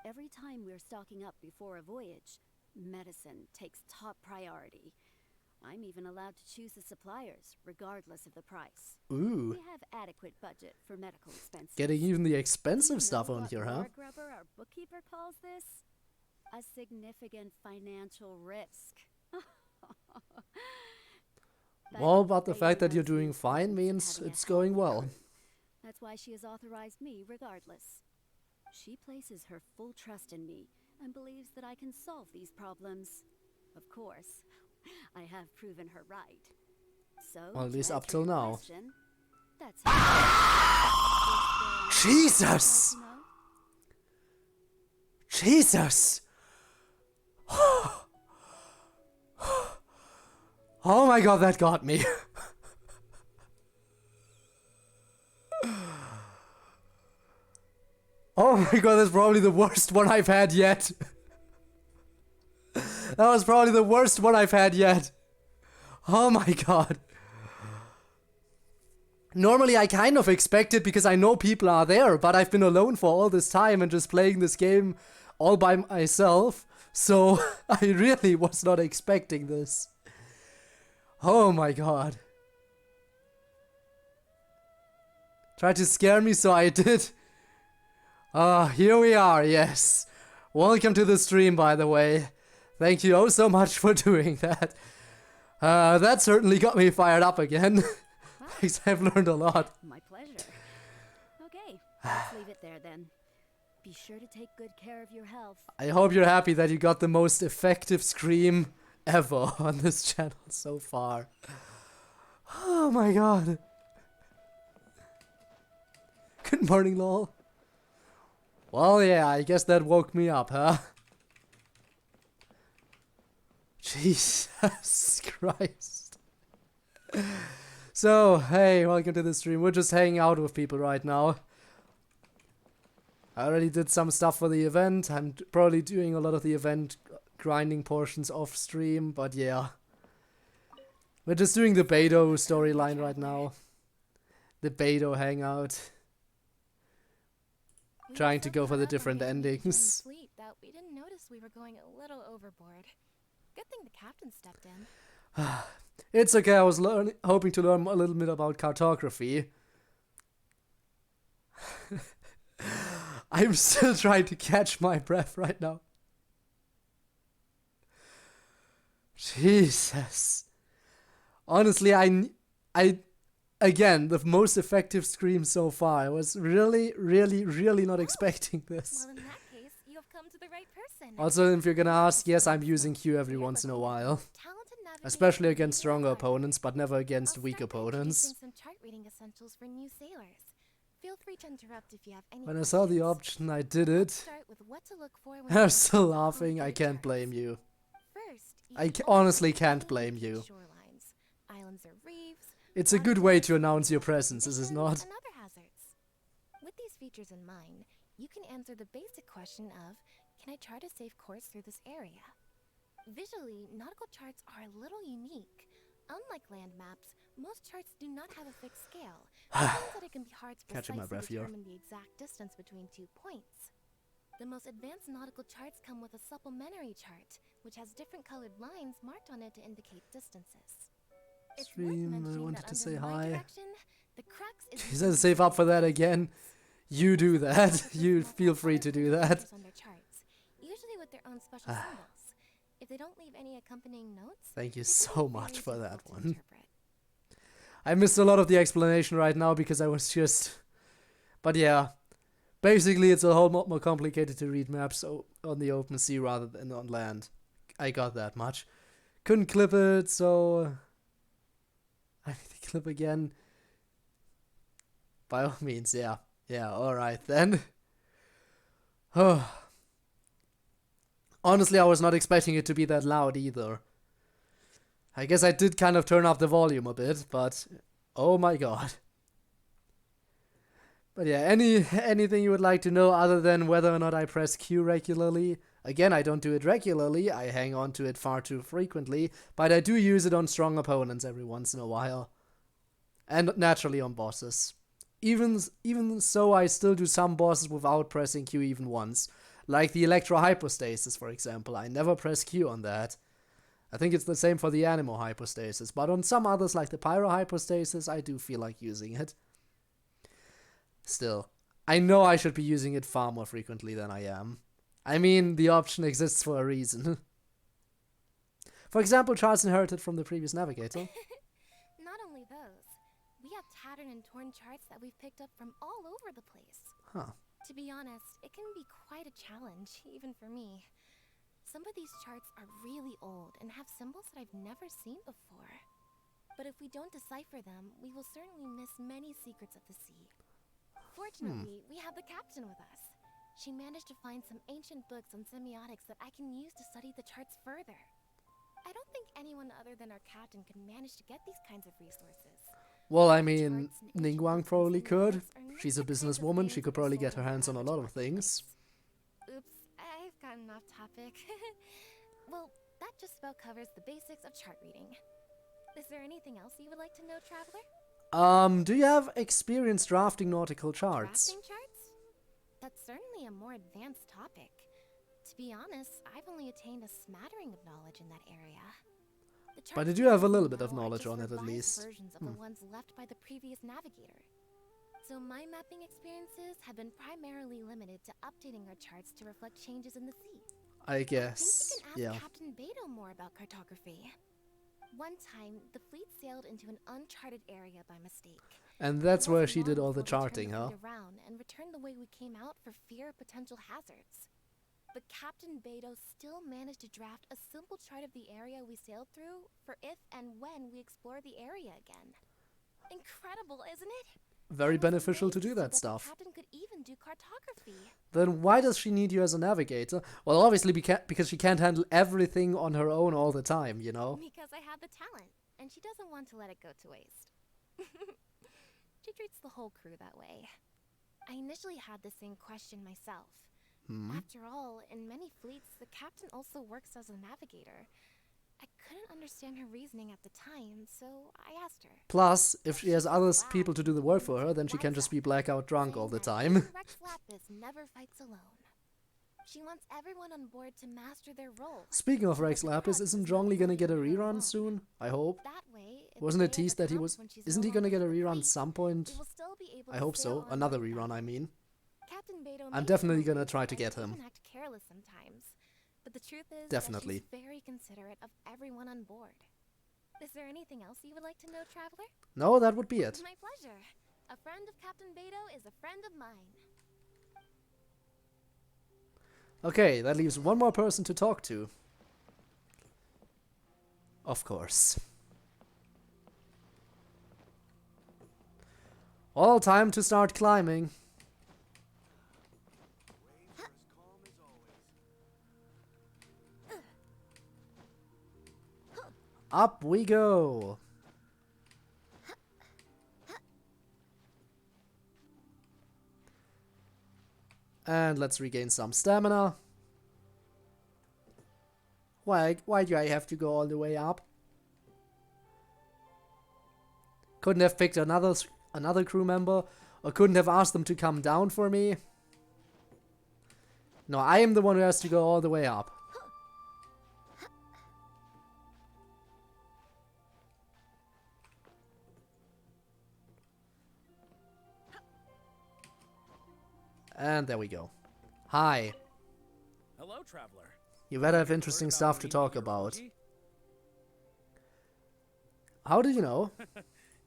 Every time we're stocking up before a voyage, medicine takes top priority. I'm even allowed to choose the suppliers, regardless of the price. Ooh. We have adequate budget for medical expenses. Getting even the Do expensive you stuff know on what here, huh? Mora Grubber, our bookkeeper, calls this? A significant financial risk. Well, but the Beidou fact that you're knows the doing fine importance of means having a it's going healthy well. crew. That's why she has authorized me regardless. She places her full trust in me and believes that I can solve these problems. Of course, I have proven her right. So, Well, at to least up answer till your now. question, that's how Jesus! Jesus! Oh my god, that got me. Oh my god, that's probably the worst one I've had yet. That was probably the worst one I've had yet. Oh my god. Normally I kind of expect it because I know people are there, but I've been alone for all this time and just playing this game all by myself. So I really was not expecting this. Oh my god. Tried to scare me, so I did. Here we are, yes. Welcome to the stream, by the way. Thank you oh so much for doing that. That certainly got me fired up again. Thanks, I've learned a lot. My pleasure. Okay, let's leave it there then. Be sure to take good care of your health. I hope you're happy that you got the most effective scream ever on this channel so far. Oh my god. Good morning, lol. Well, yeah, I guess that woke me up, huh? Jesus Christ. So, hey, welcome to the stream. We're just hanging out with people right now. I already did some stuff for the event. I'm probably doing a lot of the event grinding portions off stream, but yeah. We're just doing the Beidou storyline right now. The Beidou hangout. Trying to go for the different endings. Fleet that we didn't notice we were going a little overboard. Good thing the captain stepped in. It's okay, I was hoping to learn a little bit about cartography. I'm still trying to catch my breath right now. Jesus. Honestly, again, the most effective scream so far. I was really not expecting this. Well, in that case, you have come to the right person. Also, if you're gonna ask, yes, I'm using Q every once in a while. Especially against stronger opponents, but never against weak opponents. Some chart reading essentials for new sailors. Feel free to interrupt if you have any When I saw the option, I did it. Start with what to look for when I'm still laughing, I can't blame you. First, I honestly can't blame you. Shorelines, islands or reefs. It's a good way to announce your presence, is it not? And other hazards. With these features in mind, you can answer the basic question of, can I chart a safe course through this area? Visually, nautical charts are a little unique, Unlike land maps, most charts do not have a fixed scale, which means that it can be hard to Catching my precisely breath here. determine the exact distance between 2 points. The most advanced nautical charts come with a supplementary chart, which has different colored lines marked on it to indicate distances. It's worth Stream, I mentioning wanted that to under say my hi. direction, the crux is He says save up for that again. You do that. You feel free to do that. on their charts, usually with their own special symbols. If they don't leave any accompanying notes, Thank you it can so be much very for that difficult to one. interpret. I missed a lot of the explanation right now because I was just... But yeah, basically it's a whole lot more complicated to read maps on the open sea rather than on land. I got that much. Couldn't clip it, so... I need to clip again. By all means, yeah. Yeah, alright then. Honestly, I was not expecting it to be that loud either. I guess I did kind of turn up the volume a bit, but oh my god. But yeah, anything you would like to know other than whether or not I press Q regularly? Again, I don't do it regularly, I hang on to it far too frequently, but I do use it on strong opponents every once in a while. And naturally on bosses. Even so, I still do some bosses without pressing Q even once. Like the Electro Hypostasis, for example. I never press Q on that. I think it's the same for the Animo Hypostasis, but on some others, like the Pyro Hypostasis, I do feel like using it. Still, I know I should be using it far more frequently than I am. I mean, the option exists for a reason. For example, Charles inherited from the previous navigator. Not only those, we have tattered and torn charts that we've picked up from all over the place. Huh. To be honest, it can be quite a challenge, even for me. Some of these charts are really old and have symbols that I've never seen before. But if we don't decipher them, we will certainly miss many secrets of the sea. Fortunately, we have the captain with us. She managed to find some ancient books on semiotics that I can use to study the charts further. I don't think anyone other than our captain could manage to get these kinds of resources. Well, I mean, Ningguang probably could. She's a businesswoman, she could probably get her hands on a lot of things. Oops, I've gotten off topic. Well, that just about covers the basics of chart reading. Is there anything else you would like to know, Traveler? Do you have experience drafting nautical charts? Drafting charts? That's certainly a more advanced topic. To be honest, I've only attained a smattering of knowledge in that area. But did you have a little bit of knowledge on it at least? Versions of the ones left by the previous navigator. So my mapping experiences have been primarily limited to updating our charts to reflect changes in the sea. I guess, I think you can ask Captain Beidou more about cartography. One time, the fleet sailed into an uncharted area by mistake. And that's where she did all the charting, huh? Around and returned the way we came out for fear of potential hazards. But Captain Beidou still managed to draft a simple chart of the area we sailed through for if and when we explore the area again. Incredible, isn't it? Very beneficial to do that stuff. The captain could even do cartography. Then why does she need you as a navigator? Well, obviously because she can't handle everything on her own all the time, you know? Because I have the talent, and she doesn't want to let it go to waste. She treats the whole crew that way. I initially had the same question myself. After all, in many fleets, the captain also works as a navigator. I couldn't understand her reasoning at the time, so I asked her. Plus, if she has other people to do the work for her, then she can just be blackout drunk all the time. Rex Lapis never fights alone. She wants everyone on board to master their role. Speaking of Rex Lapis, isn't Zhongli gonna get a rerun soon? I hope. That way, wasn't it teased that he was... Isn't he gonna get a rerun some point? I hope so. Another rerun, I mean. I'm definitely gonna try to get him. Act careless sometimes, but the truth is definitely. That she's very considerate of everyone on board. Is there anything else you would like to know, Traveler? No, that would be it. My pleasure. A friend of Captain Beidou is a friend of mine. Okay, that leaves one more person to talk to. Of course. All time to start climbing. Up we go! And let's regain some stamina. Why do I have to go all the way up? Couldn't have picked another crew member, or couldn't have asked them to come down for me. No, I am the one who has to go all the way up. And there we go. Hi. Hello, traveler. You better have interesting stuff to talk about. How do you know?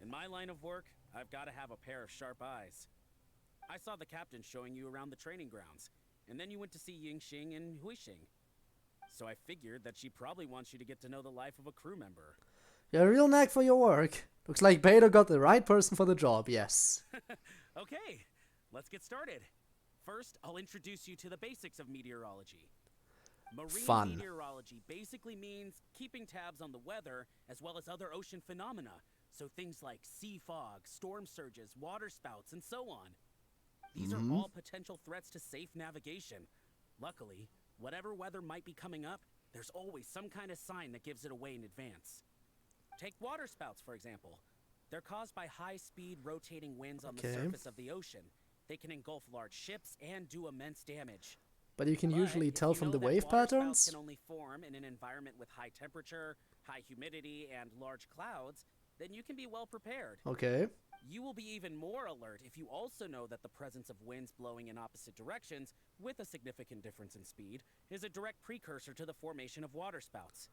In my line of work, I've got to have a pair of sharp eyes. I saw the captain showing you around the training grounds, and then you went to see Yingxing and Huixing. So I figured that she probably wants you to get to know the life of a crew member. You have a real knack for your work. Looks like Beidou got the right person for the job, yes. Okay, let's get started. First, I'll introduce you to the basics of meteorology. Marine meteorology basically means keeping tabs on the weather as well as other ocean phenomena. So things like sea fog, storm surges, water spouts, and so on. These are all potential threats to safe navigation. Luckily, whatever weather might be coming up, there's always some kind of sign that gives it away in advance. Take water spouts, for example. They're caused by high-speed rotating winds on the surface of the ocean. They can engulf large ships and do immense damage. But you can usually tell from the wave patterns? Can only form in an environment with high temperature, high humidity, and large clouds, then you can be well prepared. Okay. You will be even more alert if you also know that the presence of winds blowing in opposite directions with a significant difference in speed is a direct precursor to the formation of waterspouts.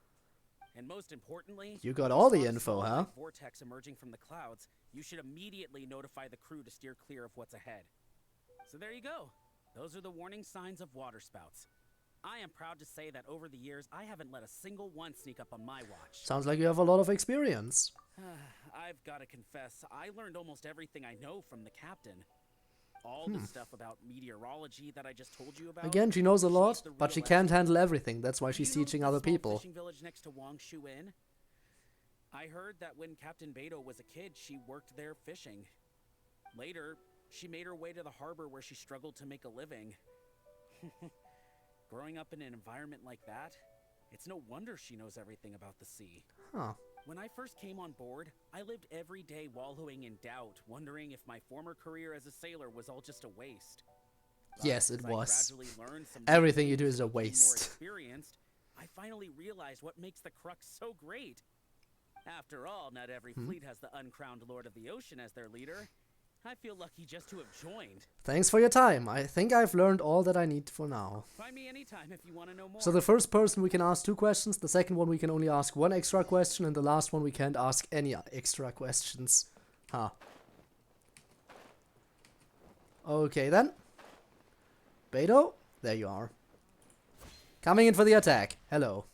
And most importantly, you got all the info, huh? Vortex emerging from the clouds, you should immediately notify the crew to steer clear of what's ahead. So there you go. Those are the warning signs of waterspouts. I am proud to say that over the years, I haven't let a single one sneak up on my watch. Sounds like you have a lot of experience. I've got to confess, I learned almost everything I know from the captain. All the stuff about meteorology that I just told you about. Again, she knows a lot, but she can't handle everything. That's why she's teaching other people. Fishing village next to Wangshuin? I heard that when Captain Beidou was a kid, she worked there fishing. Later, she made her way to the harbor where she struggled to make a living. Growing up in an environment like that, it's no wonder she knows everything about the sea. Huh. When I first came on board, I lived every day wallowing in doubt, wondering if my former career as a sailor was all just a waste. Yes, it was. Everything you do is a waste. I finally realized what makes the Crux so great. After all, not every fleet has the uncrowned Lord of the Ocean as their leader. I feel lucky just to have joined. Thanks for your time. I think I've learned all that I need for now. Find me anytime if you want to know more. So the first person we can ask 2 questions, the second one we can only ask 1 extra question, and the last one we can't ask any extra questions. Huh. Okay then. Beidou, there you are. Coming in for the attack. Hello.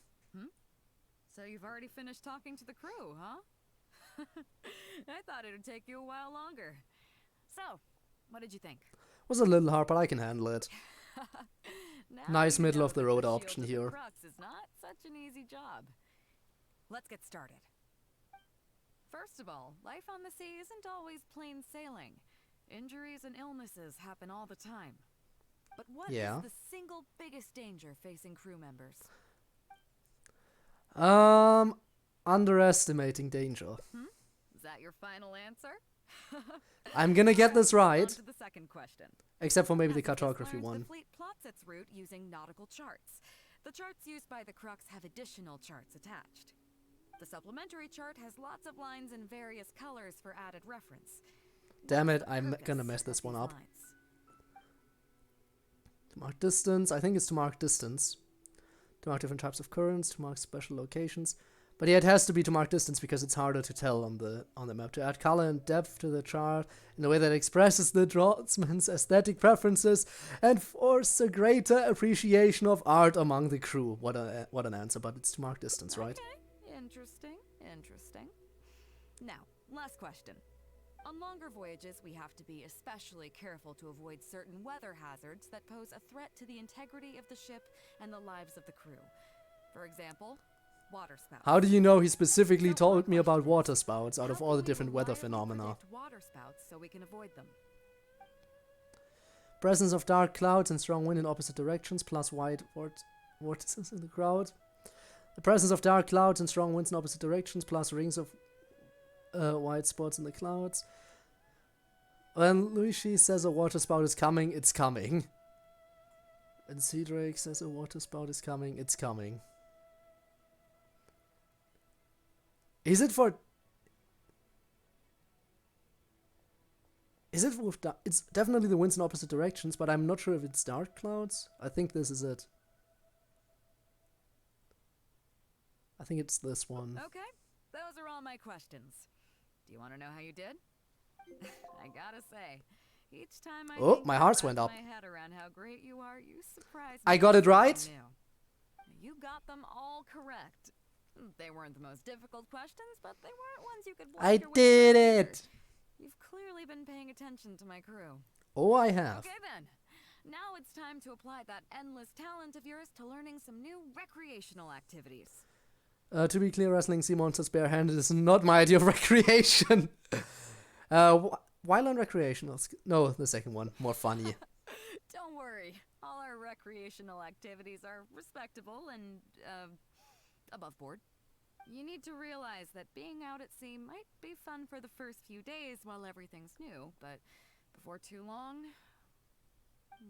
So you've already finished talking to the crew, huh? I thought it would take you a while longer. So, what did you think? Was a little hard, but I can handle it. Nice middle of the road option here. Crux is not such an easy job. Let's get started. First of all, life on the sea isn't always plain sailing. Injuries and illnesses happen all the time. But what is the single biggest danger facing crew members? Underestimating danger. Is that your final answer? I'm gonna get this right. On to the second question. Except for maybe the cartography one. The fleet plots its route using nautical charts. The charts used by the Crux have additional charts attached. The supplementary chart has lots of lines in various colors for added reference. Damn it, I'm gonna mess this one up. To mark distance, I think it's to mark distance. To mark different types of currents, to mark special locations. But yeah, it has to be to mark distance because it's harder to tell on the map. To add color and depth to the chart in a way that expresses the draughtsman's aesthetic preferences and force a greater appreciation of art among the crew. What an answer, but it's to mark distance, right? Okay, interesting. Now, last question. On longer voyages, we have to be especially careful to avoid certain weather hazards that pose a threat to the integrity of the ship and the lives of the crew. For example, water spouts. How do you know he specifically told me about water spouts out of all the different weather phenomena? Water spouts so we can avoid them. Presence of dark clouds and strong wind in opposite directions plus wide vortices in the crowd. The presence of dark clouds and strong winds in opposite directions plus rings of white spots in the clouds. When Luigi says a water spout is coming, it's coming. When Sea Drake says a water spout is coming, it's coming. Is it for... Is it with... It's definitely the winds in opposite directions, but I'm not sure if it's dark clouds. I think this is it. I think it's this one. Okay, those are all my questions. Do you want to know how you did? I gotta say, each time my hearts went up. my head around how great you are, you surprised I me got it with right? something new. You got them all correct. They weren't the most difficult questions, but they weren't ones you could block I your way did through it! either. You've clearly been paying attention to my crew. Oh, I have. Okay then. Now it's time to apply that endless talent of yours to learning some new recreational activities. To be clear, wrestling sea monsters barehanded is not my idea of recreation. Why learn recreational? No, the second one. More funny. Don't worry. All our recreational activities are respectable and, above board. You need to realize that being out at sea might be fun for the first few days while everything's new, but before too long,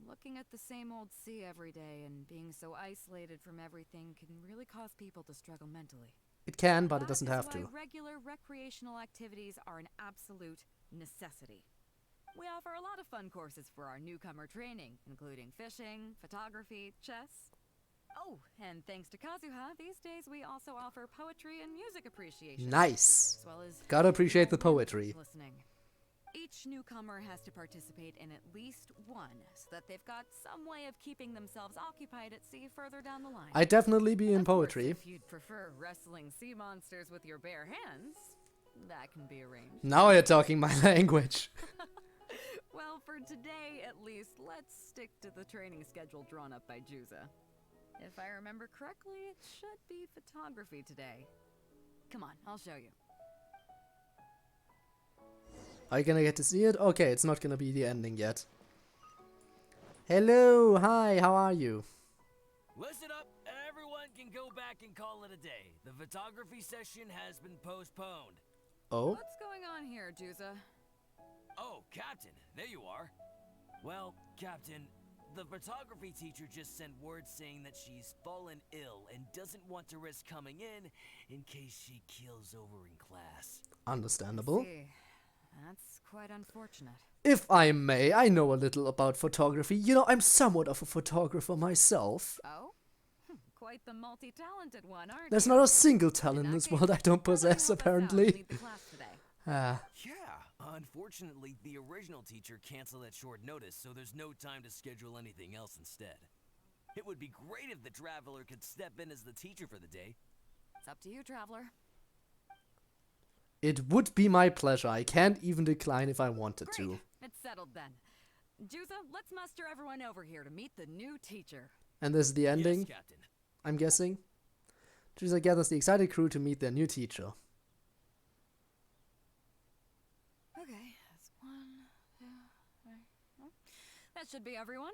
looking at the same old sea every day and being so isolated from everything can really cause people to struggle mentally. It can, but it doesn't have to. That's why regular recreational activities are an absolute necessity. We offer a lot of fun courses for our newcomer training, including fishing, photography, chess. Oh, and thanks to Kazuha, these days we also offer poetry and music appreciation. Nice. As well as Gotta appreciate the poetry. Listening. Each newcomer has to participate in at least one, so that they've got some way of keeping themselves occupied at sea further down the line. I'd definitely be in Of course, poetry. if you'd prefer wrestling sea monsters with your bare hands, that can be arranged. Now you're talking my language. Well, for today at least, let's stick to the training schedule drawn up by Juza. If I remember correctly, it should be photography today. Come on, I'll show you. Are you gonna get to see it? Okay, it's not gonna be the ending yet. Hello, hi, how are you? Listen up, everyone can go back and call it a day. The photography session has been postponed. Oh? What's going on here, Juza? Oh, Captain, there you are. Well, Captain, the photography teacher just sent word saying that she's fallen ill and doesn't want to risk coming in case she keels over in class. Understandable. I see. That's quite unfortunate. If I may, I know a little about photography. You know, I'm somewhat of a photographer myself. Oh? Quite the multi-talented one, aren't There's you? not a single talent in this world I don't possess, apparently. Yeah, unfortunately, the original teacher canceled at short notice, so there's no time to schedule anything else instead. It would be great if the Traveler could step in as the teacher for the day. It's up to you, Traveler. It would be my pleasure. I can't even decline if I wanted to. It's settled then. Juza, let's muster everyone over here to meet the new teacher. And this is the ending, Yes, Captain. I'm guessing. Juza gathers the excited crew to meet their new teacher. Okay, that's 1, 2, 3, 4. That should be everyone.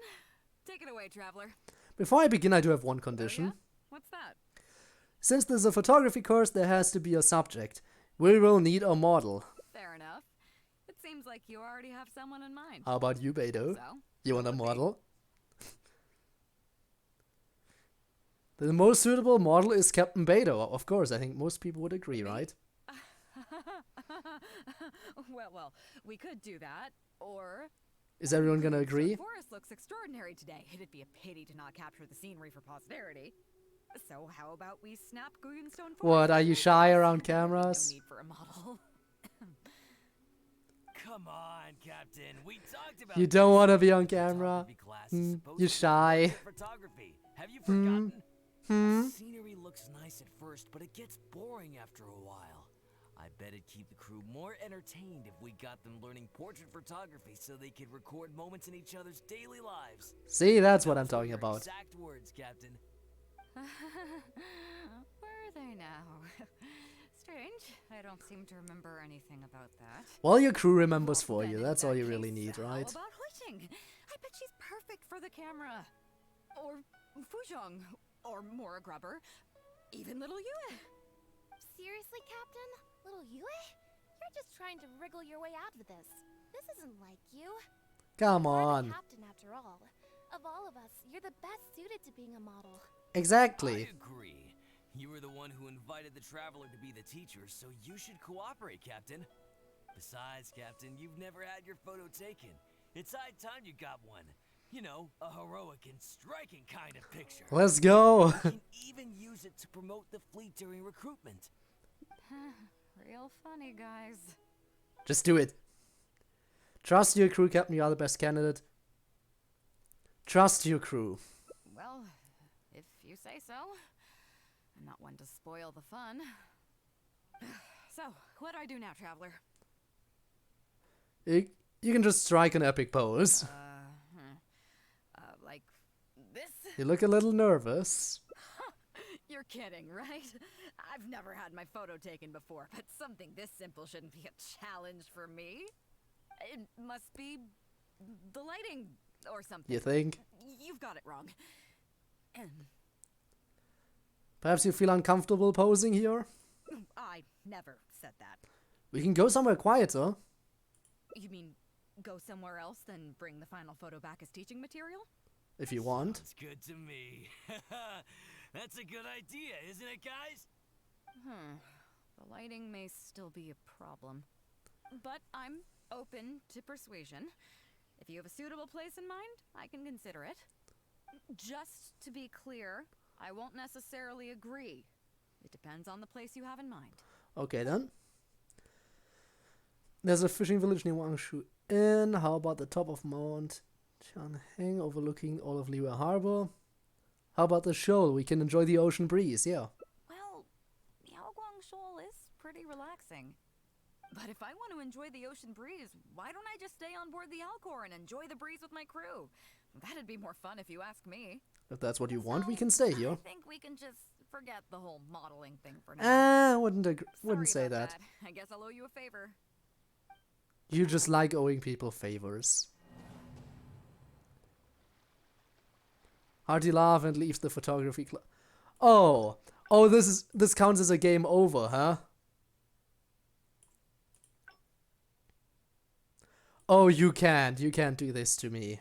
Take it away, Traveler. Before I begin, I do have one condition. Oh, yeah? What's that? Since this is a photography course, there has to be a subject. We will need a model. Fair enough. It seems like you already have someone in mind. How about you, Beidou? So? You want a model? The most suitable model is Captain Beidou. Of course, I think most people would agree, right? well, we could do that, or... Is everyone gonna agree? The forest looks extraordinary today. It'd be a pity to not capture the scenery for posterity. So how about we snap Guggenstone Forest? What, are you shy around cameras? No need for a model. Come on, Captain. We talked about You don't want to be on camera? You're shy. photography. Have you forgotten? The scenery looks nice at first, but it gets boring after a while. I bet it'd keep the crew more entertained if we got them learning portrait photography so they could record moments in each other's daily lives. See, that's what I'm talking about. Exact words, Captain. Where are they now? Strange. I don't seem to remember anything about that. Well, your crew remembers for you. That's all you really need, right? How about Huiting? I bet she's perfect for the camera. Or Fuzhong. Or Mora Grubber. Even little Yue. Seriously, Captain? Little Yue? You're You're just trying to wriggle your way out of this. This isn't like you. Come You're on. the captain after all. Of all of us, you're the best suited to being a model. Exactly. I agree. You were the one who invited the traveler to be the teacher, so you should cooperate, Captain. Besides, Captain, you've never had your photo taken. It's high time you got one. You know, a heroic and striking kind of picture. Let's go. You can even use it to promote the fleet during recruitment. Real funny, guys. Just do it. Trust your crew, Captain. You are the best candidate. Trust your crew. Well, if you say so. I'm not one to spoil the fun. So, what do I do now, Traveler? You can just strike an epic pose. Like this? You look a little nervous. You're kidding, right? I've never had my photo taken before, but something this simple shouldn't be a challenge for me. It must be the lighting or something. You think? You've got it wrong. Perhaps you feel uncomfortable posing here? I never said that. We can go somewhere quieter. You mean go somewhere else than bring the final photo back as teaching material? If you want. Sounds good to me. That's a good idea, isn't it, guys? The lighting may still be a problem. But I'm open to persuasion. If you have a suitable place in mind, I can consider it. Just to be clear, I won't necessarily agree. It depends on the place you have in mind. Okay then. There's a fishing village near Wangshu Inn. How about the top of Mount Chanheng overlooking all of Liu Harbor? How about the shoal? We can enjoy the ocean breeze, yeah. Well, Yaoguang Shoal is pretty relaxing. But if I want to enjoy the ocean breeze, why don't I just stay on board the Alcor and enjoy the breeze with my crew? That'd be more fun if you ask me. If that's what you want, we can stay here. I think we can just forget the whole modeling thing for now. Wouldn't say that. I guess I'll owe you a favor. You just like owing people favors. Hearty laugh and leaves the photography club. Oh, this counts as a game over, huh? Oh, you can't do this to me.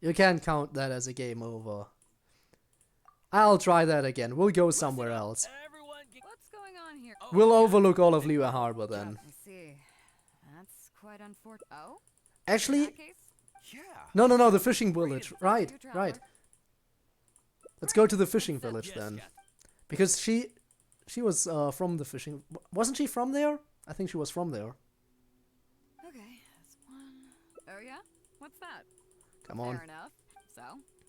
You can't count that as a game over. I'll try that again. We'll go somewhere else. What's going on here? We'll overlook all of Liu Harbor then. I see. That's quite unfortunate. Oh? Actually, yeah. no, the fishing village. Right. Let's go to the fishing village then. Because she was from the fishing... Wasn't she from there? I think she was from there. Okay, that's one. Oh yeah? What's that? Come on. Fair enough. So,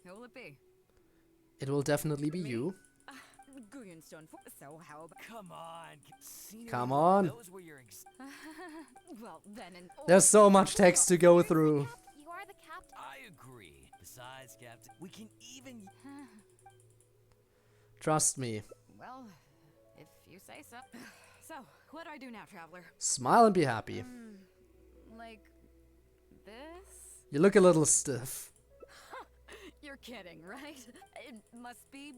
who will it be? It will definitely be you. Guyunstone. So how about... Come on. Come on. Knows where you're well, then There's so much text to go through. You are the captain. I agree. Besides, Captain, we can even... Trust me. Well, if you say so. So, what do I do now, Traveler? Smile and be happy. Like this? You look a little stiff. You're kidding, right? It must be...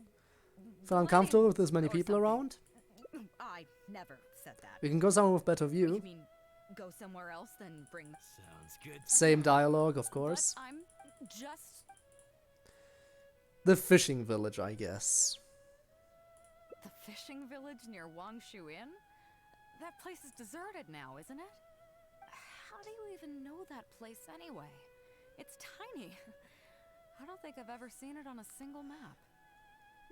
Feel uncomfortable with this many people around? I never said that. We can go somewhere with better You view. mean go somewhere else than bring... Sounds good. Same dialogue, of course. But I'm just... The fishing village, I guess. The fishing village near Wangshu Inn? That place is deserted now, isn't it? How do you even know that place anyway? It's tiny. I don't think I've ever seen it on a single map.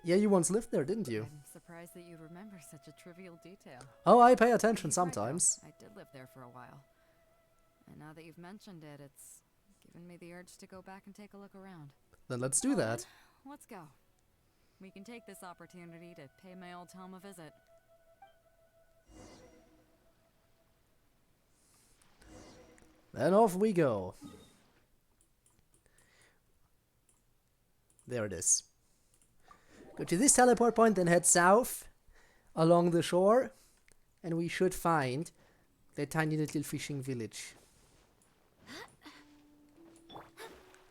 Yeah, you once lived there, didn't you? I'm surprised that you remember such a trivial detail. Oh, I pay attention sometimes. I did live there for a while. And now that you've mentioned it, it's given me the urge to go back and take a look around. Then let's do that. Let's go. We can take this opportunity to pay my old home a visit. Then off we go. There it is. Go to this teleport point, then head south along the shore, and we should find the tiny little fishing village.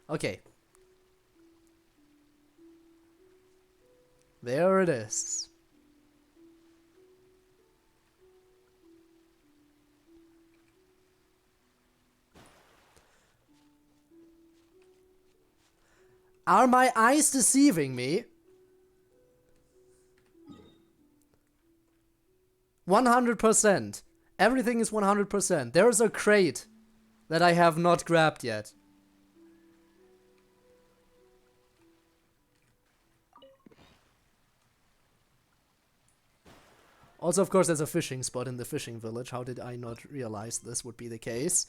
Okay. There it is. Are my eyes deceiving me? 100%. Everything is 100%. There is a crate that I have not grabbed yet. Also, of course, there's a fishing spot in the fishing village. How did I not realize this would be the case?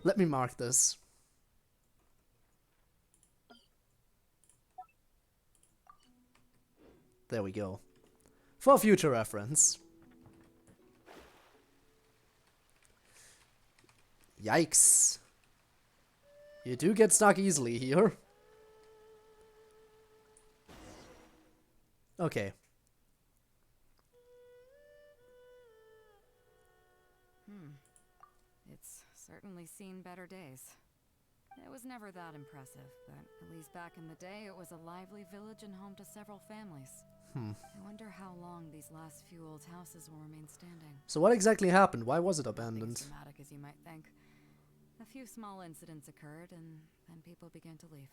Let me mark this. There we go. For future reference. Yikes. You do get stuck easily here. Okay. It's certainly seen better days. It was never that impressive, but at least back in the day, it was a lively village and home to several families. I wonder how long these last few old houses will remain standing. So what exactly happened? Why was it abandoned? Nothing as dramatic as you might think. A few small incidents occurred, and then people began to leave.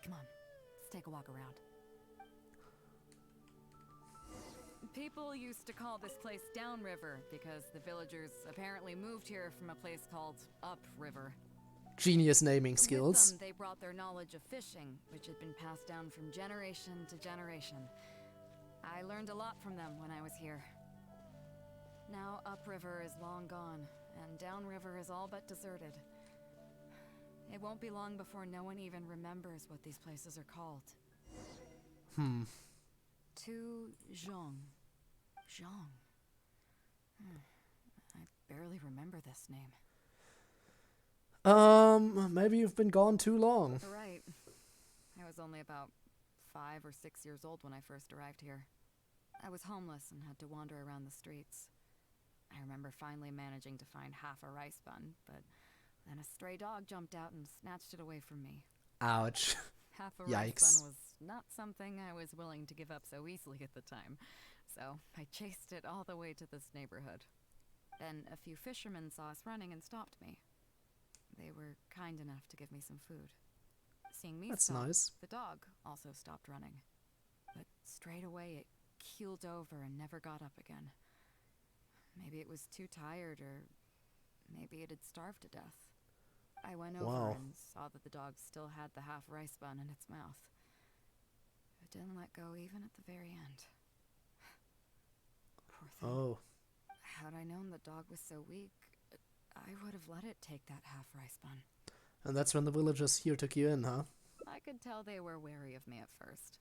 Come on, let's take a walk around. People used to call this place Downriver because the villagers apparently moved here from a place called Upriver. Genius naming skills. With them, they brought their knowledge of fishing, which had been passed down from generation to generation. I learned a lot from them when I was here. Now Upriver is long gone, and Downriver is all but deserted. It won't be long before no one even remembers what these places are called. To Zhong. Zhong. I barely remember this name. Maybe you've been gone too long. Right. I was only about 5 or 6 years old when I first arrived here. I was homeless and had to wander around the streets. I remember finally managing to find half a rice bun, but then a stray dog jumped out and snatched it away from me. Ouch. Half a Yikes. rice bun was not something I was willing to give up so easily at the time, so I chased it all the way to this neighborhood. Then a few fishermen saw us running and stopped me. They were kind enough to give me some food. Seeing me stop, nice. the dog also stopped running. But straight away it keeled over and never got up again. Maybe it was too tired, or maybe it had starved to death. I went over and saw that the dog still had the half rice bun in its mouth. It didn't let go even at the very end. Poor thing. Oh. Had I known the dog was so weak, I would have let it take that half rice bun. And that's when the villagers here took you in, huh? I could tell they were wary of me at first.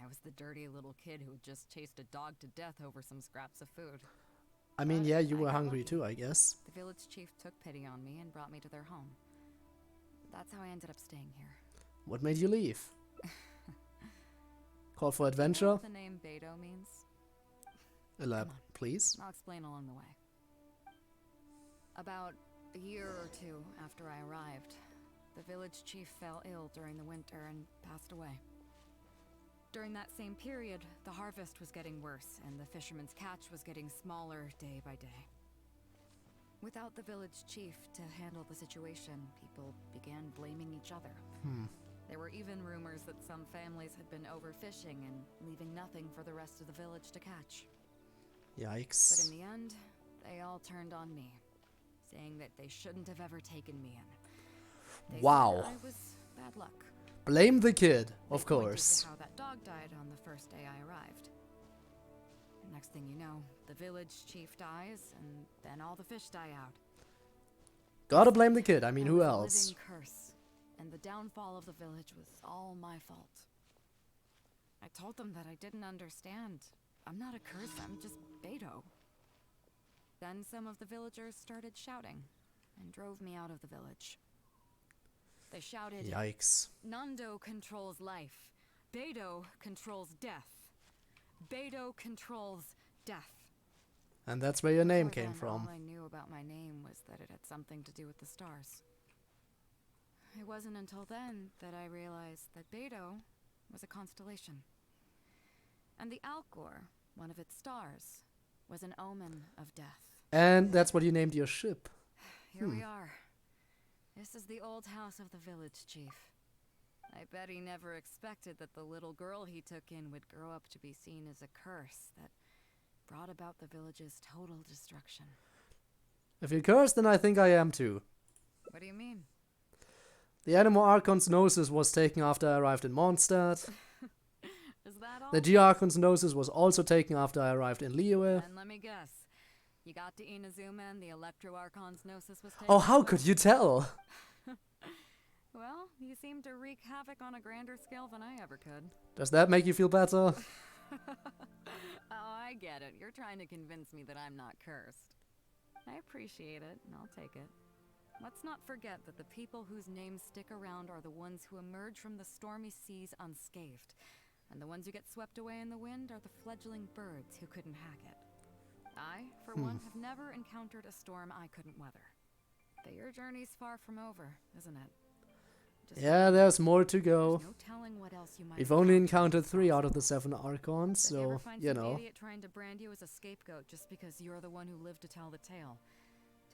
I was the dirty little kid who had just chased a dog to death over some scraps of food. I mean, But yeah, you I were got hungry lucky. too, I guess. The village chief took pity on me and brought me to their home. That's how I ended up staying here. What made you leave? Call for You know adventure? what the name Beidou means? Please? I'll explain along the way. About a year or two after I arrived, the village chief fell ill during the winter and passed away. During that same period, the harvest was getting worse and the fishermen's catch was getting smaller day by day. Without the village chief to handle the situation, people began blaming each other. There were even rumors that some families had been overfishing and leaving nothing for the rest of the village to catch. Yikes. But in the end, they all turned on me, saying that they shouldn't have ever taken me in. They Wow. said I was bad luck. Blame the kid, of They pointed course. to how that dog died on the first day I arrived. Next thing you know, the village chief dies, and then all the fish die out. Gotta blame the kid, I mean, That who was a else? living curse, and the downfall of the village was all my fault. I told them that I didn't understand. I'm not a curse, I'm just Beidou. Then some of the villagers started shouting and drove me out of the village. They shouted, Yikes. Nando controls life. Beidou controls death. Beidou controls death. And that's where your name Before came then, from. All I knew about my name was that it had something to do with the stars. It wasn't until then that I realized that Beidou was a constellation. And the Alcor, one of its stars, was an omen of death. And that's what you named your ship. Here we are. This is the old house of the village chief. I bet he never expected that the little girl he took in would grow up to be seen as a curse that brought about the village's total destruction. If you're cursed, then I think I am too. What do you mean? The Animal Archon's Gnosis was taken after I arrived in Mondstadt. Is that all? The G-Archon's Gnosis was also taken after I arrived in Liyue. And let me guess. You got to Inazuma and the Electro Archon's Gnosis was taken. Oh, how could you tell? Well, you seem to wreak havoc on a grander scale than I ever could. Does that make you feel better? Oh, I get it. You're trying to convince me that I'm not cursed. I appreciate it, and I'll take it. Let's not forget that the people whose names stick around are the ones who emerge from the stormy seas unscathed. And the ones who get swept away in the wind are the fledgling birds who couldn't hack it. I, for one, have never encountered a storm I couldn't weather. But your journey's far from over, isn't it? Yeah, there's more to go. No telling what else you might We've only encountered 3 out of the 7 Archons, If you ever so, find you some know. idiot trying to brand you as a scapegoat just because you're the one who lived to tell the tale,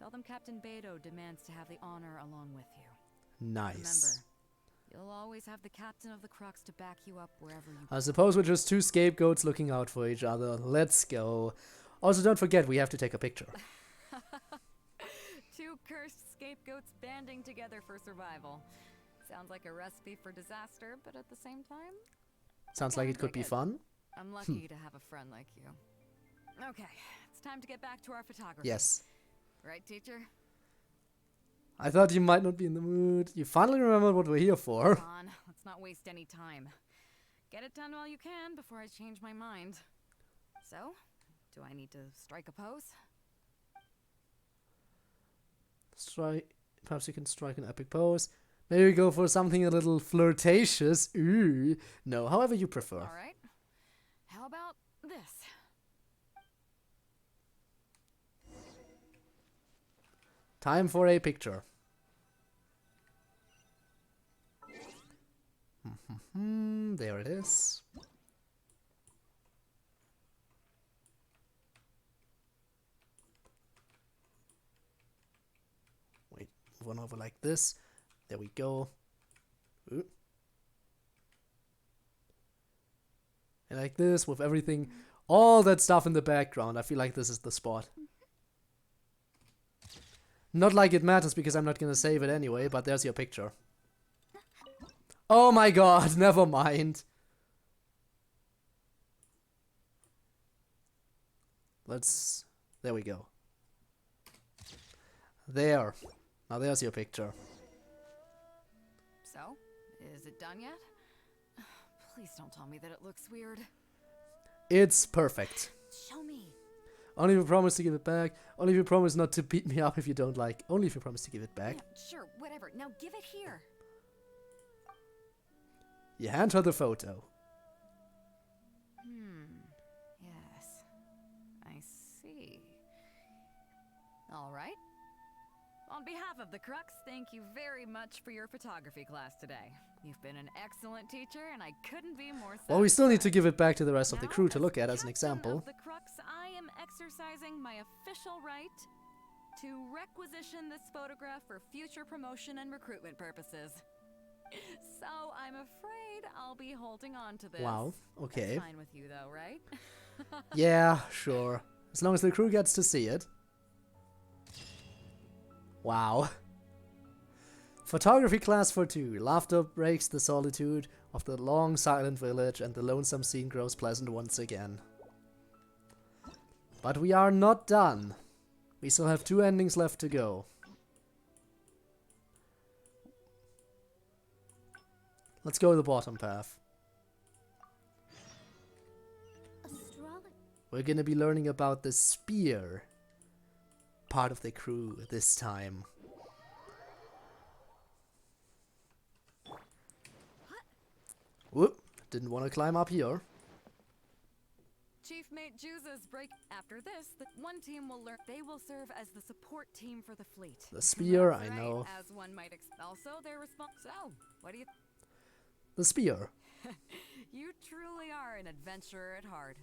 tell them Captain Beidou demands to have the honor along with you. Nice. Remember, you'll always have the captain of the Crux to back you up wherever you go. I suppose we're just 2 scapegoats looking out for each other. Let's go. Also, don't forget, we have to take a picture. 2 cursed scapegoats banding together for survival. Sounds like a recipe for disaster, but at the same time... Sounds like it could be fun. I'm lucky to have a friend like you. Okay, it's time to get back to our photography. Yes. Right, teacher? I thought you might not be in the mood. You finally remembered what we're here for. Come on, let's not waste any time. Get it done while you can before I change my mind. So, do I need to strike a pose? Perhaps you can strike an epic pose. Maybe go for something a little flirtatious. Ooh. No, however you prefer. Alright. How about this? Time for a picture. There it is. Wait, move one over like this. There we go. Ooh. And like this, with everything, all that stuff in the background. I feel like this is the spot. Not like it matters because I'm not gonna save it anyway, but there's your picture. Oh my god, never mind. There we go. There. Now there's your picture. So, is it done yet? Please don't tell me that it looks weird. It's perfect. Show me. Only if you promise to give it back. Only if you promise not to beat me up if you don't like. Only if you promise to give it back. Yeah, sure, whatever. Now give it here. You hand her the photo. Yes. I see. All right. On behalf of the Crux, thank you very much for your photography class today. You've been an excellent teacher, and I couldn't be more satisfied. Well, we still need to give it back to the rest of the crew to look at as an example. Of the Crux, I am exercising my official right to requisition this photograph for future promotion and recruitment purposes. So I'm afraid I'll be holding on to this. Wow, okay. That's fine with you though, right? Yeah, sure. As long as the crew gets to see it. Wow. Photography class for 2. Laughter breaks the solitude of the long silent village and the lonesome scene grows pleasant once again. But we are not done. We still have 2 endings left to go. Let's go the bottom path. We're gonna be learning about the spear part of the crew this time. Whoop, didn't want to climb up here. Chief Mate Juza's break. After this, the one team will learn. They will serve as the support team for the fleet. The spear, That's I right, know. As one might expect. Also, they're responsible. So, what do you? The spear. You truly are an adventurer at heart.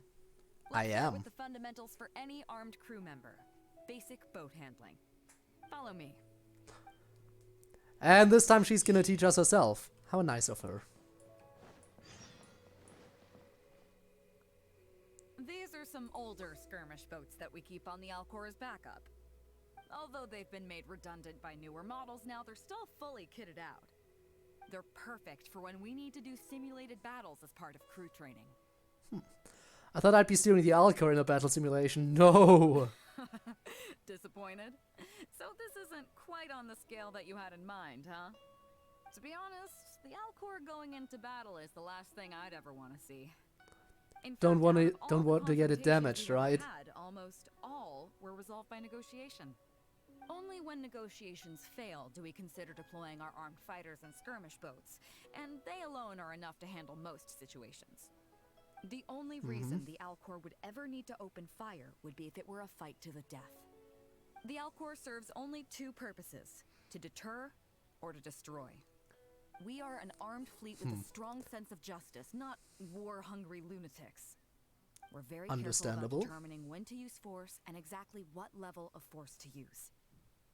I Let's start am. with the fundamentals for any armed crew member. Basic boat handling. Follow me. And this time she's gonna teach us herself. How nice of her. These are some older skirmish boats that we keep on the Alcor as backup. Although they've been made redundant by newer models now, they're still fully kitted out. They're perfect for when we need to do simulated battles as part of crew training. I thought I'd be steering the Alcor in a battle simulation. No! Disappointed? So this isn't quite on the scale that you had in mind, huh? To be honest, the Alcor going into battle is the last thing I'd ever want to see. In fact, Don't want to get it damaged, right? Almost all were resolved by negotiation. Only when negotiations fail do we consider deploying our armed fighters and skirmish boats, and they alone are enough to handle most situations. The only reason the Alcor would ever need to open fire would be if it were a fight to the death. The Alcor serves only two purposes: to deter or to destroy. We are an armed fleet with a strong sense of justice, not war-hungry lunatics. We're very careful about determining when to use force and exactly what level of force to use.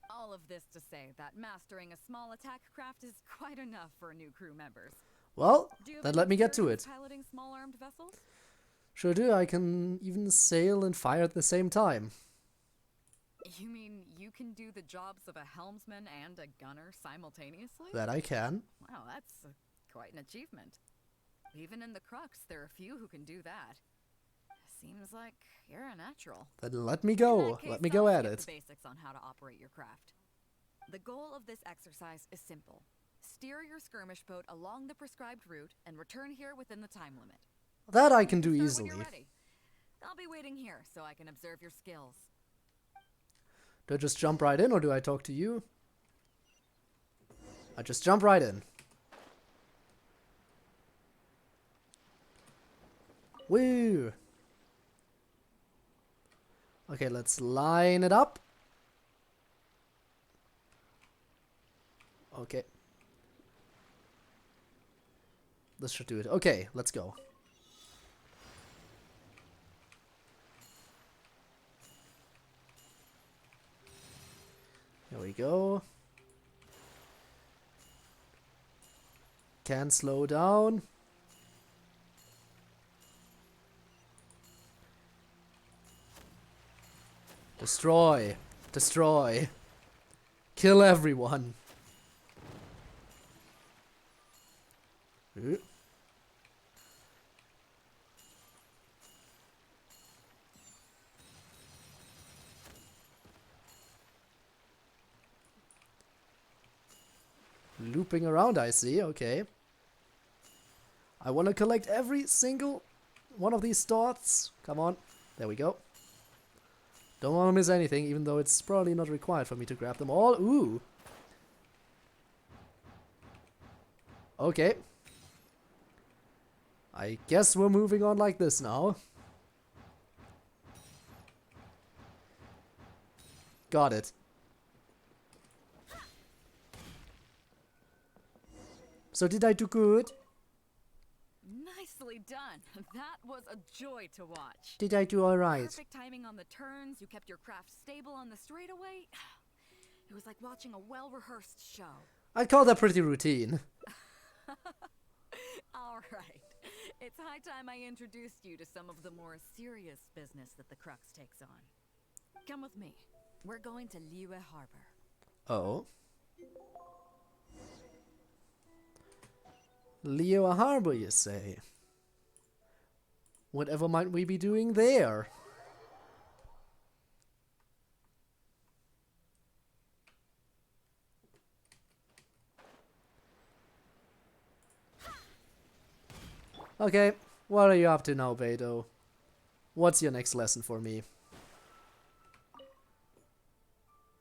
All of this to say that mastering a small attack craft is quite enough for new crew members. Well, then let me get to it. Piloting small armed vessels? Sure do, I can even sail and fire at the same time. You mean you can do the jobs of a helmsman and a gunner simultaneously? That I can. Wow, that's quite an achievement. Even in the Crux, there are few who can do that. Seems like you're a natural. Then let me go. Let me go at it. The basics on how to operate your craft. The goal of this exercise is simple. Steer your skirmish boat along the prescribed route and return here within the time limit. That I can do easily. When you're ready. I'll be waiting here so I can observe your skills. Do I just jump right in or do I talk to you? I just jump right in. Woo! Okay, let's line it up. Okay. This should do it. Okay, let's go. Here we go. Can slow down. Destroy. Destroy. Kill everyone. Looping around, I see. Okay. I want to collect every single one of these dots. Come on. There we go. Don't want to miss anything, even though it's probably not required for me to grab them all. Ooh. Okay. I guess we're moving on like this now. Got it. So did I do good? Nicely done. That was a joy to watch. Did I do alright? Perfect timing on the turns. You kept your craft stable on the straightaway. It was like watching a well-rehearsed show. I'd call that pretty routine. All right. It's high time I introduced you to some of the more serious business that the Crux takes on. Come with me. We're going to Liyue Harbor. Oh. Liyue Harbor, you say? Whatever might we be doing there? Okay, what are you up to now, Beidou? What's your next lesson for me?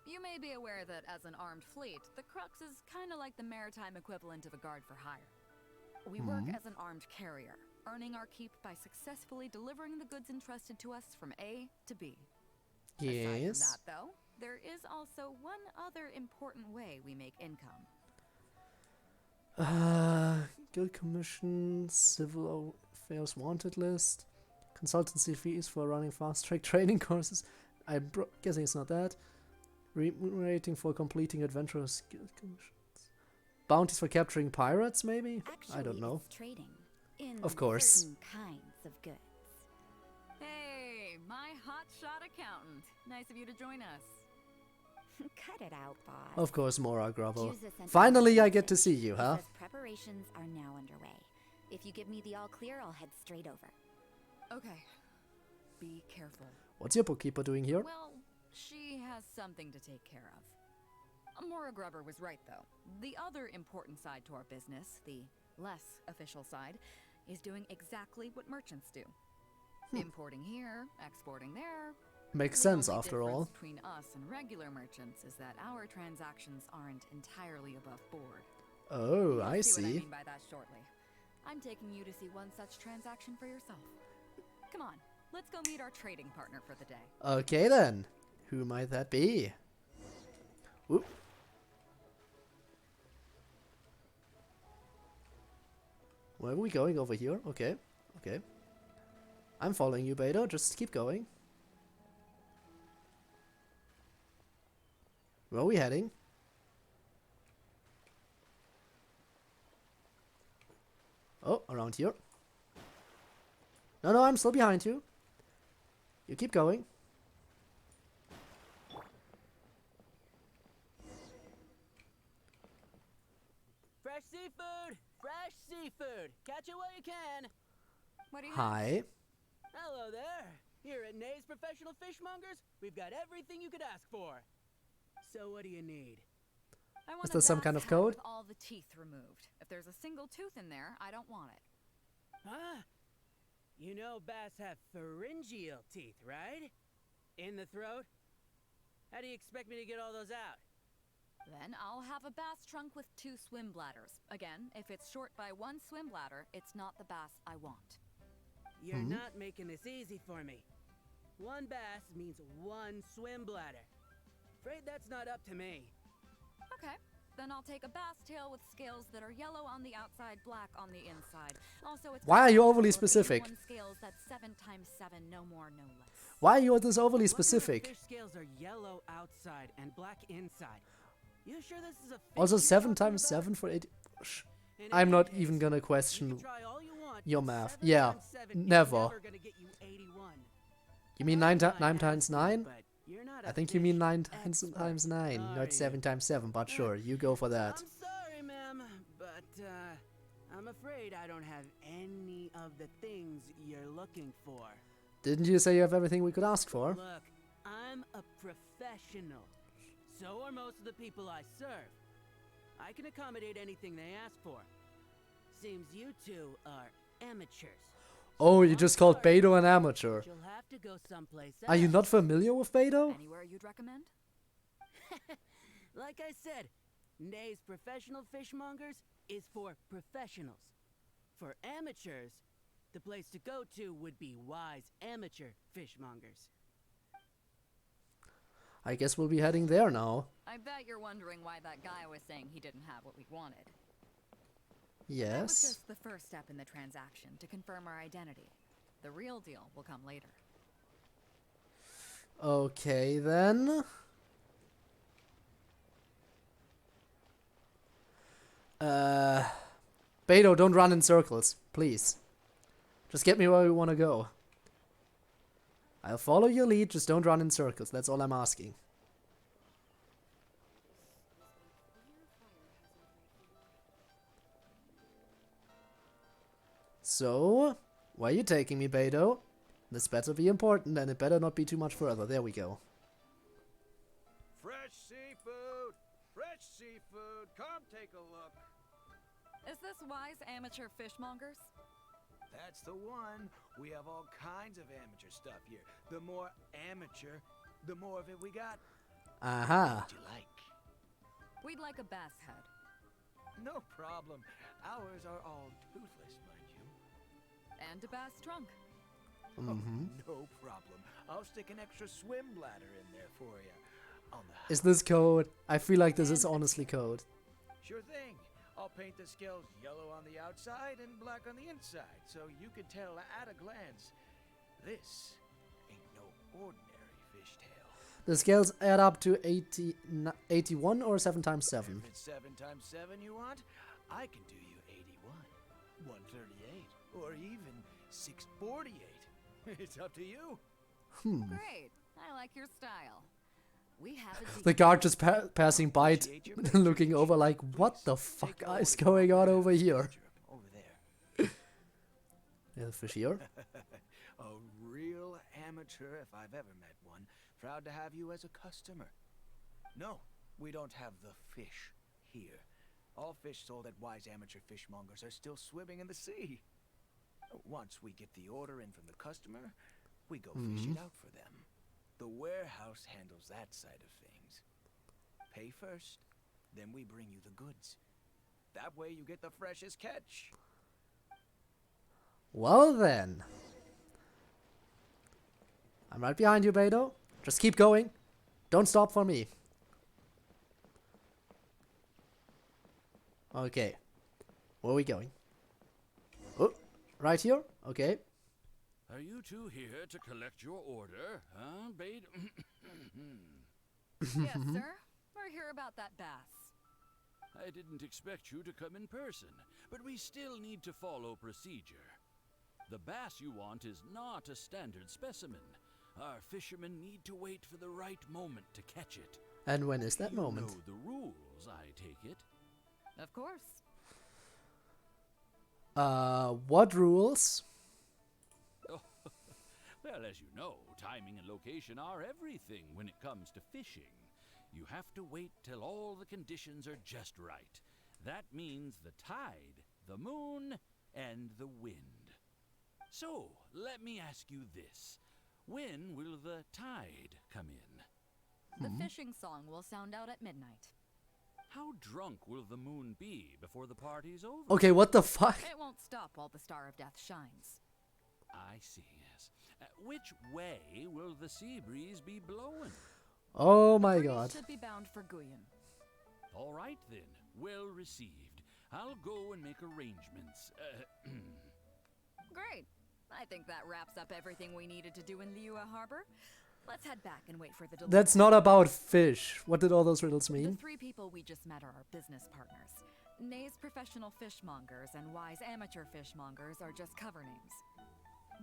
You may be aware that as an armed fleet, the Crux is kind of like the maritime equivalent of a guard for hire. We work as an armed carrier, earning our keep by successfully delivering the goods entrusted to us from A to B. Yes. Aside from that, though, there is also one other important way we make income. Guild commission, civil affairs wanted list, consultancy fees for running fast-track training courses. I'm guessing it's not that. Remunerating for completing adventurous guild commissions. bounties for capturing pirates, maybe? Actually, I don't know. it's trading in Of course. certain kinds of goods. Hey, my hotshot accountant. Nice of you to join us. Cut it out, boss. Of course, Mora Grubble. Juza sent Finally, me a I get to message. see you, He huh? says preparations are now underway. If you give me the all clear, I'll head straight over. Okay. Be careful. What's your bookkeeper doing here? Well, she has something to take care of. Mora Grubber was right, though. The other important side to our business, the less official side, is doing exactly what merchants do. Importing here, exporting there. Makes The sense, only after all. difference between us and regular merchants is that our transactions aren't entirely above board. Oh, You'll I see what I see. mean by that shortly. I'm taking you to see one such transaction for yourself. Come on, let's go meet our trading partner for the day. Okay then. Who might that be? Whoop. Where are we going? Over here? Okay. Okay. I'm following you, Beidou. Just keep going. Where are we heading? Oh, around here. No, no, I'm still behind you. You keep going. Fresh seafood! Fresh seafood! Catch it while you can! What do you Hi. Hello there! Here at Nay's Professional Fishmongers, we've got everything you could ask for. So what do you need? I want Is there some bass kind of head code? with all the teeth removed. If there's a single tooth in there, I don't want it. Huh? You know bass have pharyngeal teeth, right? In the throat? How do you expect me to get all those out? Then I'll have a bass trunk with 2 swim bladders. Again, if it's short by 1 swim bladder, it's not the bass I want. You're not making this easy for me. 1 bass means 1 swim bladder. Afraid that's not up to me. Okay, then I'll take a bass tail with scales that are yellow on the outside, black on the inside. Also, it's Why are you overly of specific? 81 scales that's 7 times 7, no more, no less. Why are you this overly What kind of specific? fish scales are yellow outside and black inside? You sure this is a fish Also, you're 7 talking times about? 7 for 8. In I'm any not case, even gonna you can question try all you want, your but math. 7 Yeah, times 7 is never. never gonna get you 81. You mean 9 times 9? But you're not I a think you mean fish 9 expert, times 9, are not 7 you? times 7, but sure, you go for that. I'm sorry, ma'am, but I'm afraid I don't have any of the things you're looking for. Didn't you say you have everything we could ask for? Look, I'm a professional. So are most of the people I serve. I can accommodate anything they ask for. Seems you two are amateurs. Oh, you just called Beidou an amateur. You'll have to go someplace else. Are you not familiar with Beidou? Anywhere you'd recommend? Like I said, Nay's Professional Fishmongers is for professionals. For amateurs, the place to go to would be Wise Amateur Fishmongers. I guess we'll be heading there now. I bet you're wondering why that guy was saying he didn't have what we wanted. That was Yes. just the first step in the transaction to confirm our identity. The real deal will come later. Okay, then. Beidou, don't run in circles, please. Just get me where we want to go. I'll follow your lead, just don't run in circles, that's all I'm asking. So, where are you taking me, Beidou? This better be important, and it better not be too much further. There we go. Fresh seafood! Fresh seafood! Come take a look. Is this Wise Amateur Fishmongers? That's the one. We have all kinds of amateur stuff here. The more amateur, the more of it we got. Aha. What'd you like? We'd like a bass head. No problem. Ours are all toothless, mind you. And a bass trunk. Mm-hmm. No problem. I'll stick an extra swim bladder in there for you. On the Is this code? I feel like this is honestly code. Sure thing. I'll paint the scales yellow on the outside and black on the inside, so you can tell at a glance, this ain't no ordinary fishtail. The scales add up to 81 or 7 times 7. If it's 7 times 7 you want, I can do you 81, 138, or even 648. It's up to you. Great. I like your style. We have a deal. The guard just passing by, looking over like, what the fuck is going on over here? Over there. Yeah, the fish here. A real amateur if I've ever met one. Proud to have you as a customer. No, we don't have the fish here. All fish sold at Wise Amateur Fishmongers are still swimming in the sea. Once we get the order in from the customer, we go fish it out for them. The warehouse handles that side of things. Pay first, then we bring you the goods. That way you get the freshest catch. Well then. I'm right behind you, Beidou. Just keep going. Don't stop for me. Okay. Where are we going? Oh, right here? Okay. Are you two here to collect your order, huh, Beidou? Yes, sir. We're here about that bass. I didn't expect you to come in person, but we still need to follow procedure. The bass you want is not a standard specimen. Our fishermen need to wait for the right moment to catch it. And when is that moment? You know the rules, I take it. Of course. What rules? Well, as you know, timing and location are everything when it comes to fishing. You have to wait till all the conditions are just right. That means the tide, the moon, and the wind. So, let me ask you this. When will the tide come in? The fishing song will sound out at midnight. How drunk will the moon be before the party's over? Okay, what the fuck? It won't stop while the Star of Death shines. I see, yes. Which way will the sea breeze be blowing? Oh my The breeze god. should be bound for Guyan. All right then, well received. I'll go and make arrangements. Great. I think that wraps up everything we needed to do in Liyue Harbor. Let's head back and wait for the delivery. That's not about fish. What did all those riddles The mean? 3 people we just met are our business partners. Nay's professional fishmongers and Y's amateur fishmongers are just cover names.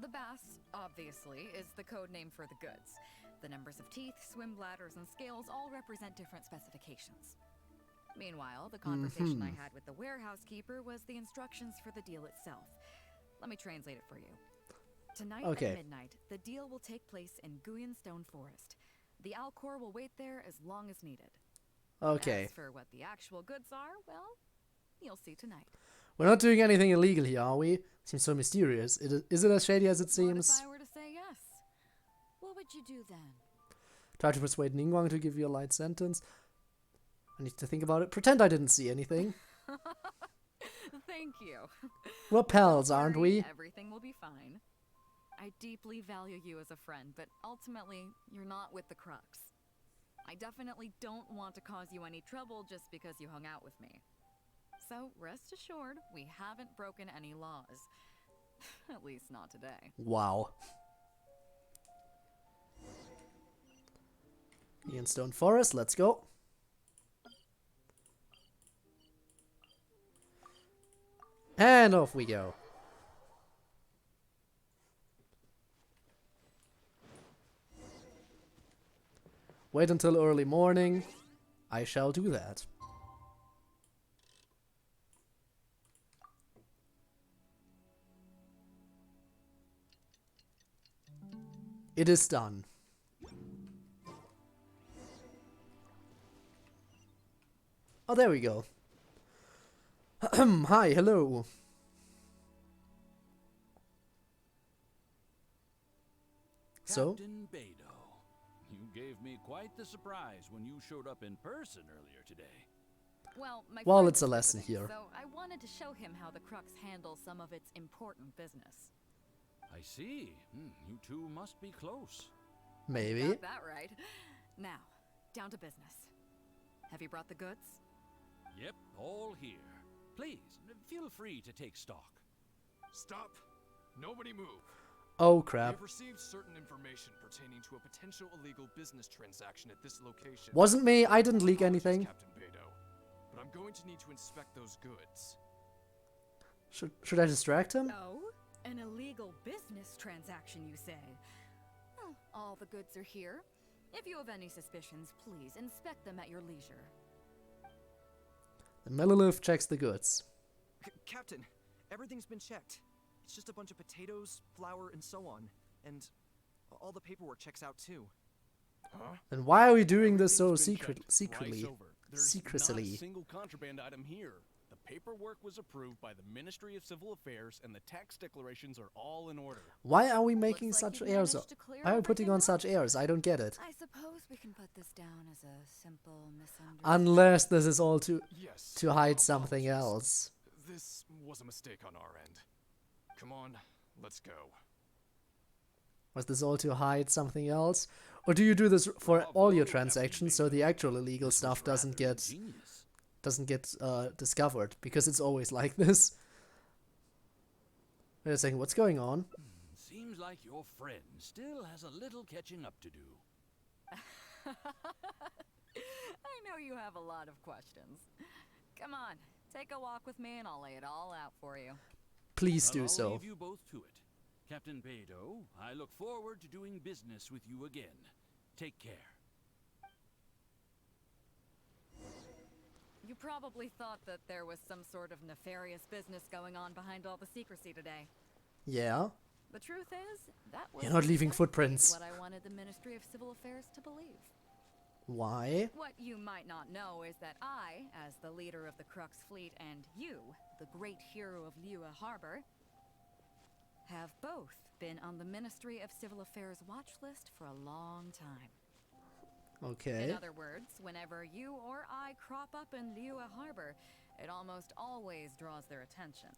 The bass, obviously, is the code name for the goods. The numbers of teeth, swim bladders, and scales all represent different specifications. Meanwhile, the conversation I had with the warehouse keeper was the instructions for the deal itself. Let me translate it for you. Tonight at midnight, the deal will take place in Guyan Stone Forest. The Alcor will wait there as long as needed. Okay. As for what the actual goods are, well, you'll see tonight. We're not doing anything illegal here, are we? Seems so mysterious. Is it as shady as it seems? What if I were to say yes? What would you do then? Try to persuade Ningguang to give you a light sentence. I need to think about it. Pretend I didn't see anything. Thank you. We're pals, Don't aren't worry, we? Everything will be fine. I deeply value you as a friend, but ultimately, you're not with the Crux. I definitely don't want to cause you any trouble just because you hung out with me. So, rest assured, we haven't broken any laws. At least not today. Wow. Ian Stone Forest, let's go. And off we go. Wait until early morning. I shall do that. It is done. Oh, there we go. Hi, hello. So? Captain Beidou, you gave me quite the surprise when you showed up in person earlier today. Well, my Well, friend it's a was lesson visiting, here. So I wanted to show him how the Crux handles some of its important business. I see. You two must be close. Maybe. Got that right. Now, down to business. Have you brought the goods? Yep, all here. Please, feel free to take stock. Stop. Nobody move. Oh We crap. have received certain information pertaining to a potential illegal business transaction at this location. Wasn't me, I didn't leak anything. Captain Beidou, but I'm going to need to inspect those goods. Should I distract him? Oh? An illegal business transaction, you say? Well, all the goods are here. If you have any suspicions, please inspect them at your leisure. The Melolith checks the goods. Captain, everything's been checked. It's just a bunch of potatoes, flour, and so on. And all the paperwork checks out too. Huh? Then why are we doing this so secretly? There's Secretly. not a single contraband item here. The paperwork was approved by the Ministry of Civil Affairs, and the tax declarations are all in order. Why are we making such airs? Why are we putting on such airs? I don't get it. I suppose we can put this down as a simple misunderstanding. Unless this is all to Yes, hide something else. This was a mistake on our end. Come on, let's go. Was this all to hide something else? Or do you do this for all your transactions so the actual illegal stuff doesn't get discovered? Because it's always like this. Wait a second, what's going on? Seems like your friend still has a little catching up to do. I know you have a lot of questions. Come on, take a walk with me and I'll lay it all out for you. Please do I'll so. leave you both to it. Captain Beidou, I look forward to doing business with you again. Take care. You probably thought that there was some sort of nefarious business going on behind all the secrecy today. Yeah? The truth is, that was You're not leaving exactly footprints. what I wanted the Ministry of Civil Affairs to believe. Why? What you might not know is that I, as the leader of the Crux Fleet, and you, the great hero of Liyue Harbor, have both been on the Ministry of Civil Affairs watch list for a long time. Okay. In other words, whenever you or I crop up in Liyue Harbor, it almost always draws their attention.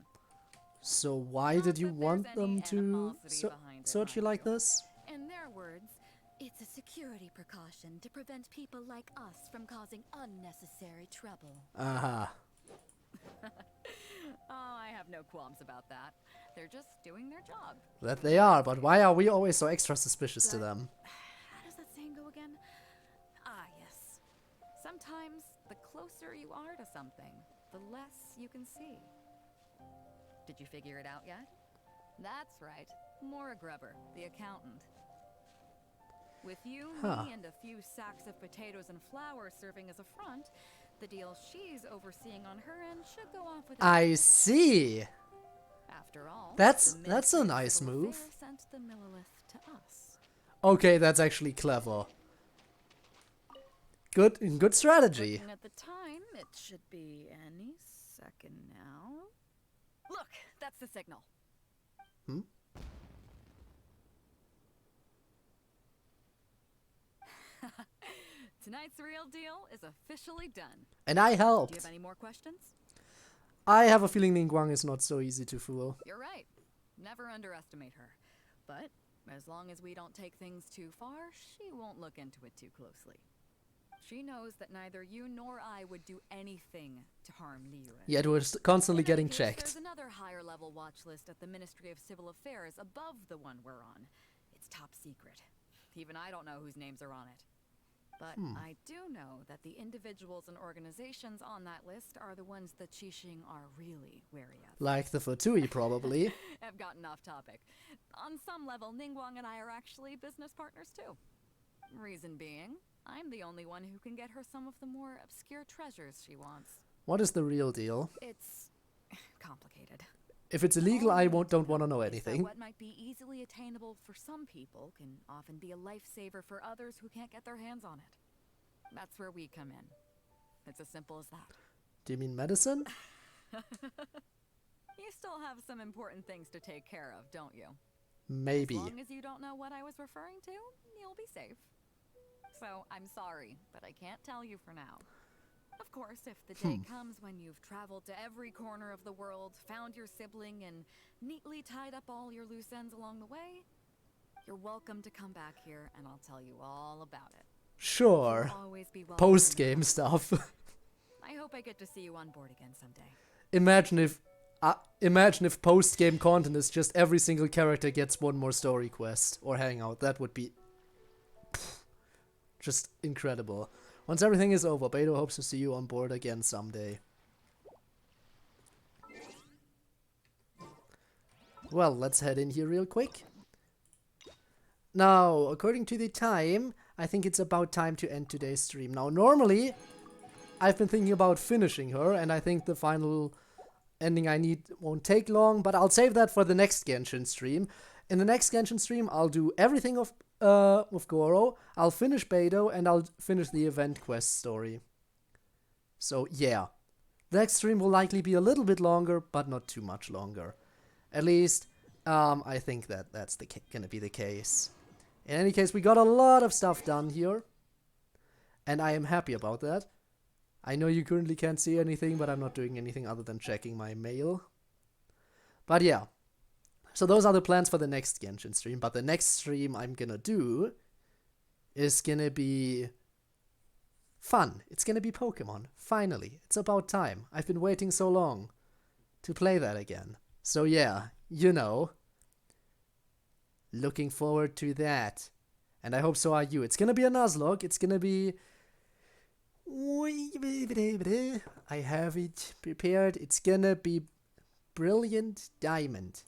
So why did you want them to search you like this? In their words, it's a security precaution to prevent people like us from causing unnecessary trouble. Aha. Oh, I have no qualms about that. They're just doing their job. That they are, but why are we always so extra suspicious to them? How does that saying go again? Ah, yes. Sometimes the closer you are to something, the less you can see. Did you figure it out yet? That's right. Maura Grubber, the accountant. With you, me, and a few sacks of potatoes and flour serving as a front, the deal she's overseeing on her end should go off with. I see. After all, That's a nice move. Sent the Millilith to us. Okay, that's actually clever. Good strategy. Looking at the time, it should be any second now. Look, that's the signal. Hmm? Tonight's real deal is officially done. And I helped. Do you have any more questions? I have a feeling Ningguang is not so easy to fool. You're right. Never underestimate her. But as long as we don't take things too far, she won't look into it too closely. She knows that neither you nor I would do anything to harm Liyue. Yet we're constantly getting There's checked. another higher level watch list at the Ministry of Civil Affairs above the one we're on. It's top secret. Even I don't know whose names are on it. But I do know that the individuals and organizations on that list are the ones the Qixing are really wary of. Like the Fatui, probably. I've gotten off topic. On some level, Ningguang and I are actually business partners too. Reason being, I'm the only one who can get her some of the more obscure treasures she wants. What is the real deal? It's complicated. If it's illegal, I don't want to know anything. What might be easily attainable for some people can often be a lifesaver for others who can't get their hands on it. That's where we come in. It's as simple as that. Do you mean medicine? You still have some important things to take care of, don't you? Maybe. As long as you don't know what I was referring to, you'll be safe. So, I'm sorry, but I can't tell you for now. Of course, if the day comes when you've traveled to every corner of the world, found your sibling, and neatly tied up all your loose ends along the way, you're welcome to come back here and I'll tell you all about it. Sure. You'll always be welcome. Post-game stuff. I hope I get to see you on board again someday. Imagine if imagine if post-game content is just every single character gets one more story quest or hangout. That would be just incredible. Once everything is over, Beidou hopes to see you on board again someday. Well, let's head in here real quick. Now, according to the time, I think it's about time to end today's stream. Now, normally, I've been thinking about finishing her, and I think the final ending I need won't take long, but I'll save that for the next Genshin stream. In the next Genshin stream, I'll do everything of Goro, I'll finish Beidou, and I'll finish the event quest story. So, yeah. The next stream will likely be a little bit longer, but not too much longer. At least, I think that's gonna be the case. In any case, we got a lot of stuff done here, and I am happy about that. I know you currently can't see anything, but I'm not doing anything other than checking my mail. But yeah, so those are the plans for the next Genshin stream, but the next stream I'm gonna do is gonna be fun. It's gonna be Pokemon, finally. It's about time. I've been waiting so long to play that again. So yeah, you know, looking forward to that. And I hope so are you. It's gonna be a Nuzlocke. It's gonna be... I have it prepared. It's gonna be Brilliant Diamond.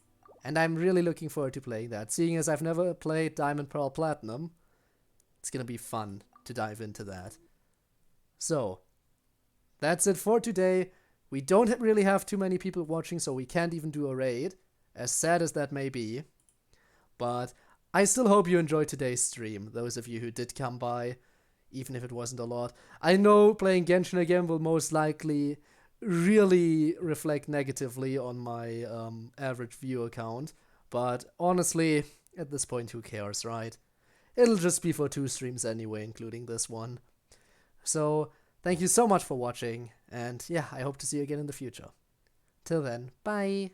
And I'm really looking forward to playing that. Seeing as I've never played Diamond, Pearl, Platinum, it's gonna be fun to dive into that. So, that's it for today. We don't really have too many people watching, so we can't even do a raid, as sad as that may be. But I still hope you enjoyed today's stream, those of you who did come by, even if it wasn't a lot. I know playing Genshin again will most likely really reflect negatively on my average viewer count, but honestly, at this point, who cares, right? It'll just be for 2 streams anyway, including this one. So, thank you so much for watching, and yeah, I hope to see you again in the future. Till then, bye!